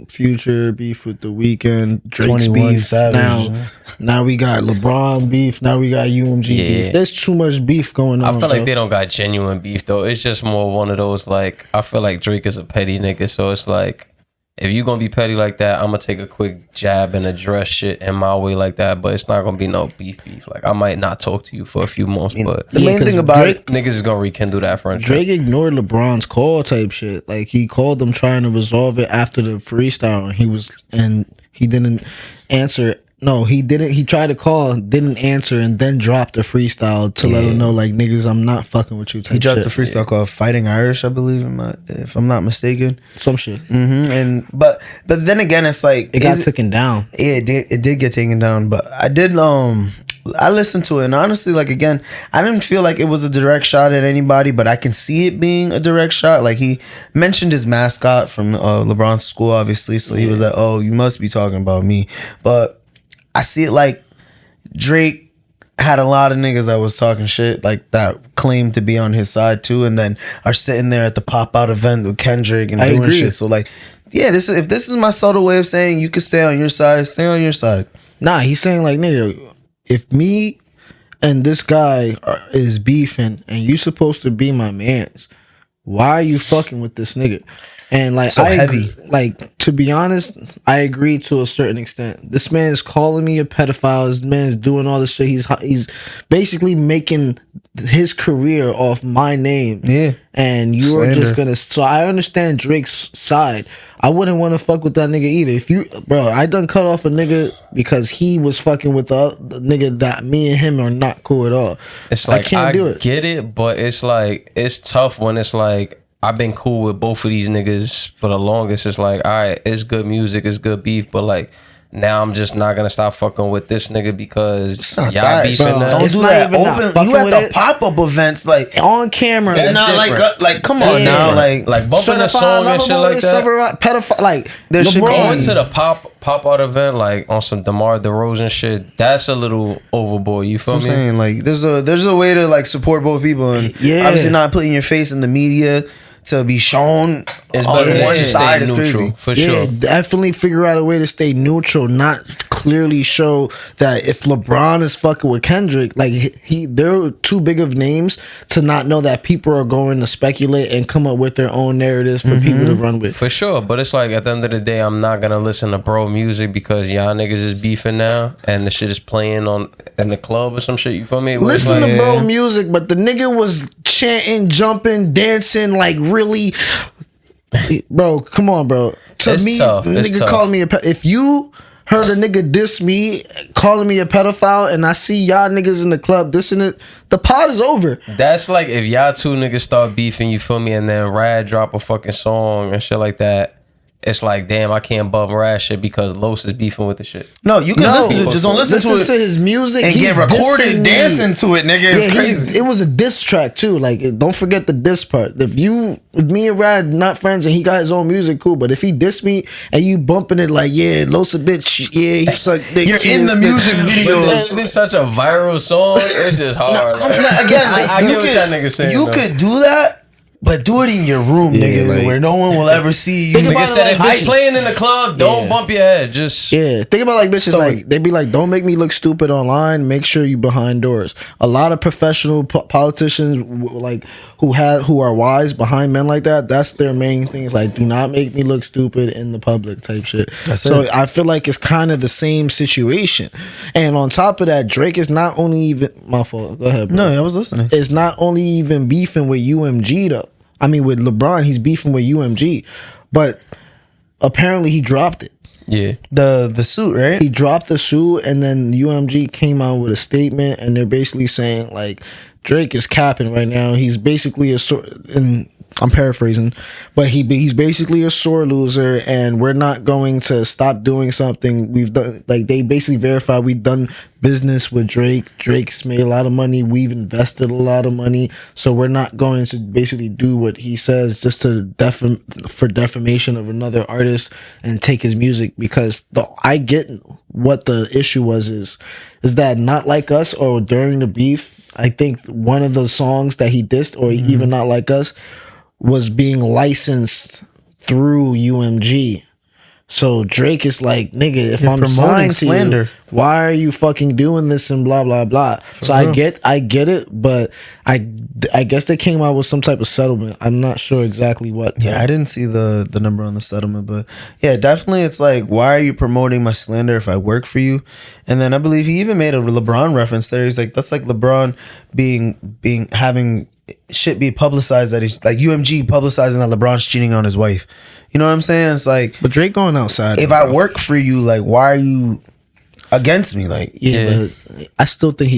Future, beef with The Weeknd, Drake's 21 beef. Savage. Now we got LeBron beef. Now we got UMG Yeah. beef. There's too much beef going on. I feel like bro. they don't got genuine beef though. It's just more one of those like I feel like Drake is a petty nigga, so it's like if you gonna be petty like that, I'm gonna take a quick jab and address shit in my way like that. But it's not gonna be no beef. Like I might not talk to you for a few months, but The main 'cause thing about Drake- it, niggas is gonna rekindle that friendship. Drake ignored LeBron's call type shit. Like he called them trying to resolve it after the freestyle, and he didn't answer. No, he didn't. He tried to call, didn't answer, and then dropped the freestyle to let him know, like, niggas, I'm not fucking with you. Type he dropped shit. the freestyle called "Fighting Irish," I believe, if I'm not mistaken. Some shit. And but then again, it's like It got is taken down. Yeah, it did get taken down, but I did I listened to it, and honestly, like, again, I didn't feel like it was a direct shot at anybody, but I can see it being a direct shot. Like, he mentioned his mascot from LeBron's school, obviously, so he was like, oh, you must be talking about me. But I see it like Drake had a lot of niggas that was talking shit, like, that claimed to be on his side too, and then are sitting there at the pop-out event with Kendrick and I doing agree. shit. So, like, yeah, if this is my subtle way of saying you can stay on your side, stay on your side. Nah, he's saying, like, nigga, if me and this guy is beefing and you supposed to be my mans, why are you fucking with this nigga? And like, So heavy. Like, to be honest, I agree to a certain extent. This man is calling me a pedophile. This man is doing all this shit. He's basically making his career off my name. Yeah. And you're Slander. just gonna. So I understand Drake's side. I wouldn't want to fuck with that nigga either. If you, bro, I done cut off a nigga because he was fucking with the nigga that me and him are not cool at all. It's like I can't do it. Get it, but it's like it's tough when it's like I've been cool with both of these niggas for the longest. It's like, all right, it's good music, it's good beef, but like now I'm just not gonna stop fucking with this nigga because not y'all that, beefing bro. now. Don't It's do not that. even not Open. fucking You at with the it. pop-up events, like on camera. That's not different. like come on Yeah. now, like bumping a song and shit like that. Pedophile, like There should Going be- to the pop art event like on some DeMar DeRozan shit, that's a little overboard. You feel I'm me? saying, like, there's a way to like support both people, and Yeah. obviously not putting your face in the media to be shown It's on better one to side stay is neutral crazy. for yeah, sure. definitely figure out a way to stay neutral, not clearly show that if LeBron is fucking with Kendrick, like they're too big of names to not know that people are going to speculate and come up with their own narratives for people to run with. For sure, but it's like at the end of the day, I'm not gonna listen to bro music because y'all niggas is beefing now, and the shit is playing on in the club or some shit. You feel me? But it's Listen like, to bro music, but the nigga was chanting, jumping, dancing, like really. Bro, come on, bro. To It's me, tough. It's nigga tough. calling me if you heard a nigga diss me, calling me a pedophile, and I see y'all niggas in the club dissing it, the pod is over. That's like if y'all two niggas start beefing, you feel me, and then Rahh drop a fucking song and shit like that. It's like, damn, I can't bum Rahh shit because Los is beefing with the shit. No, you can listen to it. Just don't listen to it his music and He's get recorded dissing me. dancing to it, nigga. It's crazy. It was a diss track too. Like, don't forget the diss part. If me and Rahh not friends and he got his own music, cool. But if he diss me and you bumping it like, yeah, Losa bitch, yeah, he sucked dick. You're in the music video. It's such a viral song. It's just hard. Again, like, I get what y'all niggas saying. You though. could do that, but do it in your room, nigga, like- where no one will ever see you. Think Nigga about it said like if it's heights. playing in the club, don't bump your head. Just Yeah, think about like bitches Stoic. like they be like, don't make me look stupid online. Make sure you behind doors. A lot of professional politicians like who are wise behind men like that. That's their main thing. Is like, do not make me look stupid in the public type shit. So it. I feel like it's kind of the same situation. And on top of that, Drake is not only even my fault. Go ahead, bro. No, I was listening. It's not only even beefing with UMG though. I mean, with LeBron, he's beefing with UMG, but apparently he dropped it. yeah. The suit, right? He dropped the suit, and then UMG came out with a statement, and they're basically saying like Drake is capping right now. He's basically a sort, and I'm paraphrasing, but he's basically a sore loser, and we're not going to stop doing something we've done. Like they basically verified we've done business with Drake. Drake's made a lot of money. We've invested a lot of money, so we're not going to basically do what he says just to for defamation of another artist and take his music. Because I get what the issue was is that Not Like Us or during the beef, I think one of the songs that he dissed or even Not Like Us was being licensed through UMG. So Drake is like, nigga, if You're I'm promoting signed to slander. you, why are you fucking doing this and blah blah blah? So I get it, but I guess they came out with some type of settlement. I'm not sure exactly what. Yeah, I didn't see the number on the settlement, but yeah, definitely it's like, why are you promoting my slander if I work for you? And then I believe he even made a LeBron reference there. He's like, that's like LeBron having shit be publicized that he's like UMG publicizing that LeBron's cheating on his wife. You know what I'm saying? It's like, But Drake going outside. if I work for you, like, why are you against me? Like, Yeah, but I still think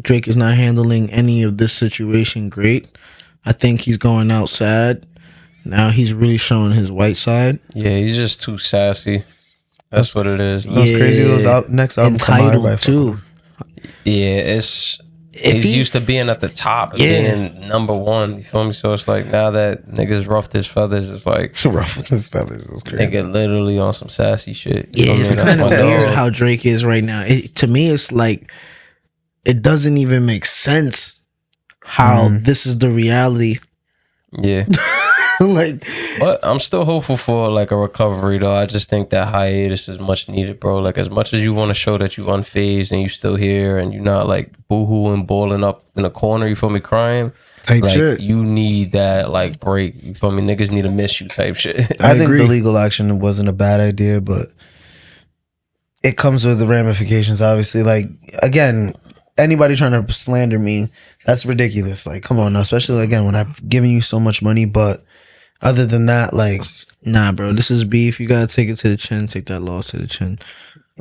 Drake is not handling any of this situation great. I think he's going out sad. Now he's really showing his white side. Yeah, he's just too sassy. That's what it is. That's crazy. Those next album come out, Entitled too. Yeah, he's he- used to being at the top, Yeah. being number one. You feel me? So it's like now that niggas roughed his feathers, it's like ruffling his feathers is crazy. nigga literally on some sassy shit. You Yeah, feel it's me? That's kind of my dog. weird how Drake is right now. To me, it's like it doesn't even make sense how this is the reality. Yeah. Like, But I'm still hopeful for like a recovery though. I just think that hiatus is much needed, bro. Like as much as you want to show that you unfazed and you still here and you're not like boohooing, balling up in a corner, you feel me, crying. type Like shit. you need that like break. You feel me? Niggas need to miss you type shit. I think agree. the legal action wasn't a bad idea, but it comes with the ramifications, obviously. Like, again, anybody trying to slander me, that's ridiculous. Like, come on now, especially again when I've given you so much money. But other than that, like, Nah, bro, this is beef. You gotta take it to the chin. Take that loss to the chin.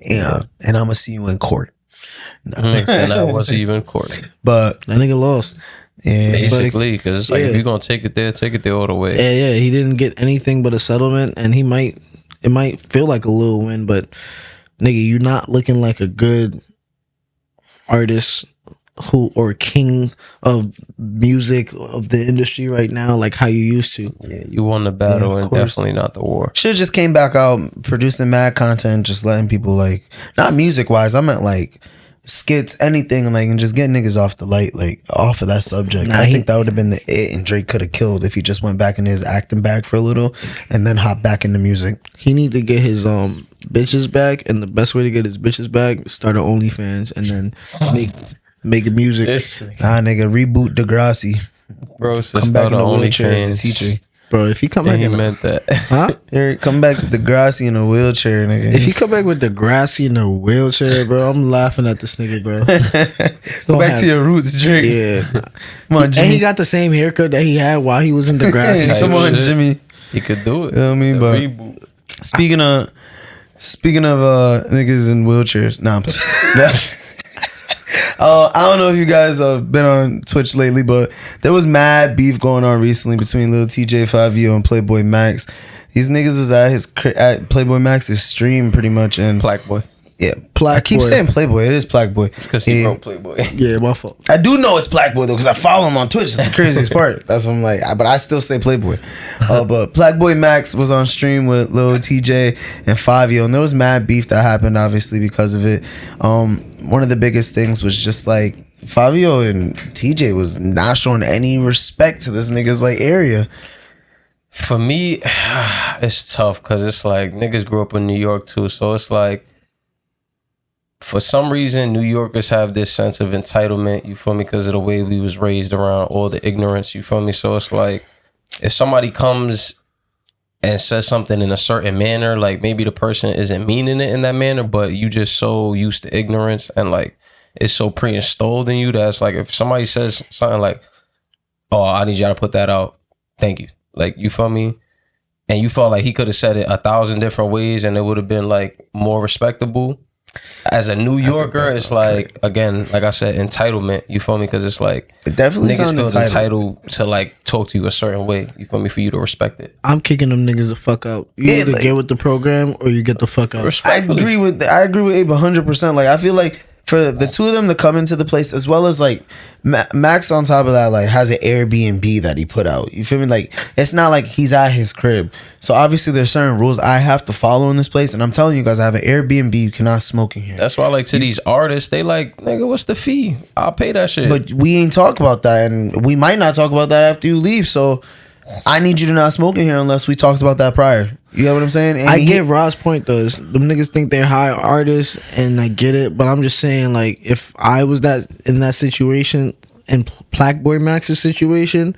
yeah, and I'm gonna see you in court. And I wasn't even court. But That nigga lost. yeah, Basically, because it's like if Yeah. you're gonna take it there all the way. Yeah, he didn't get anything but a settlement, and it might feel like a little win, but nigga, you not looking like a good artist or king of music of the industry right now, like how you used to. Yeah, you won the battle and definitely not the war. Should just came back out producing mad content, just letting people like, not music wise, I meant like skits, anything, like, and just get niggas off the light, like off of that subject. I think that would have been the it, and Drake could have killed if he just went back in his acting bag for a little and then hop back into music. He need to get his bitches back, and the best way to get his bitches back is start an OnlyFans and then make a music. Nigga, reboot Degrassi. Bro, so come back in a wheelchair OnlyFans. as a teacher. Bro, if he come back, he in meant that. Huh? Come back to Degrassi in a wheelchair, nigga. If he come back with Degrassi in a wheelchair, bro, I'm laughing at this nigga, bro. Go back to your roots, Drake. Yeah. Come on, Jimmy. And he got the same haircut that he had while he was in Degrassi. Come on, Jimmy. He could do it. You know what I mean? But reboot. speaking of niggas in wheelchairs, nah, I don't know if you guys have been on Twitch lately, but there was mad beef going on recently between Lil Tjay, Fivio, and Playboy Max. These niggas was at Playboy Max's stream pretty much, and Black Boy. Yeah, I keep saying Playboy. It is Black Boy. It's because he wrote Playboy. Yeah, my fault. I do know it's Black Boy though, because I follow him on Twitch. That's the craziest part. That's what I'm like. But I still say Playboy. But Black Boy Max was on stream with Lil Tjay and Fivio, and there was mad beef that happened, obviously, because of it. One of the biggest things was just like Fivio and TJ was not showing any respect to this nigga's like area. For me, it's tough because it's like niggas grew up in New York too, so it's like, for some reason, New Yorkers have this sense of entitlement, you feel me, because of the way we was raised around all the ignorance, you feel me? So it's like, if somebody comes and says something in a certain manner, like maybe the person isn't meaning it in that manner, but you just so used to ignorance and like, it's so pre-installed in you that it's like, if somebody says something like, oh, I need y'all to put that out, thank you. Like, you feel me? And you felt like he could have said it 1,000 different ways and it would have been like more respectable. As a New Yorker, it's like, again, like I said, entitlement. You feel me? Because it's like, it definitely niggas feel entitled. entitled to like talk to you a certain way. You feel me? For you to respect it. I'm kicking them niggas the fuck out. You either like, get with the program or you get the fuck out. I agree with Abe 100%. Like, I feel like for the two of them to come into the place, as well as like Max on top of that, like has an Airbnb that he put out. You feel me? Like, it's not like he's at his crib. So obviously there's certain rules I have to follow in this place. And I'm telling you guys, I have an Airbnb. You cannot smoke in here. That's why, like, to these artists, they like, nigga, what's the fee? I'll pay that shit. But we ain't talk about that, and we might not talk about that after you leave. So I need you to not smoke in here unless we talked about that prior. You get what I'm saying? And I get Rah's point though. Them niggas think they're high artists, and I get it. But I'm just saying, like, if I was in that situation, in Black Boy Max's situation,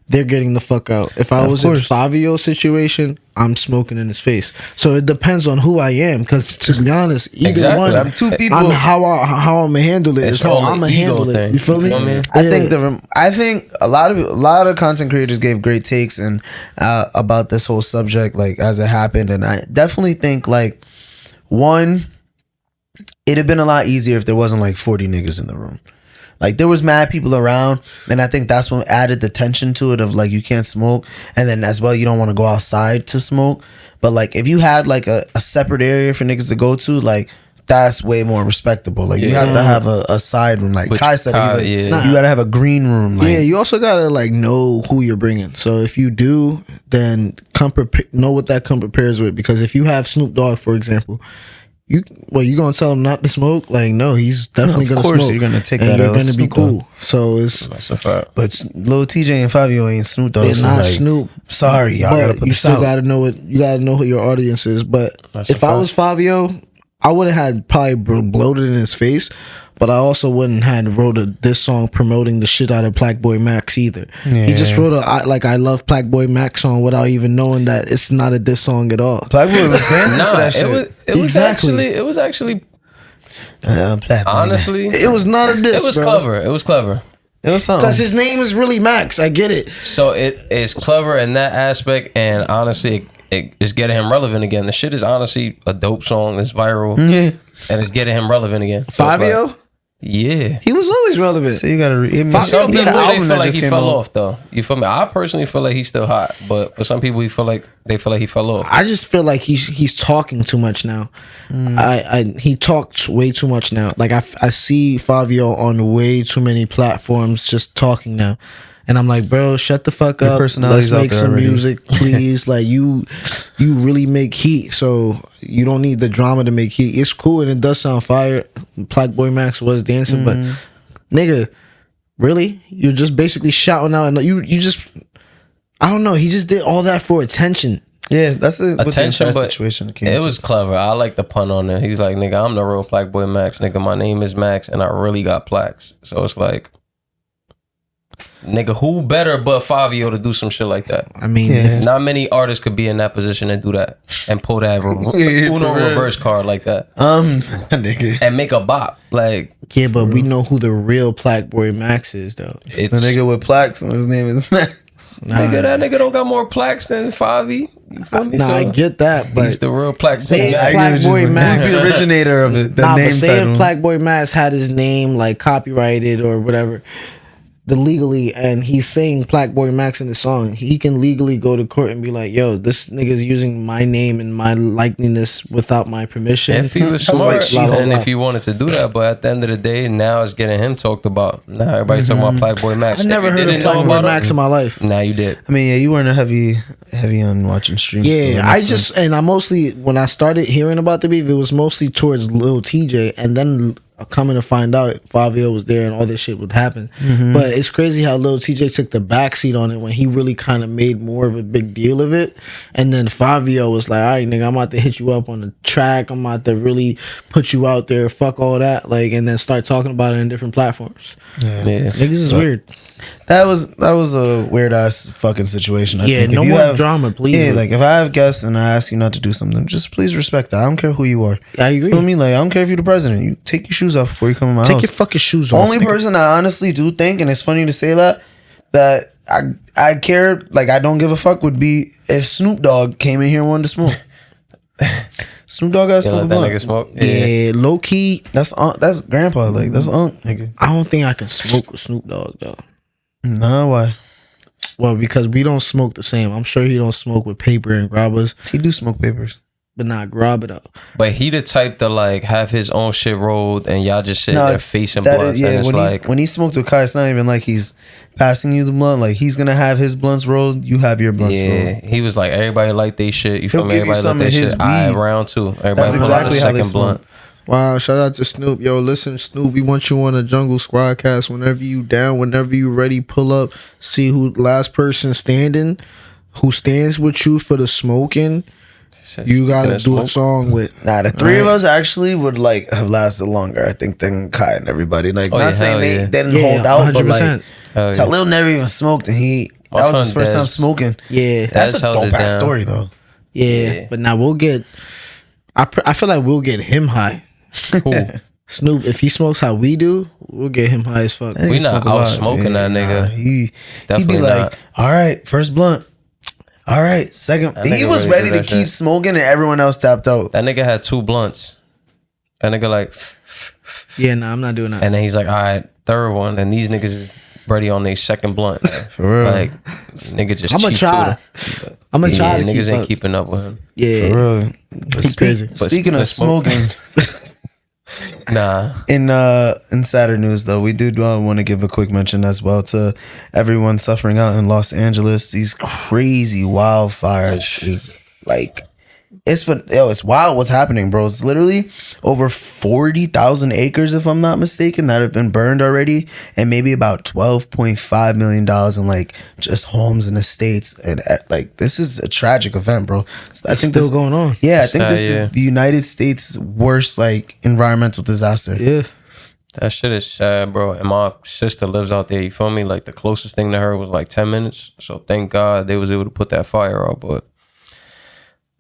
they're getting the fuck out. If I was in Fivio's situation, I'm smoking in his face. So it depends on who I am. Because to be honest, either one, I'm two people. how I'm gonna handle it is how I'm gonna handle it. You feel me? I think a lot of content creators gave great takes and about this whole subject, like as it happened, and I definitely think like one, it'd have been a lot easier if there wasn't like 40 niggas in the room. Like, there was mad people around, and I think that's what added the tension to it of, like, you can't smoke, and then as well, you don't want to go outside to smoke. But, like, if you had, like, a separate area for niggas to go to, like, that's way more respectable. Like, you have to have a side room. Like, Kai said, he's like, you got to have a green room. Like, yeah, you also got to, like, know who you're bringing. So, if you do, then know what that come prepares with. Because if you have Snoop Dogg, for example, you gonna tell him not to smoke? Like, no, he's definitely gonna smoke. Of course, you're gonna take and that. You're gonna be cool. So it's. That's a fact. But Lil Tjay and Fivio ain't Snoop Dogg. They're not like, Snoop. Sorry, y'all gotta put you this still out. gotta know it. You gotta know who your audience is. But That's if I was Fivio, I would have had probably bloated in his face. But I also wouldn't have wrote this song promoting the shit out of Black Boy Max either. Yeah. He just wrote I love Black Boy Max song without even knowing that it's not a diss song at all. Black Boy was dancing to that shit. It was actually honestly, it was not a diss. It was clever. It was clever. It was something. Because his name is really Max. I get it. So it is clever in that aspect, and honestly, it's getting him relevant again. The shit is honestly a dope song. It's viral, and it's getting him relevant again. So Fivio? Yeah. He was always relevant. So you gotta. For some people, the they album feel that like just he came fell out. off, though. You feel me? I personally feel like he's still hot, but for some people, they feel like he fell off. I just feel like he's talking too much now. He talks way too much now. Like I see Fivio on way too many platforms just talking now. And I'm like, bro, shut the fuck Your up. personality's Let's out make there some already. music, please. Like you really make heat, so you don't need the drama to make heat. It's cool and it does sound fire. Black Boy Max was dancing, but nigga, really? You're just basically shouting out, and you just, I don't know. He just did all that for attention. Yeah, that's the Attention, with the but situation. it was clever. I like the pun on it. He's like, nigga, I'm the real Black Boy Max. Nigga, my name is Max, and I really got plaques. So it's like, nigga, who better but Fivio to do some shit like that? I mean, Yeah. Not many artists could be in that position and do that and pull that Uno reverse card like that nigga. and make a bop. Like, yeah, but we know who the real Black Boy Max is, though. It's the nigga with plaques and his name is Mac. nigga, that nigga don't got more plaques than Fivio. You feel me? Nah, So I get that, but he's the real Black Boy Say Max. Black Boy Max. He's the originator of it. The nah, name but say title. if Black Boy Max had his name like copyrighted or whatever, legally, and he's saying Black Boy Max in the song, he can legally go to court and be like, yo, this nigga's using my name and my likeness without my permission. If he was That's smart, like blah, blah, and blah. if he wanted to do that, but at the end of the day, now it's getting him talked about. Now everybody talking about Black Boy Max. I never If you heard of didn't Black know Boy about Max him, in my life. now you did. I mean, yeah, you weren't a heavy on watching streams. so Yeah, that I makes just sense. and I mostly when I started hearing about the beef, it was mostly towards Lil Tjay, and then coming to find out Fivio was there and all this shit would happen. But it's crazy how Lil Tjay took the backseat on it when he really kind of made more of a big deal of it, and then Fivio was like, all right, nigga, I'm about to hit you up on the track, I'm about to really put you out there, fuck all that, like, and then start talking about it in different platforms. Yeah. Niggas is weird. That was a weird ass fucking situation. I Yeah, think. If no you more drama, please. Yeah, like if I have guests and I ask you not to do something, just please respect that. I don't care who you are. I agree. Feel me? Like I don't care if you're the president. You take your shoes off before you come in my Take house. your fucking shoes off. Only nigga. person I honestly do think, and it's funny to say that I care, like I don't give a fuck, would be if Snoop Dogg came in here and wanted to smoke. Snoop Dogg got You smoke let a that blunt. nigga smoke? Yeah, low key, That's grandpa. Like that's nigga. I don't think I can smoke with Snoop Dogg though. Nah, why? Well, because we don't smoke the same. I'm sure he don't smoke with paper and grabbers, He do smoke papers. but not grab it up. But he the type to like have his own shit rolled and y'all just sit No, there facing that blunts is- and it's when he smoked with Kai, it's not even like he's passing you the blunt. Like he's gonna have his blunts rolled. You have your blunts yeah, rolled. he was like everybody like they shit. You He'll feel me? give you Everybody some like of they his shit. I weed. round two. Everybody That's pull out exactly the how they second smoke. blunt. Wow, shout out to Snoop. Yo, listen, Snoop, we want you on a Jungle Squadcast whenever you down, whenever you ready, pull up, see who last person standing, who stands with you for the smoking. You gotta do a song with. Nah, the three of Right. us actually would like have lasted longer, I think, than Kai and everybody. Like, Oh, not yeah, saying hell they yeah. didn't Yeah, hold out, but 100%. like, Hell yeah. Khalil never even smoked, and My that was his son first time Dez. smoking. Yeah, That's Dez a held it dope ass down. story, though. yeah. But now we'll get. I feel like we'll get him high. Who? Snoop, if he smokes how we do, we'll get him high as fuck. That nigga We not smoke a lot. out smoking that nigga. He'd be Definitely like, not. all right, first blunt. All right, second. That He nigga was really ready do to that keep shit. smoking, and everyone else tapped out. That nigga had 2 blunts. That nigga like, Yeah, nah, I'm not doing that. and then he's like, all right, third one, and these niggas is ready on their second blunt. For real. Like, nigga just I'm gonna cheap try. to I'm gonna the- try Yeah, to niggas keep ain't up. keeping up with him. Yeah, For real. But He's crazy. Speaking But of smoke- smoking, Nah. in sadder news though, we do want to give a quick mention as well to everyone suffering out in Los Angeles. These crazy wildfires is like it's wild what's happening, bro. It's literally over 40,000 acres, if I'm not mistaken, that have been burned already, and maybe about $12.5 million in like just homes and estates. And like this is a tragic event, bro. I it's still going on. Yeah, I think Sad, this yeah. is the United States' worst like environmental disaster. Yeah, That shit is sad, bro. And my sister lives out there. You feel me? Like the closest thing to her was like 10 minutes. So thank God they was able to put that fire out. But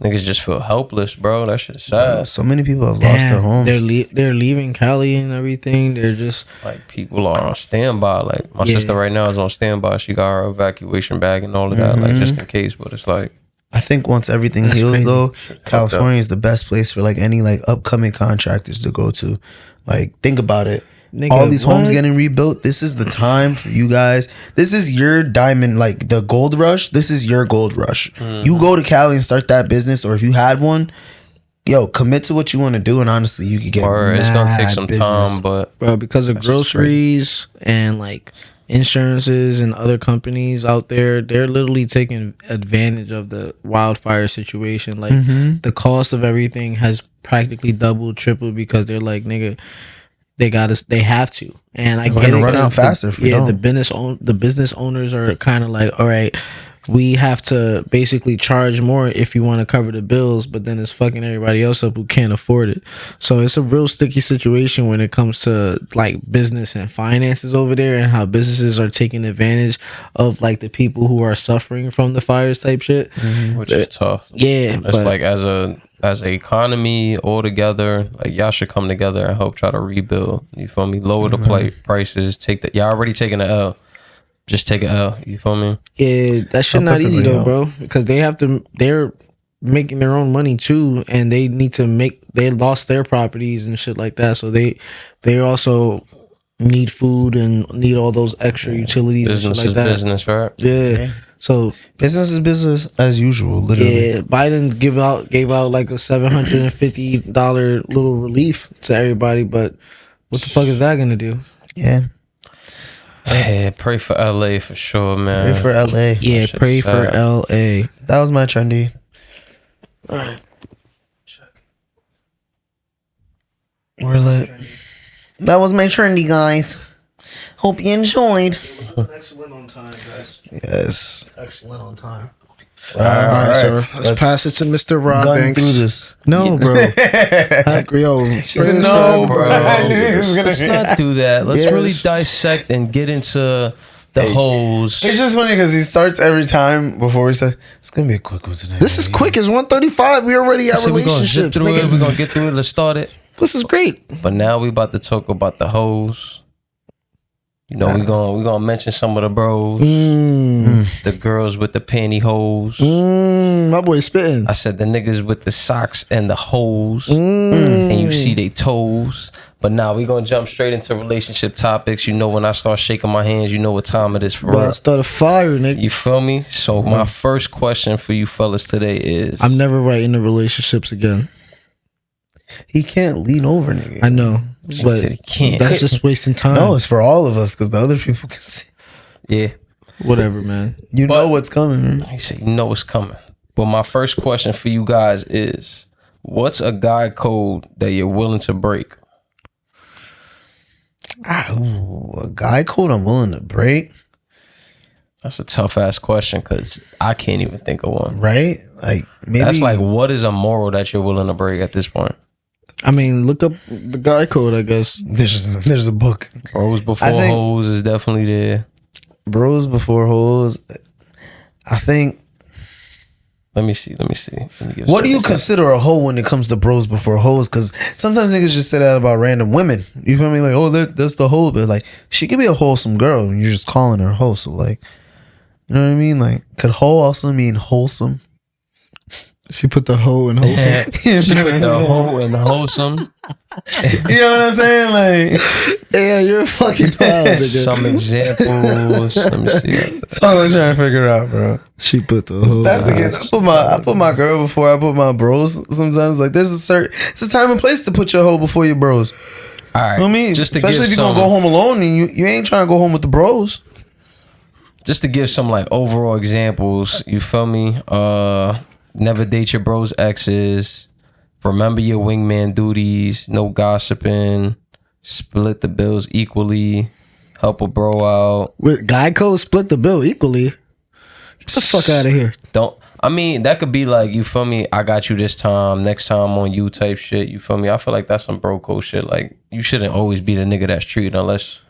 niggas just feel helpless, bro. That shit is sad. So many people have lost their Damn, homes. They're leaving Cali and everything. They're just Like people are on standby. Like my Yeah. sister right now is on standby. She got her evacuation bag and all of that, like just in case. But it's like, I think once everything That's heals crazy. though, California is the best place for like any like upcoming contractors to go to. Like think about it. Nigga, all these homes what? getting rebuilt. This is the time for you guys. This is your diamond, like the gold rush. This is your gold rush. You go to Cali and start that business, or if you had one, yo, commit to what you want to do, and honestly, you could get. Or it's gonna take some business. time, but Bro, because of groceries and like insurances and other companies out there, they're literally taking advantage of the wildfire situation. Like the cost of everything has practically doubled, tripled because they're like, nigga, they have to. And I We're get gonna it, run out 'cause faster if we don't. the business owners are kind of like, all right, we have to basically charge more if you want to cover the bills, but then it's fucking everybody else up who can't afford it. So it's a real sticky situation when it comes to like business and finances over there, and how businesses are taking advantage of like the people who are suffering from the fires type shit. which is tough. Yeah, It's but like as a economy all together, like y'all should come together and help try to rebuild. You feel me? Lower the prices. Take that. Y'all already taking an L. Just take an L. You feel me? yeah, that shit I'm not easy perfectly though, out. bro, because they're making their own money too, and they need to they lost their properties and shit like that, so they also need food and need all those extra utilities Business and shit is like that. business, right? Yeah. So Business is business as usual. Literally. yeah, Biden gave out like a $750 little relief to everybody, but what the fuck is that gonna do? Yeah. Yeah, pray for LA for sure, man. Pray for LA. Yeah, shit's pray for sad. LA. That was my trendy. All right. We're lit. That was my trendy, guys. Hope you enjoyed. Excellent on time, guys. Yes. Excellent on time. All All right, sir. let's Let's pass it to Mr. Rob gun Banks. through this. No, bro. Yo, no, bro. I knew he was gonna- Let's not do that. Let's Yes. really dissect and get into the hoes. It's just funny because he starts every time before he says, it's going to be a quick one tonight. This is quick. It's 1:35. We already have So we're gonna zip relationships, through it. nigga. We're gonna get through it. Let's start it. This is great. But now we about to talk about the hoes. You know, we gonna mention some of the bros, the girls with the pantyhose. My boy spitting. I said the niggas with the socks and the hoes, and you see they toes. But now we gonna jump straight into relationship topics. You know, when I start shaking my hands, you know what time it is for Bro, us. start a fire, nigga. You feel me? So my first question for you fellas today is: I'm never right into relationships again. He can't lean over, nigga. I know, but said he can't. that's just wasting time. No, it's for all of us because the other people can see. yeah. Whatever, man. You know what's coming. He said, you know what's coming. But my first question for you guys is, what's a guy code that you're willing to break? A guy code I'm willing to break, That's a tough ass question because I can't even think of one. right? Like maybe That's like, what is a moral that you're willing to break at this point? I mean, look up the guy code, I guess. there's a book. Bros before I think- hoes is definitely there. Bros before hoes. I think. Let me see. Let me get What do you second. consider a hoe when it comes to bros before hoes? Because sometimes niggas just say that about random women. You feel me? Like, oh, that's the hoe, but like she could be a wholesome girl, and you're just calling her a hoe. So like, you know what I mean? Like, could hoe also mean wholesome? She put the hoe in wholesome. She put the hoe in wholesome. You know what I'm saying? Like, Yeah, you're fucking wild, nigga. Some examples. Let me see. that's all I'm trying to figure out, bro. She put the hoe. That's the case. I put my girl before I put my bros. Sometimes like there's it's a time and place to put your hoe before your bros. All right. You know what I mean? Just to Especially if give you're gonna some- go home alone and you ain't trying to go home with the bros. Just to give some like overall examples, you feel me? Never date your bros exes. Remember your wingman duties. No gossiping. Split the bills equally. Help a bro out. With guy code split the bill equally. Get the fuck out of here. Don't. I mean, that could be like, you feel me? I got you this time. Next time on you type shit. You feel me? I feel like that's some bro code shit. Like, you shouldn't always be the nigga that's treated unless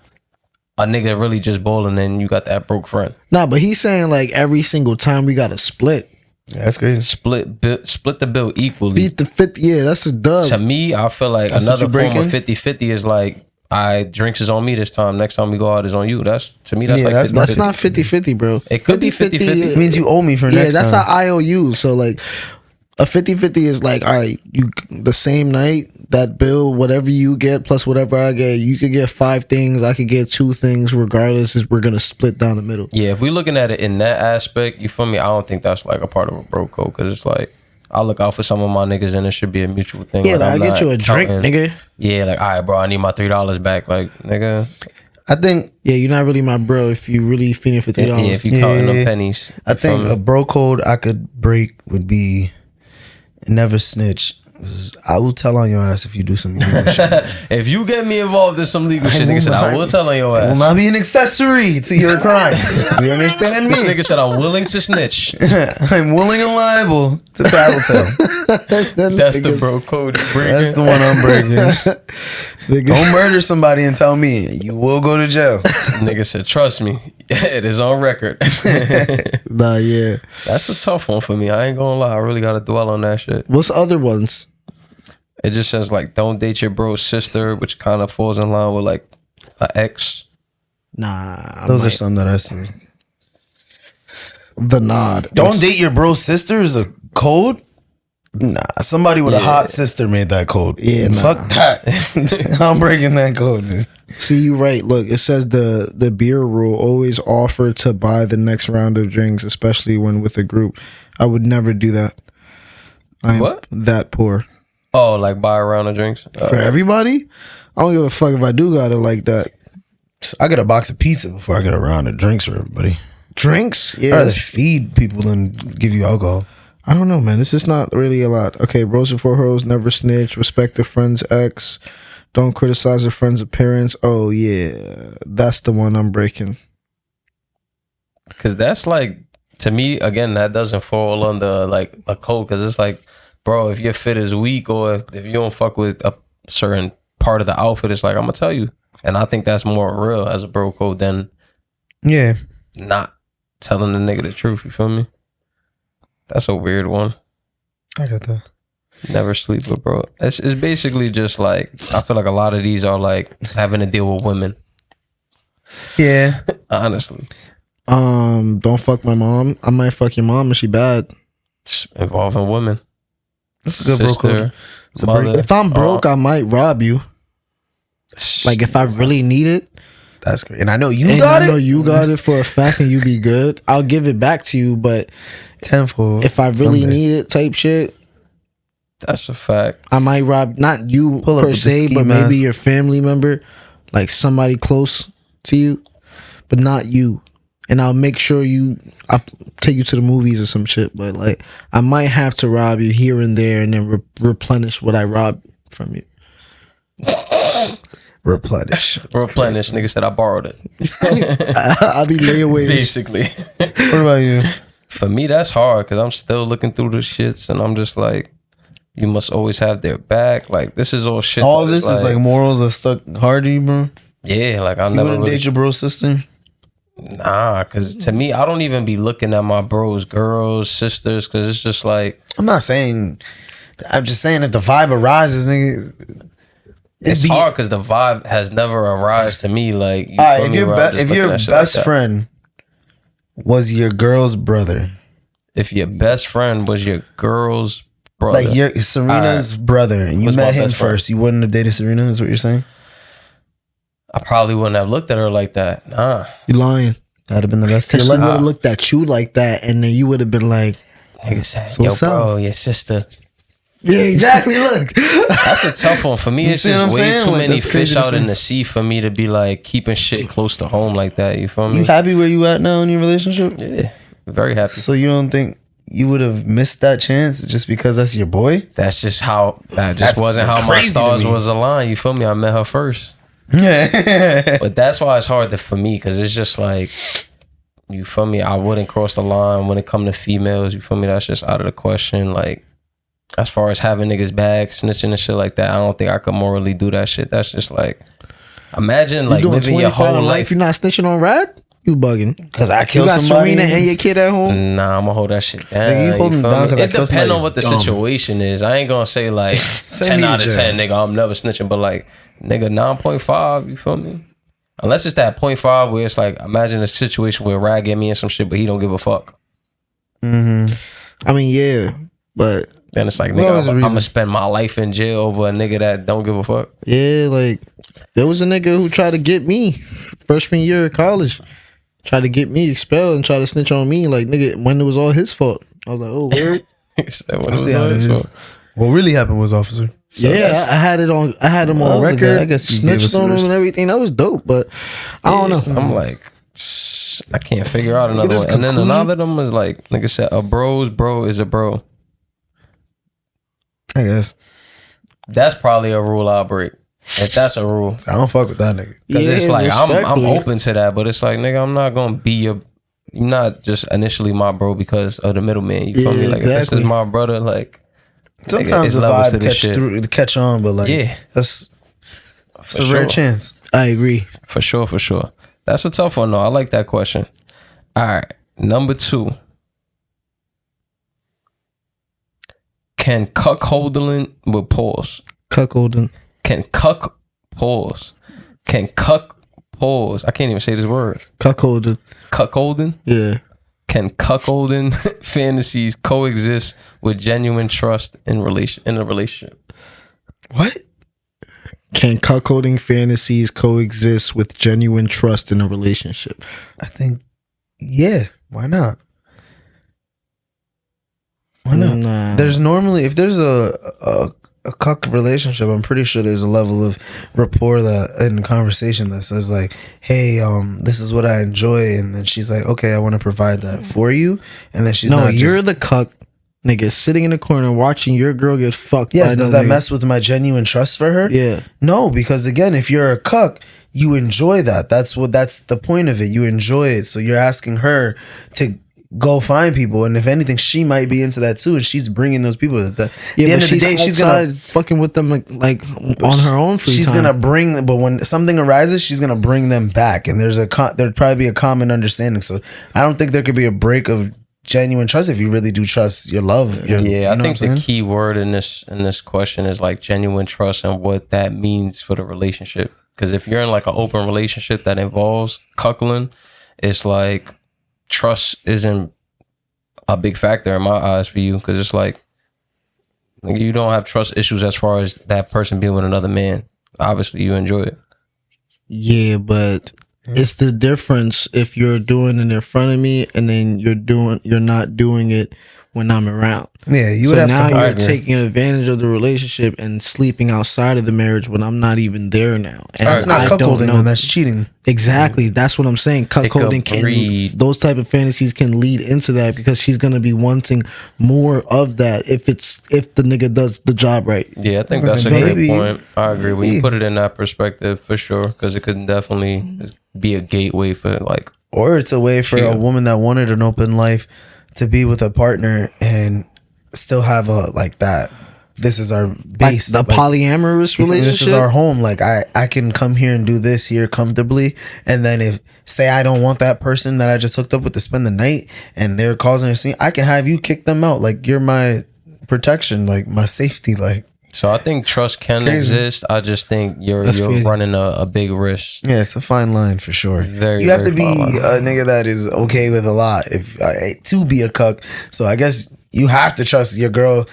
a nigga really just balling and you got that broke friend. Nah, but he's saying like every single time we got to split. Yeah, that's crazy. Split the bill equally. Beat the 50. Yeah, that's a dub. To me, I feel like That's what another you're form of breaking? 50-50 is like, drinks is on me this time. Next time we go out is on you. That's to me. That's Yeah, like that's 50-50. That's not 50-50, bro. It could be 50-50. It means you owe me for Yeah, next that's time. how IOU. So like a 50-50 is like, all right, you the same night, that bill, whatever you get plus whatever I get, you could get 5 things, I could get 2 things, regardless, is we're gonna split down the middle. Yeah, if we looking at it in that aspect, you feel me? I don't think that's like a part of a bro code, because it's like I look out for some of my niggas and it should be a mutual thing. Yeah, like, I'll get you a drink, nigga. Yeah, like, all right, bro, I need my $3 back. Like, nigga. I think, yeah, you're not really my bro if you really feeding for $3. Yeah, if you counting them pennies. I think a bro code I could break would be never snitch. I will tell on your ass if you do some illegal shit. If you get me involved in some legal shit, nigga said, I will tell on your ass. I will not be an accessory to your crime. You understand me? This nigga said, I'm willing to snitch. I'm willing and liable to tattletale. That's the bro code. That's the one I'm breaking. Don't murder somebody and tell me. You will go to jail. Nigga said, trust me. It is on record. Nah, yeah. That's a tough one for me. I ain't gonna lie. I really gotta dwell on that shit. What's the other ones? It just says like, don't date your bro's sister, which kind of falls in line with like an ex. Nah. Those are some that I see. The nod. Don't date your bro's sister is a code? Nah, somebody with a hot sister made that code. Yeah, fuck that. I'm breaking that code, man. See, you right. Look, it says the beer rule, always offer to buy the next round of drinks, especially when with a group. I would never do that. I'm What? that poor. Oh, like buy a round of drinks? For everybody? I don't give a fuck if I do got it like that. I get a box of pizza before I get a round of drinks for everybody. Drinks? I'd rather feed people than give you alcohol. I don't know, man. This is not really a lot. Okay, bros before hoes, never snitch, respect a friend's ex, don't criticize a friend's appearance. Oh, yeah. That's the one I'm breaking. Because that's like, to me, again, that doesn't fall under like a code. Because it's like, bro, if your fit is weak or if you don't fuck with a certain part of the outfit, it's like, I'm going to tell you. And I think that's more real as a bro code than not telling the nigga the truth. You feel me? That's a weird one. I got that. Never sleep with bro. It's basically just like, I feel like a lot of these are like having to deal with women. Yeah. Honestly. Don't fuck my mom. I might fuck your mom if she bad. It's involving women. That's a good bro code. Mother. If I'm broke, I might rob you. Like if I really need it. That's great. And I know you got it. I know you got it for a fact and you be good. I'll give it back to you, but tenfold. If I really need it type shit. That's a fact. I might rob, not you per se, but maybe your family member, like somebody close to you, but not you. And I'll make sure I'll take you to the movies or some shit, but like I might have to rob you here and there and then replenish what I robbed from you. Replenish. Nigga said I borrowed it. I'll be layaways. Basically. What about you? For me, that's hard because I'm still looking through the shits and I'm just like, you must always have their back. Like, this is all shit. All this is like morals that stuck hard to you, bro? Yeah, like I never wouldn't date your bro sister? Nah, because to me, I don't even be looking at my bros, girls, sisters, because it's just like... I'm just saying if the vibe arises, nigga... It's hard because the vibe has never arisen to me. Like, if your best friend was your girl's brother... If your best friend was your girl's brother... Like your Serena's brother, and you met him first, you wouldn't have dated Serena, is what you're saying? I probably wouldn't have looked at her like that. Nah. You're lying. That'd have been the best. She would have looked at you like that, and then you would have been like, so yo, bro, your sister. Yeah, exactly. Look. That's a tough one. For me, it's just way too many fish out in the sea for me to be like keeping shit close to home like that. You feel me? You happy where you at now in your relationship? Yeah. Very happy. So you don't think you would have missed that chance just because that's your boy? That wasn't how my stars was aligned. You feel me? I met her first. But that's why it's hard for me, because it's just like, you feel me, I wouldn't cross the line when it come to females. You feel me? That's just out of the question. Like, as far as having niggas back, snitching and shit like that, I don't think I could morally do that shit. That's just like, imagine like living your whole life. You're not snitching on Rad? You bugging? Because I killed somebody. Serena and your kid at home? Nah, I'm gonna hold that shit down. Nigga, you holding down because it depends on what the situation is. I ain't gonna say like 10 out of 10, nigga, I'm never snitching, but like, nigga, 9.5, you feel me? Unless it's that 0.5 where it's like, imagine a situation where Rad get me in some shit, but he don't give a fuck. Mm-hmm. I mean, yeah, but Then it's like, There's always nigga, a I'm reason. gonna spend my life in jail over a nigga that don't give a fuck. Yeah, like there was a nigga who tried to get me freshman year of college. Tried to get me expelled and tried to snitch on me. Like, nigga, when it was all his fault. I was like, oh, weird. He said, what I was see how it his is. fault? What really happened was, officer. Yeah, I had it on. I had him Well, on that was a record. good- I guess you gave snitched us on him yours. and everything. That was dope, but I don't know. I'm like, I can't figure out another this one. And then conclusion. another of them was like, nigga said, a bro's bro is a bro. I guess. That's probably a rule I'll break. If that's a rule. I don't fuck with that nigga. Because it's Yeah, like, I'm respectfully. open to that, but it's like, nigga, I'm not going to be you're not just initially my bro because of the middleman. You feel Yeah, me? Like, if this exactly. is my brother, like, Sometimes it's the levels to vibe this catch shit. through, catch on, but like, Yeah. that's it's For a rare sure. chance. I agree. For sure, for sure. That's a tough one, though. I like that question. All right. Number 2. Can cuckolding with pause? Cuckolding. Can cuck pause? Can cuck pause? I can't even say this word. Cuckolding. Cuckolding? Yeah. Can cuckolding fantasies coexist with genuine trust in a relationship? What? Can cuckolding fantasies coexist with genuine trust in a relationship? I think, yeah. Why not? Why not? Nah. There's normally, if there's a cuck relationship, I'm pretty sure there's a level of rapport that in conversation that says like, hey, this is what I enjoy, and then she's like, okay, I want to provide that for you, and then she's no, not you're just, the cuck nigga sitting in the corner watching your girl get fucked. yes, by does another that nigga. mess with my genuine trust for her? Yeah. No, because again, if you're a cuck, you enjoy that. That's the point of it. You enjoy it. So you're asking her to go find people, and if anything, she might be into that too, and she's bringing those people. At the end of the day, she's gonna fucking with them like on her own free she's time. gonna bring, but when something arises, she's gonna bring them back, and there'd probably be a common understanding. So I don't think there could be a break of genuine trust if you really do trust your love. I think the key word in this question is like genuine trust and what that means for the relationship. Because if you're in like an open relationship that involves cuckolding, it's like trust isn't a big factor in my eyes for you, because it's like you don't have trust issues as far as that person being with another man. Obviously, you enjoy it. Yeah, but it's the difference if you're doing it in front of me and then you're not doing it when I'm around. Yeah, you So would have now to. you're taking advantage of the relationship and sleeping outside of the marriage when I'm not even there now. And That's not I don't cuckolding, know. though. That's cheating. Exactly. That's what I'm saying. Cuckolding breed. can, those type of fantasies can lead into that because she's gonna be wanting more of that if the nigga does the job right. Yeah, I think I was that's a gonna say, great maybe- point. I agree. When you maybe. put it in that perspective, for sure, because it could definitely be a gateway for like. Or it's a way for Yeah. a woman that wanted an open life to be with a partner and still have a like that. This is our base. Like the polyamorous relationship. This is our home. Like I can come here and do this here comfortably, and then if say I don't want that person that I just hooked up with to spend the night and they're causing a scene, I can have you kick them out. Like you're my protection, like my safety. Like So I think trust can exist. I just think you're crazy. running a big risk. yeah, it's a fine line for sure. Very, you have to very be fine line. a nigga that is okay with a lot if to be a cuck. So I guess you have to trust your girl.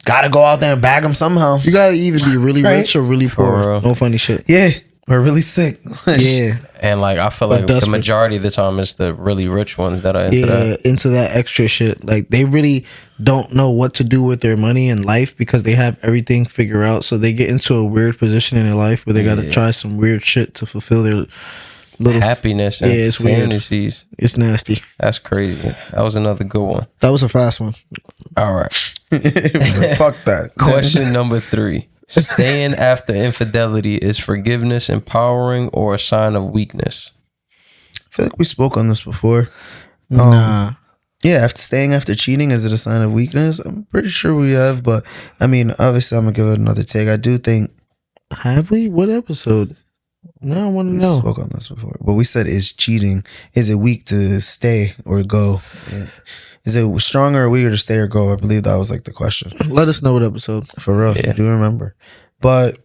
Got to go out there and bag them somehow. You gotta either be really Right. rich or really For poor. real. No funny shit. Yeah, we're really sick. Yeah. And like I feel Or like the desperate. majority of the time it's the really rich ones that are into Yeah, that. into that extra shit. Like they really don't know what to do with their money in life because they have everything figured out. So they get into a weird position in their life where they got to try some weird shit to fulfill their little Happiness and Yeah, it's weird. fantasies. It's nasty. That's crazy. That was another good one. That was a fast one. All right. It was like, fuck that. Question number 3. Staying after infidelity, is forgiveness empowering or a sign of weakness? I feel like we spoke on this before. Nah. Yeah, after staying after cheating, is it a sign of weakness? I'm pretty sure we have, but I mean, obviously, I'm gonna give it another take. I do think Have we? What episode? No, I want to we know. spoke on this before, but we said, is cheating, is it weak to stay or go? Is it stronger or weaker to stay or go? I believe that was like the question. Let us know what episode. For real, Yeah. I do remember. But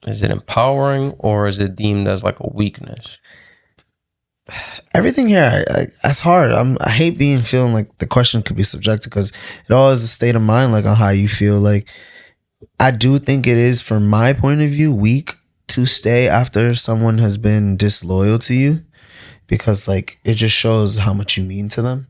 Is it empowering or is it deemed as like a weakness? everything here, that's hard. I hate feeling like the question could be subjective because it all is a state of mind, like on how you feel. Like I do think it is, from my point of view, weak to stay after someone has been disloyal to you, because like it just shows how much you mean to them.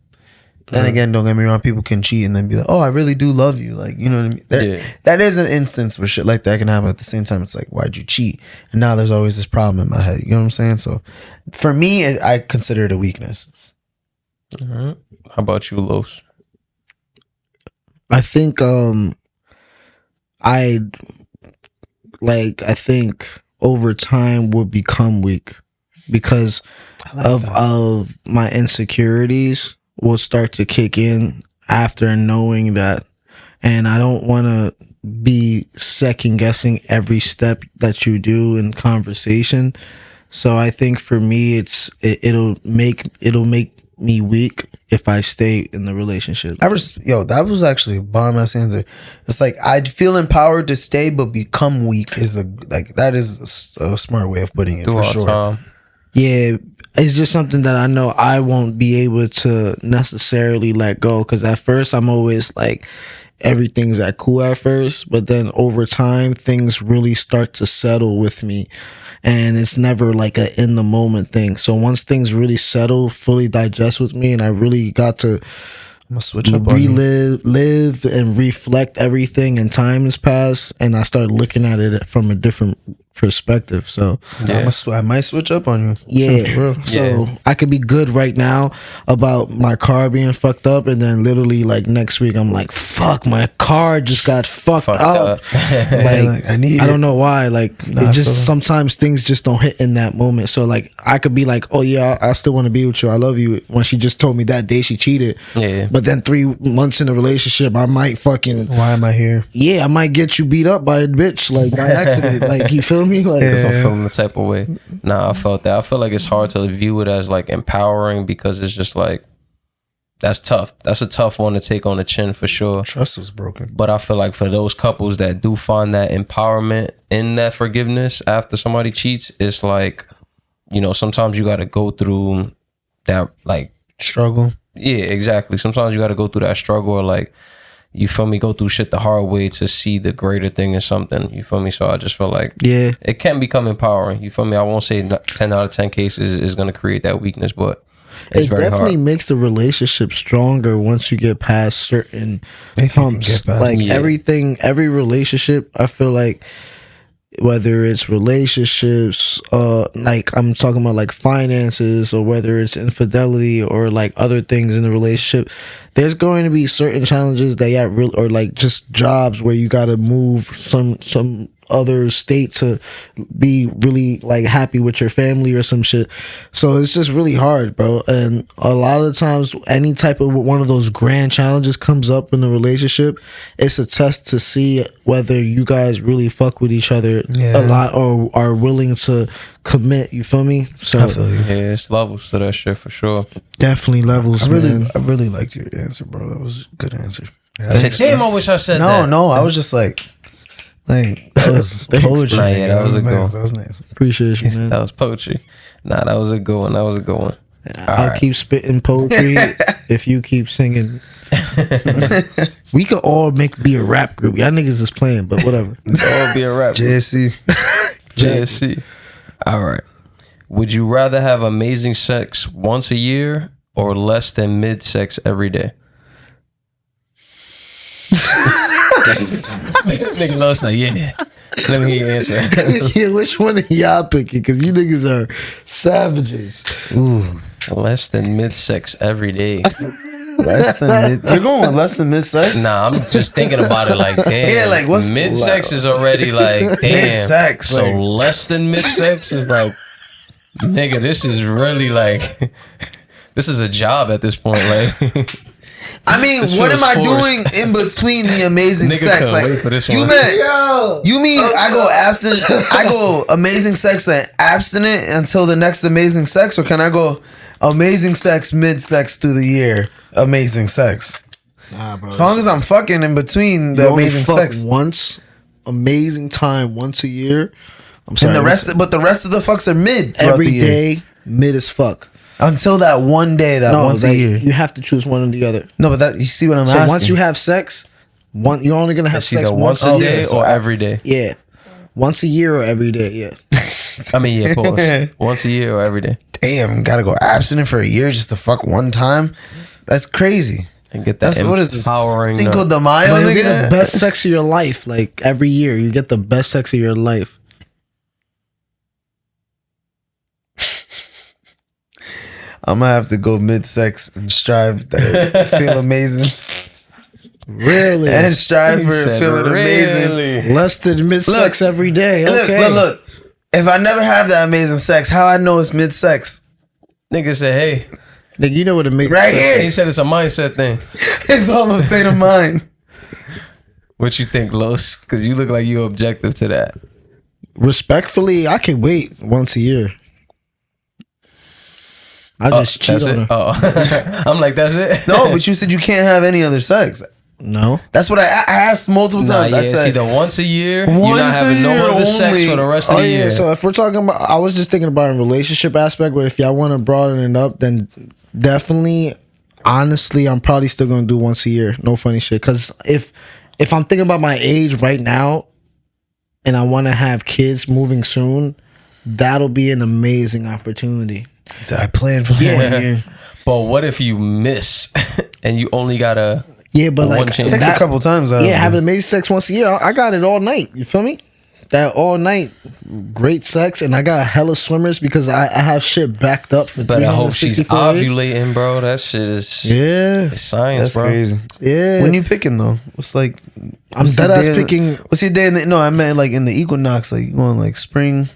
Then again, don't get me wrong, people can cheat and then be like, oh, I really do love you. Like, you know what I mean? That is an instance where shit like that can happen. At the same time, it's like, why'd you cheat? And now there's always this problem in my head. You know what I'm saying? So for me, I consider it a weakness. All right. How about you, Los? I think I think over time will become weak because of my insecurities will start to kick in after knowing that, and I don't want to be second guessing every step that you do in conversation. So I think for me, it'll make me weak if I stay in the relationship. That was actually a bomb ass answer. It's like I'd feel empowered to stay, but become weak that is a smart way of putting it for sure. Time. Yeah, it's just something that I know I won't be able to necessarily let go, because at first I'm always like everything's cool at first, but then over time things really start to settle with me, and it's never like a in the moment thing. So once things really settle, fully digest with me, and I really got to switch up, live and reflect everything, and time has passed, and I start looking at it from a different perspective. So I might switch up on you. Yeah. So I could be good right now about my car being fucked up, and then literally like next week I'm like, fuck, my car just got fucked up. Like I don't know why. Like it just sometimes things just don't hit in that moment. So like I could be like, oh yeah, I still want to be with you, I love you, when she just told me that day she cheated. Yeah. But then 3 months in a relationship, I might fucking, why am I here? Yeah, I might get you beat up by a bitch like by accident. Like, you feel me? Like, because I'm feeling the type of way. Nah, I felt that. I feel like it's hard to view it as like empowering, because it's just like, that's tough. That's a tough one to take on the chin for sure. Trust was broken. But I feel like for those couples that do find that empowerment in that forgiveness after somebody cheats, it's like, you know, sometimes you got to go through that like struggle. Yeah, exactly. Sometimes you got to go through that struggle, or like, you feel me, go through shit the hard way to see the greater thing in something. You feel me? So I just feel like it can become empowering. You feel me? I won't say 10 out of 10 cases is going to create that weakness, but it's very definitely hard. Makes the relationship stronger once you get past certain humps. Everything, every relationship, I feel like, whether it's relationships, like I'm talking about like finances, or whether it's infidelity or like other things in the relationship, there's going to be certain challenges that or like just jobs where you got to move some other state to be really like happy with your family or some shit. So it's just really hard, bro. And a lot of the times, any type of one of those grand challenges comes up in the relationship, it's a test to see whether you guys really fuck with each other a lot, or are willing to commit. You feel me? So I feel you. Yeah, it's levels to that shit for sure. Definitely levels. I really liked your answer, bro. That was a good answer. Damn, I wish I said that. No, I was just like that was poetry. Nah, yeah, that was a good one. That was nice. Appreciate you, man. That was poetry. Nah, that was a good one. That was a good one. I'll keep spitting poetry if you keep singing. We could all be a rap group. Y'all niggas is playing, but whatever. All be a rap group. JSC. JSC. All right. Would you rather have amazing sex once a year or less than mid sex every day? Nigga Los like, yeah. Let me hear your answer. Yeah, which one of y'all picking? Because you niggas are savages. Ooh. Less than mid sex every day. Less than you're going with less than mid sex? Nah, I'm just thinking about it like, damn. Yeah, like what's mid sex is already like, damn. Mid sex. So like, less than mid sex is like, nigga, this is really like, this is a job at this point. Like, I mean, what am I doing in between the amazing nigga sex? Like, wait for this you one. mean I go abstinent? I go amazing sex then abstinent until the next amazing sex, or can I go amazing sex mid sex through the year? Amazing sex. Nah, bro. As long as I'm fucking in between the amazing sex once, amazing time once a year. I'm sorry. And the rest of the fucks are mid every day. Mid as fuck. Until that one day, once a year. You have to choose one or the other. No, but that you see what I'm So asking. once you have sex, you're only gonna have It's sex either once once a a year. day or every day. Yeah, once a year or every day. Yeah. I mean, yeah, pause. Once a year or every day. Damn, gotta go abstinent for a year just to fuck one time. That's crazy. And get that What is this? empowering. Cinco de Mayo, But you get nigga? the best sex of your life. Like every year, you get the best sex of your life. I'm gonna have to go mid-sex and strive to feel amazing. Really? And strive He for said, feeling amazing. really? Less than mid sex every day. Look, Okay. look. If I never have that amazing sex, how I know it's mid-sex? Nigga said, hey. Nigga, you know what it makes Right sex. here. He said it's a mindset thing. It's all a state of mind. What you think, Los? Because you look like you objective to that. Respectfully, I can wait once a year. I just cheat That's on it? her. Oh. I'm like, that's it? No, but you said you can't have any other sex. No. That's what I asked multiple Nah, times. yeah, I it's said, either once a year. You're Once not a having no year other sex only. for the rest of Oh the yeah. year. So if we're talking about, I was just thinking about a relationship aspect, but if y'all want to broaden it up, then definitely, honestly, I'm probably still gonna do once a year. No funny shit. Because if I'm thinking about my age right now, and I want to have kids moving soon, that'll be an amazing opportunity. he said I planned for this 1 year. But what if you miss and you only got a Yeah, but one like chance? Takes a couple times. yeah, having amazing sex once a year, I got it all night. You feel me? That all night, great sex, and I got hella swimmers because I have shit backed up for But I hope she's 364 days. ovulating, bro. That shit is Yeah, it's science, That's bro. crazy. yeah. When you picking though, what's like? I'm what's your dead ass day in the- picking What's your day? No, I meant like in the equinox. Like you going like spring.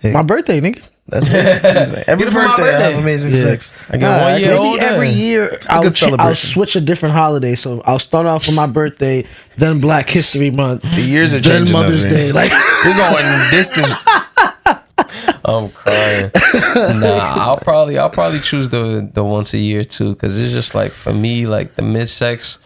my birthday, nigga. That's it. He's like, every Get it for my birthday I have birthday. amazing Yeah. sex. I get 1 year Basically, older. every year I'll good I'll celebration. switch a different holiday. So I'll start off with my birthday, then Black History Month, The years are then changing. Mother's though, Day. man. Like We're going distance. I'm crying. Nah, I'll probably choose the once a year too, because it's just like for me, like the mid sex,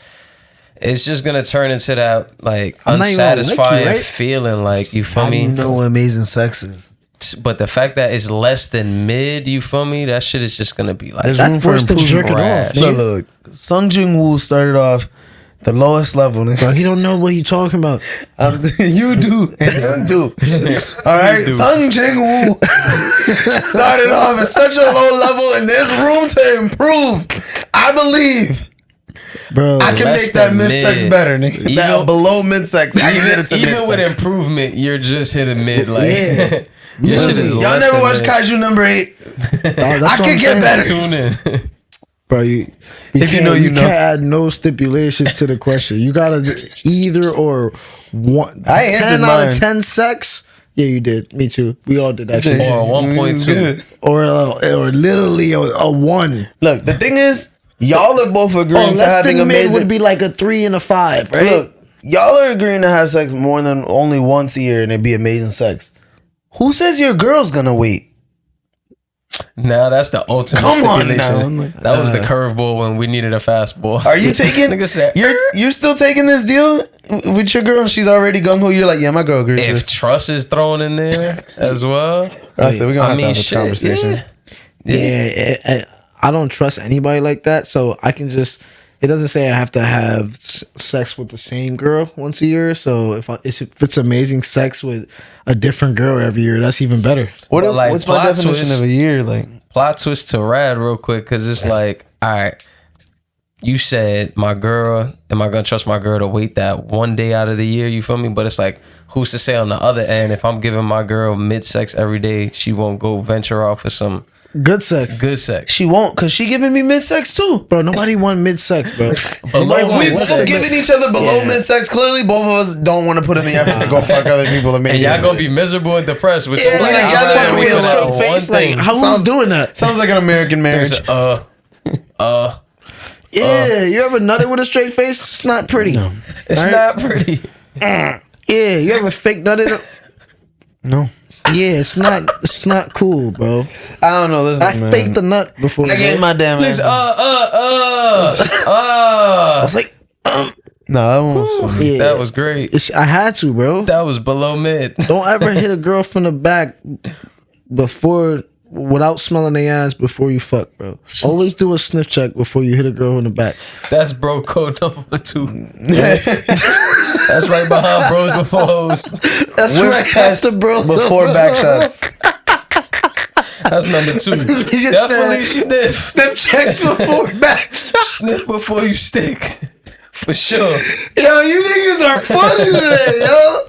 it's just gonna turn into that like I'm not even gonna lick you, unsatisfying right? feeling, like you feel How do me. you know what amazing sex is? But the fact that it's less than mid, you feel me? That shit is just gonna be like There's that's room for worse than improvement. jerking off. Trash. Look, Nigga. look. Sung Jin Woo started off the lowest level. Bro, he don't know what he talking about. You do. And you do. All right. Sung Jin Woo started off at such a low level, and there's room to improve. I believe Bro, I can Less make that than mid sex mid. better, nigga. Even- That below mid sex. I can get it to even with mid-sex. improvement, you're just hitting mid. Like Yeah. your shit is Y'all less Y'all never than watched mid. Kaiju number 8? that's I what could I'm get saying. better. Tune in. Bro, you If you know, you know. can't add no stipulations to the question. You gotta do either or one. I answered 10 out mine. of 10 sex. Yeah, you did. Me too. We all did that shit. Or 1.2. Or literally a 1. Look, the thing is, y'all are both agreeing to less having than mid amazing. would be like a 3 and a 5, right? Look, y'all are agreeing to have sex more than only once a year, and it'd be amazing sex. Who says your girl's gonna wait? Nah, that's the ultimate Come on stipulation. now. I'm like, that was the curveball when we needed a fastball. Are you taking? Nigga said, you're still taking this deal with your girl? She's already gung ho. You're like, yeah, my girl agrees. to if this. trust is thrown in there as well. I said we're gonna have to have shit, a conversation. Yeah, I don't trust anybody like that. So I can just. It doesn't say I have to have sex with the same girl once a year. So if it's amazing sex with a different girl every year, that's even better. But like, What's my plot definition twist- of a year? Like, Plot twist to Rahh real quick, because it's like, all right, you said my girl, am I gonna trust my girl to wait that one day out of the year? You feel me? But it's like, who's to say on the other end, if I'm giving my girl mid sex every day, she won't go venture off with some Good sex. good sex? she won't, cause she giving me mid sex too. Bro, nobody want mid sex, bro. Below want We mid what's both the sex. giving each other below mid sex. Clearly, both of us don't want to put in the effort to go fuck other people. And y'all gonna be miserable and depressed with Yeah, some, we like, together all right, and we we can in have a one face like, thing. who's doing that? Sounds like an American marriage. Yeah, you ever nutted with a straight face? It's not pretty. It's Right? not pretty. Yeah, you ever fake nutted? No, Yeah, it's not cool, bro. I don't know. Listen, I man. faked the nut before. I gave my damn Niggas, answer. I was like, No, that one was funny. yeah, that was great. I had to, bro. That was below mid. Don't ever hit a girl from the back before without smelling their ass before you fuck, bro. Always do a sniff check before you hit a girl in the back. That's bro code number 2. That's right behind bros before hoes. That's Whiff right test after bros before back shots. That's number 2. Definitely sniff. Sniff checks before back. Sniff before you stick. For sure. Yo, you niggas are funny today, yo.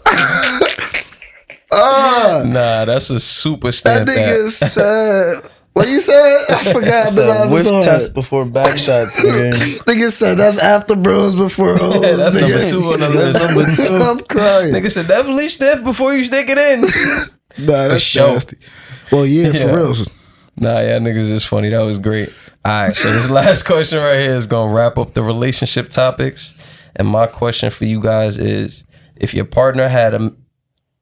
Nah, that's a super That stamp. nigga said, what you said? I forgot. It's a whiff test before back shots. Nigga. Nigga said that's after bros before hoes. That's nigga. number 2 on the list. Number 2. I'm crying. Nigga said definitely sniff before you stick it in. Nah, that's sure. nasty. Well, yeah, for real. Nah, yeah, niggas is funny. That was great. All right, so this last question right here is gonna wrap up the relationship topics. And my question for you guys is: if your partner had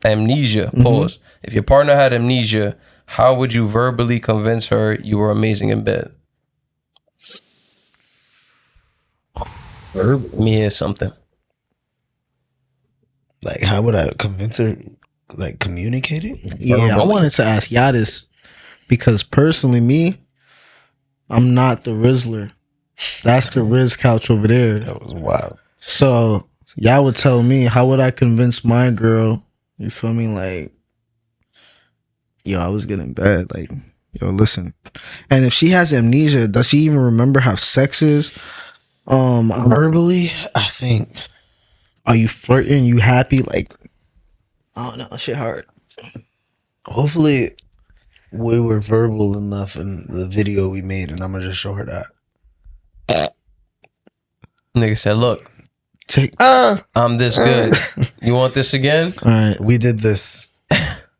amnesia, pause. If your partner had amnesia, how would you verbally convince her you were amazing in bed? Let me hear something. Like, how would I convince her? Like, communicate it? Yeah, I wanted to ask y'all this because personally, me, I'm not the Rizzler. That's the Riz couch over there. That was wild. So y'all would tell me, how would I convince my girl? You feel me? Like, yo, I was getting bad. Like, yo, listen. And if she has amnesia, does she even remember how sex is? Verbally, I think. Are you flirting? You happy? Like, I don't know. Shit hard. Hopefully, we were verbal enough in the video we made, and I'm gonna just show her that. Nigga said, "Look, I'm this good. You want this again?" All right. We did this.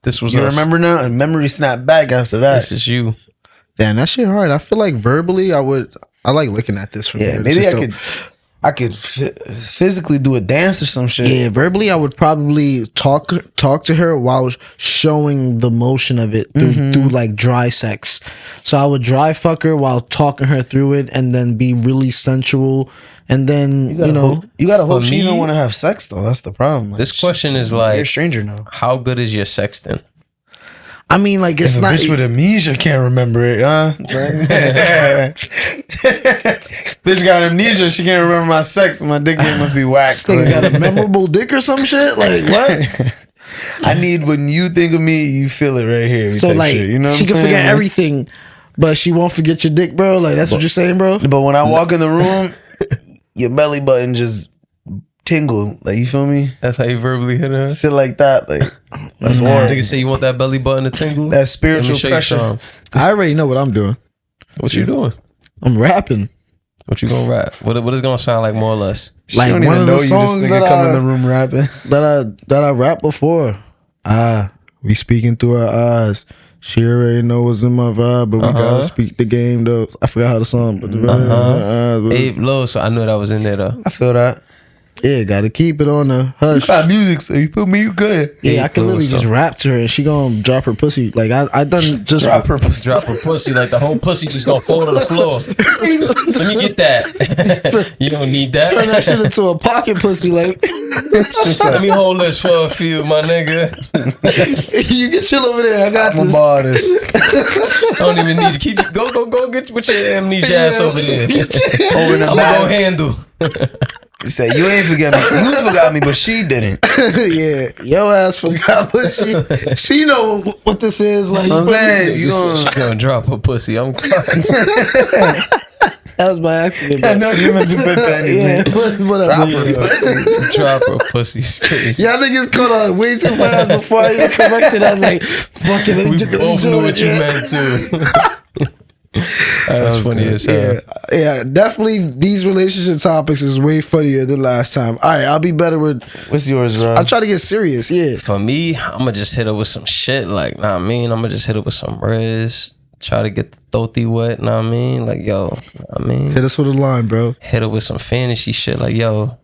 This was You us. remember now? And memory snapped back after that. This is you. Damn, that shit hard. I feel like verbally, I like looking at this from Yeah, here. maybe It's I just could. I could physically do a dance or some shit. Yeah, verbally, I would probably talk to her while showing the motion of it through like dry sex. So I would dry fuck her while talking her through it, and then be really sensual. And then you know, you gotta hope For she me- don't want to have sex though. That's the problem. Like, This question is you're a like, stranger now. how good is your sexting? I mean, like it's If a not. bitch with amnesia can't remember it, huh? Bitch got amnesia. She can't remember my sex. My dick game must be whack. This nigga got a memorable dick or some shit. Like what? I need when you think of me, you feel it right here. So type like, shit, you know what she I'm can saying? forget everything, but she won't forget your dick, bro. Like that's what you're saying, bro. But when I walk in the room, your belly button just tingle. Like, you feel me? That's how you verbally hit her. Shit like that. Like, that's Nigga horrible. say you want that belly button to tingle. That Let me spiritual show you pressure. something. I already know what I'm doing. What you doing? I'm rapping. What you gonna rap? What is gonna sound like more or less? She Like, don't one even of the know you. This songs nigga that come I- in the room rapping. that I rapped before. We speaking through our eyes. She already know what's in my vibe, but we gotta speak the game though. I forgot how the song, but Abe Low, so I knew that was in there though. I feel that. yeah, gotta keep it on the You hush. got music, so you feel me? You good. Yeah, I can literally just rap to her and she gonna drop her pussy. Like I done just Drop her pussy. Drop her pussy, like the whole pussy just gonna fall to the floor. Let me get that. You don't need turn that that. shit into a pocket pussy. Like Let me hold this for a few, my nigga. you can chill over there. I got I'm this. about this. I don't even need you. Go get with your amnesia ass over there. Over in the I'm gonna back. go handle. You say you ain't forget me. You forgot me, but she didn't. Yeah, your ass forgot, but she know what this is. Like I'm saying You you said she gonna. gonna drop her pussy. I'm crying. that was by accident. I Bro. know you meant to say that. Yeah, whatever. Drop her pussy. It's crazy. Y'all niggas caught on way too fast before I even corrected. I was like, fuck it, let me We do it. both knew what you meant too. That's funny as hell. Yeah, definitely these relationship topics is way funnier than last time. All right, I'll be better with. What's yours, bro? I try to get serious. Yeah, For me, I'm gonna just hit her with some shit. Like, nah, I mean, I'm gonna just hit her with some Riz. Try to get the throaty wet. Know what I mean? Like, yo, I mean, hit us with a line, bro. hit her with some fantasy shit. Like, yo,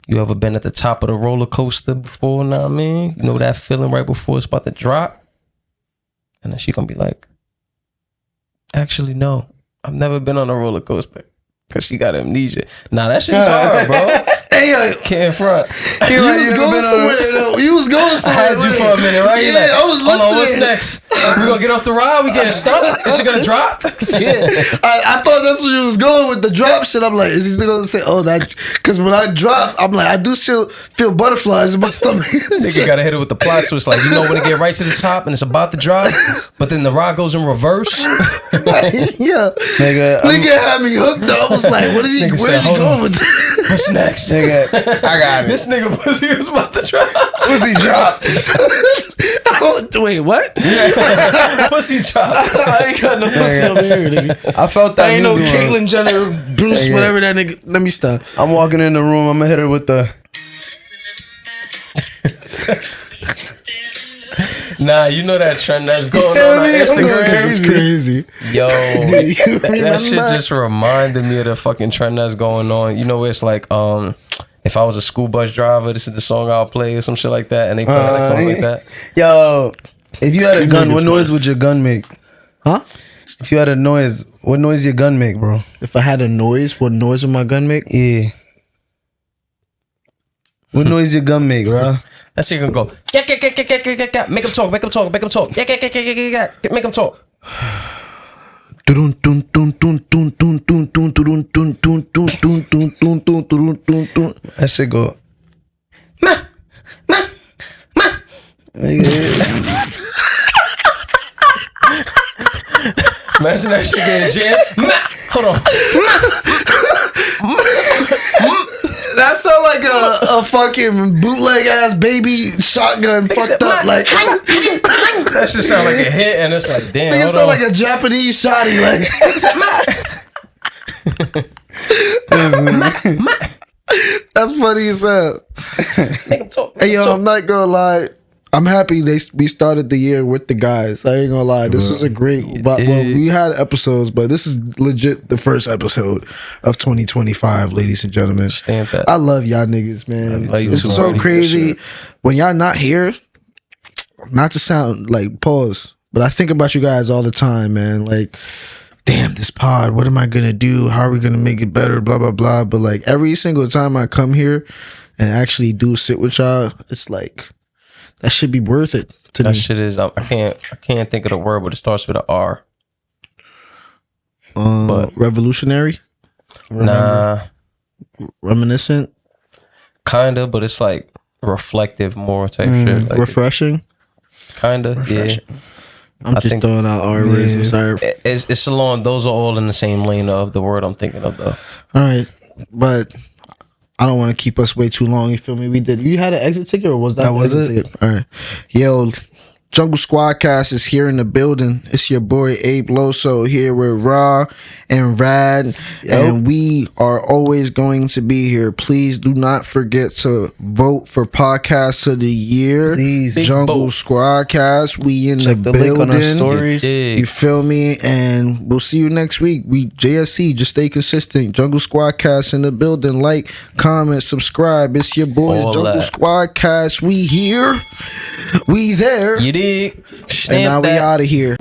you ever been at the top of the roller coaster before? Know what I mean? You know that feeling right before it's about to drop? And then she gonna be like, actually, no, I've never been on a roller coaster. Cause she got amnesia. Nah, that shit's hard, bro. Hey, yo, Can't front. he was going somewhere though. He was going I somewhere. had you for a minute, right? Yeah, Like, I was hold on, what's listening. next? We gonna get off the ride? We getting stuck? Is it gonna drop? Yeah, I thought that's what you was going with the drop shit. I'm like, is he still gonna say, oh, that? Because when I drop, I'm like, I do still feel butterflies in my stomach. Nigga gotta hit it with the plot twist. Like, you know when it get right to the top and it's about to drop, but then the ride goes in reverse. Yeah, nigga had me hooked up. I was like, what is he? Nigga Where is said, he "Hold going on. with this? What's next? Nigga, I got it. This nigga pussy was about to drop. Pussy dropped. Wait, what? Pussy drop. I ain't got no pussy over here, nigga. I felt that. I ain't no music, bro. Caitlyn Jenner, Bruce, Yeah. whatever that nigga. Let me stop. I'm walking in the room. I'm gonna hit her with the. Nah, you know that trend that's going on Instagram. It's crazy. Yo, You that shit remember? just reminded me of the fucking trend that's going on. You know, it's like, if I was a school bus driver, this is the song I'll play or some shit like that, and they play that song like that. Yo, if you had a gun, what niggas, noise would your gun make? Huh? If you had a noise, what noise your gun make, bro? If I had a noise, what noise would my gun make? Yeah. What noise your gun make, bro? That shit gonna go. Make him talk. Make him talk. Make him talk. Make him talk. That shit go. Imagine that shit getting jammed. Hold on. That sound like a fucking bootleg ass baby shotgun fucked up. Like That shit sound like a hit, and it's like, damn. nigga Hold sound on. like a Japanese shotty. Like that's funny as hell. Make him talk. Hey yo, I'm not gonna lie. I'm happy we started the year with the guys. I ain't gonna lie. This is a great. Well, we had episodes, but this is legit the first episode of 2025, ladies and gentlemen. Stamp that. I love y'all niggas, man. love you It's too, so Marty, for crazy when y'all not here. Not to sound like pause, but I think about you guys all the time, man. Like, damn, this pod. What am I gonna do? How are we gonna make it better? Blah blah blah. But like every single time I come here and actually do sit with y'all, it's like. That should be worth it to That me. shit is. I can't think of the word, but it starts with an R. But revolutionary, Nah, reminiscent, kinda, but it's like reflective more type shit. Like, refreshing. kinda, yeah. I'm just think- throwing out R words. I'm sorry. It's along. Those are all in the same lane of the word I'm thinking of, though. All right, but I don't want to keep us way too long. You feel me? We did. You had an exit ticket, or was that That was the exit it? ticket? All right, yo. Jungle Squadcast is here in the building. It's your boy Abe Loso here with Rahh and Rad, and we are always going to be here. Please do not forget to vote for Podcast of the Year. Please. Big Jungle vote. Squadcast. We in Check the the link building. on our stories. You feel me? And we'll see you next week. We JSC, just stay consistent. Jungle Squadcast in the building. Like, comment, subscribe. It's your boys, All Jungle that. Squadcast. We here. We there. You dig? And now Stamp we that. out of here.